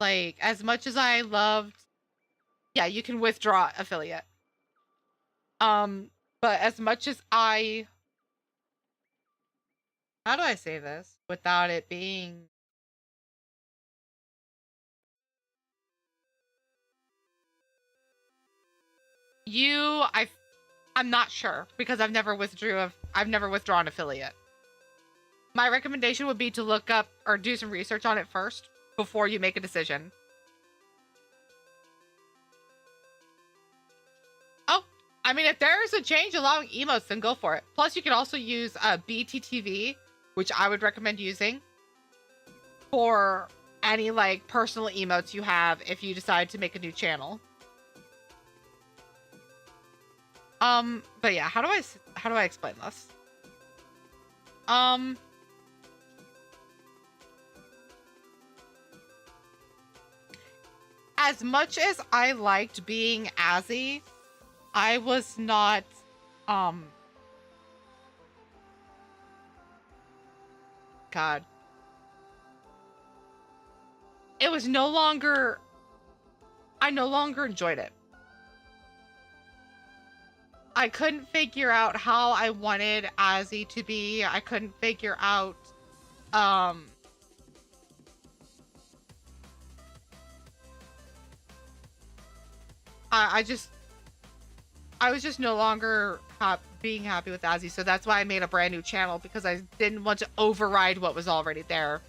Speaker 1: Like, as much as I loved... Yeah, you can withdraw affiliate. But as much as I... How do I say this without it being... I'm not sure because I've never withdrawn affiliate. My recommendation would be to look up or do some research on it first before you make a decision. Oh, I mean, if there's a change allowing emotes, then go for it. Plus, you can also use BTTV, which I would recommend using for any like personal emotes you have if you decide to make a new channel. But yeah, how do I explain this? As much as I liked being Azzy, I was not, God. It was no longer, I no longer enjoyed it. I couldn't figure out how I wanted Azzy to be. I couldn't figure out, I was just no longer being happy with Azzy, so that's why I made a brand new channel, because I didn't want to override what was already there.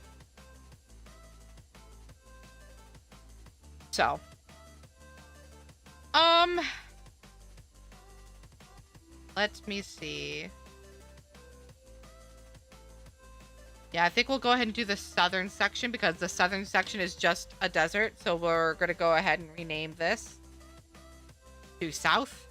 Speaker 1: So, let me see. Yeah, I think we'll go ahead and do the southern section because the southern section is just a desert. So we're going to go ahead and rename this to South.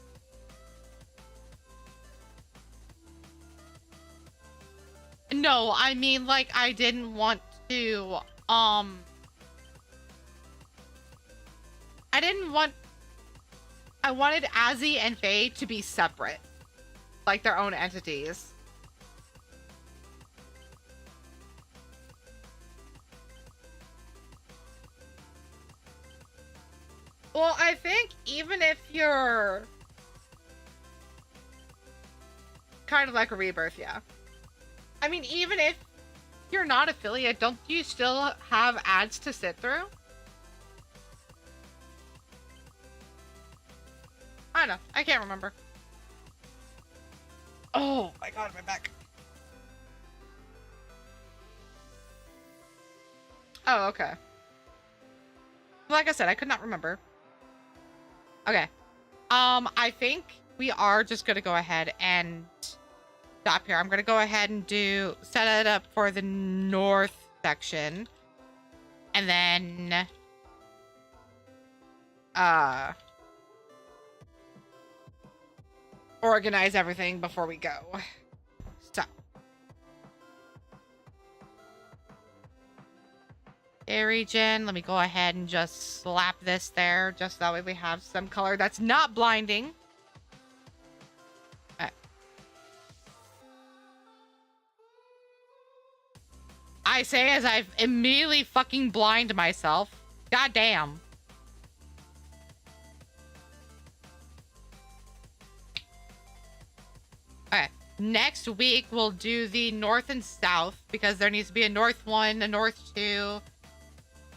Speaker 1: No, I mean, like, I didn't want to, I wanted Azzy and Faye to be separate. Like their own entities. Well, I think even if you're kind of like a rebirth, yeah. I mean, even if you're not affiliate, don't you still have ads to sit through? I don't know. I can't remember. Oh my god, my back. Oh, okay. Like I said, I could not remember. Okay. I think we are just gonna go ahead and stop here. I'm gonna go ahead and set it up for the north section. And then organize everything before we go. So region, let me go ahead and just slap this there, just that way we have some color that's not blinding. I say as I've immediately fucking blind myself. God damn. Okay. Next week we'll do the north and south because there needs to be a north 1, a north 2,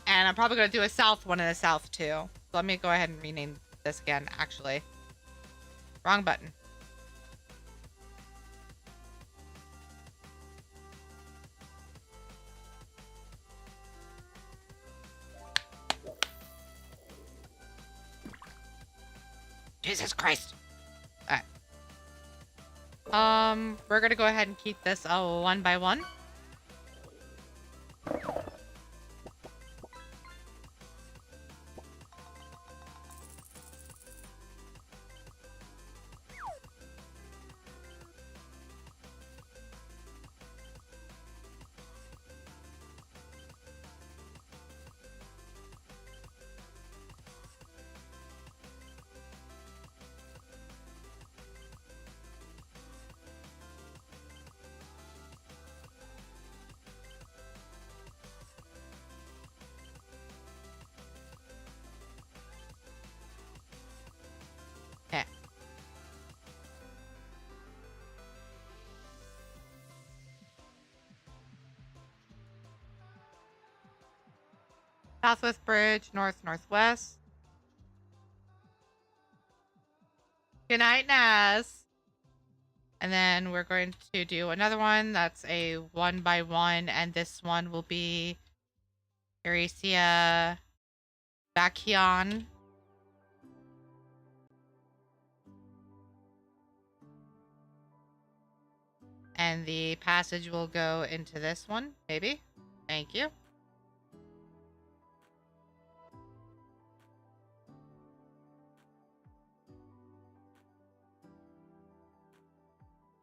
Speaker 1: and I'm probably gonna do a south 1 and a south 2. So let me go ahead and rename this again, actually. Wrong button. Jesus Christ. Alright. We're gonna go ahead and keep this 1 by 1. Okay. Southwest Bridge, north, northwest. Good night, Naz. And then we're going to do another one that's a 1 by 1, and this one will be Eresia Bacchion. And the passage will go into this one, maybe. Thank you.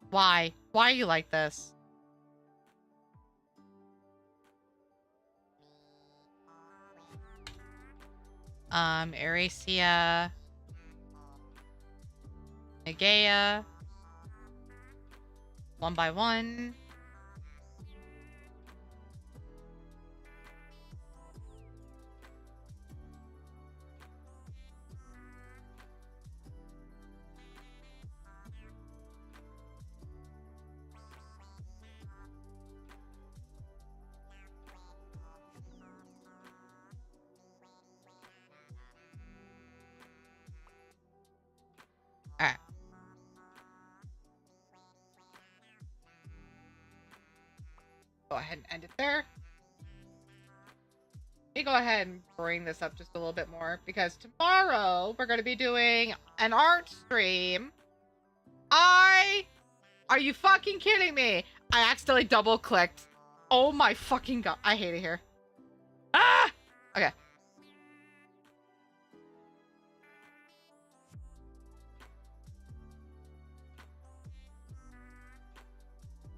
Speaker 1: Why? Why are you like this? Eresia Nagea. 1 by 1. Alright. Go ahead and end it there. Let me go ahead and bring this up just a little bit more because tomorrow we're going to be doing an art stream. Are you fucking kidding me? I accidentally double clicked. Oh my fucking god. I hate it here. Ah! Okay.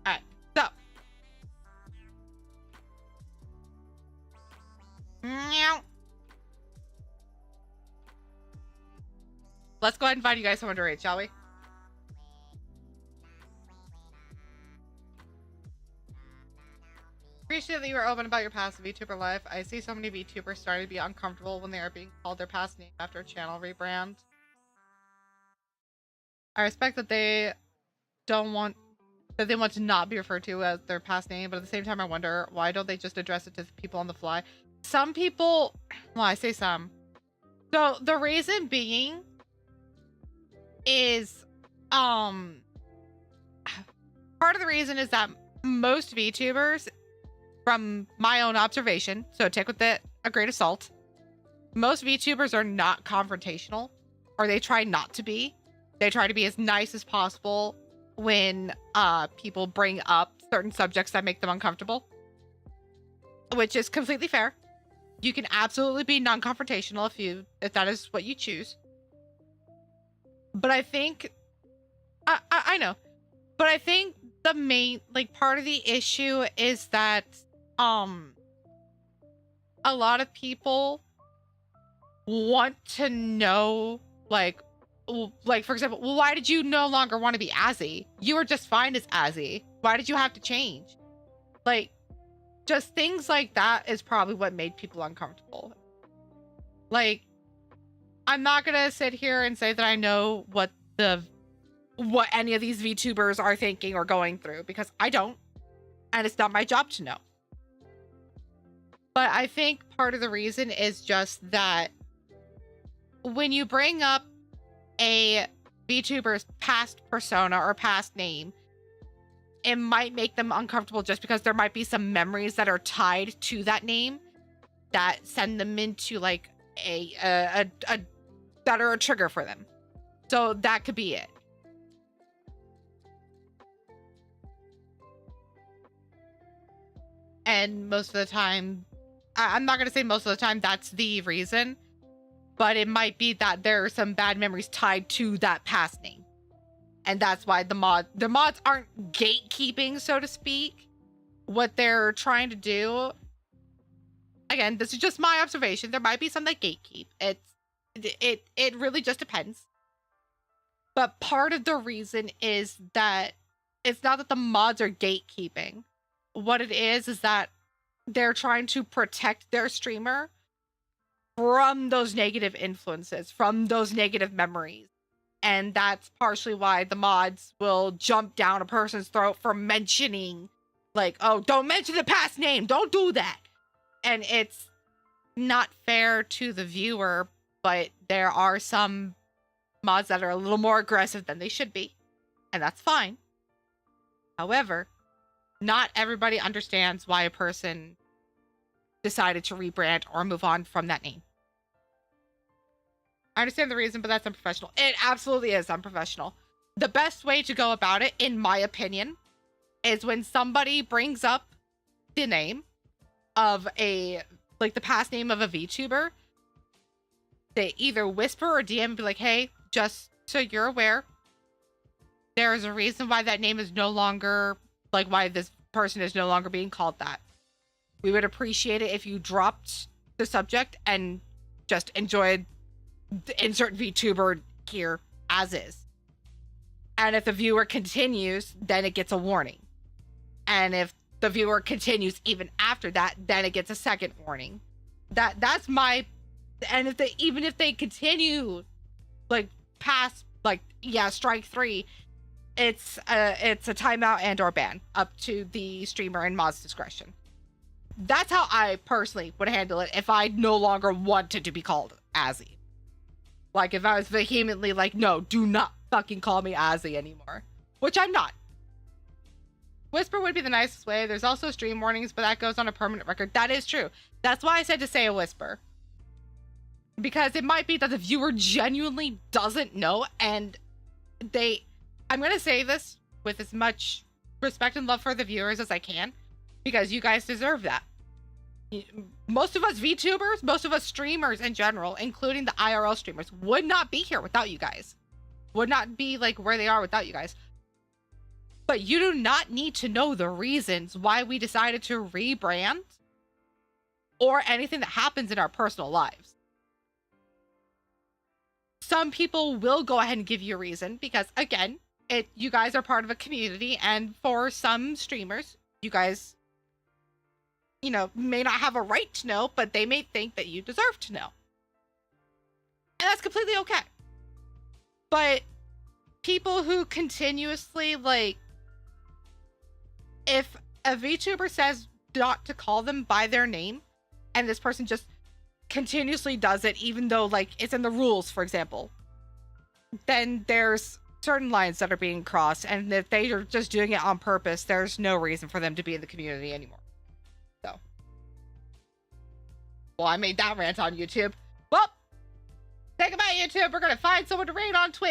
Speaker 1: Alright, so. Meow. Let's go ahead and invite you guys someone to raid, shall we? appreciate that you were open about your past VTuber life. I see so many VTubers starting to be uncomfortable when they are being called their past name after a channel rebrand. I respect that they want to not be referred to as their past name, but at the same time I wonder, why don't they just address it to the people on the fly? Some people, well, I say some. So the reason being is, part of the reason is that most VTubers, from my own observation, so take with it a grain of salt, most VTubers are not confrontational, or they try not to be. They try to be as nice as possible when people bring up certain subjects that make them uncomfortable, which is completely fair. You can absolutely be non-confrontational if that is what you choose. But I think I know. But I think the main part of the issue is that a lot of people want to know for example, well, why did you no longer want to be Azzy? You were just fine as Azzy. Why did you have to change? Just things like that is probably what made people uncomfortable. I'm not gonna sit here and say that I know what any of these VTubers are thinking or going through, because I don't, and it's not my job to know. But I think part of the reason is just that when you bring up a VTuber's past persona or past name, it might make them uncomfortable just because there might be some memories that are tied to that name that send them into a that are a trigger for them. So that could be it. And most of the time, I'm not going to say most of the time that's the reason, but it might be that there are some bad memories tied to that past name. And that's why the mods aren't gatekeeping, so to speak. What they're trying to do, again, this is just my observation. There might be some that gatekeep. It really just depends. But part of the reason is that it's not that the mods are gatekeeping. What it is that they're trying to protect their streamer from those negative influences, from those negative memories. And that's partially why the mods will jump down a person's throat for mentioning, oh, don't mention the past name. Don't do that. And it's not fair to the viewer, but there are some mods that are a little more aggressive than they should be. And that's fine. However, not everybody understands why a person decided to rebrand or move on from that name. I understand the reason, but that's unprofessional. It absolutely is unprofessional. The best way to go about it, in my opinion, is when somebody brings up the name of the past name of a VTuber, they either whisper or DM and be like, hey, just so you're aware, there is a reason why that name is no longer, why this person is no longer being called that. We would appreciate it if you dropped the subject and just enjoyed the insert VTuber here as is. And if the viewer continues, then it gets a warning. And if the viewer continues even after that, then it gets a second warning. That's my, and even if they continue past strike 3, it's a timeout and or ban up to the streamer and mod's discretion. That's how I personally would handle it if I no longer wanted to be called Azzy. If I was vehemently no, do not fucking call me Azzy anymore. Which I'm not. Whisper would be the nicest way. There's also stream warnings, but that goes on a permanent record. That is true. That's why I said to say a whisper. Because it might be that the viewer genuinely doesn't know, and I'm going to say this with as much respect and love for the viewers as I can, because you guys deserve that. Most of us VTubers, most of us streamers in general, including the IRL streamers, would not be here without you guys. Would not be where they are without you guys. But you do not need to know the reasons why we decided to rebrand or anything that happens in our personal lives. Some people will go ahead and give you a reason because, again, you guys are part of a community, and for some streamers, you guys may not have a right to know, but they may think that you deserve to know. And that's completely okay. But people who continuously, like, if a VTuber says not to call them by their name, and this person just continuously does it, even though, like, it's in the rules, for example, then there's certain lines that are being crossed, and if they are just doing it on purpose, there's no reason for them to be in the community anymore. So, well, I made that rant on YouTube. Well, think about YouTube. We're gonna find someone to raid on Twitch.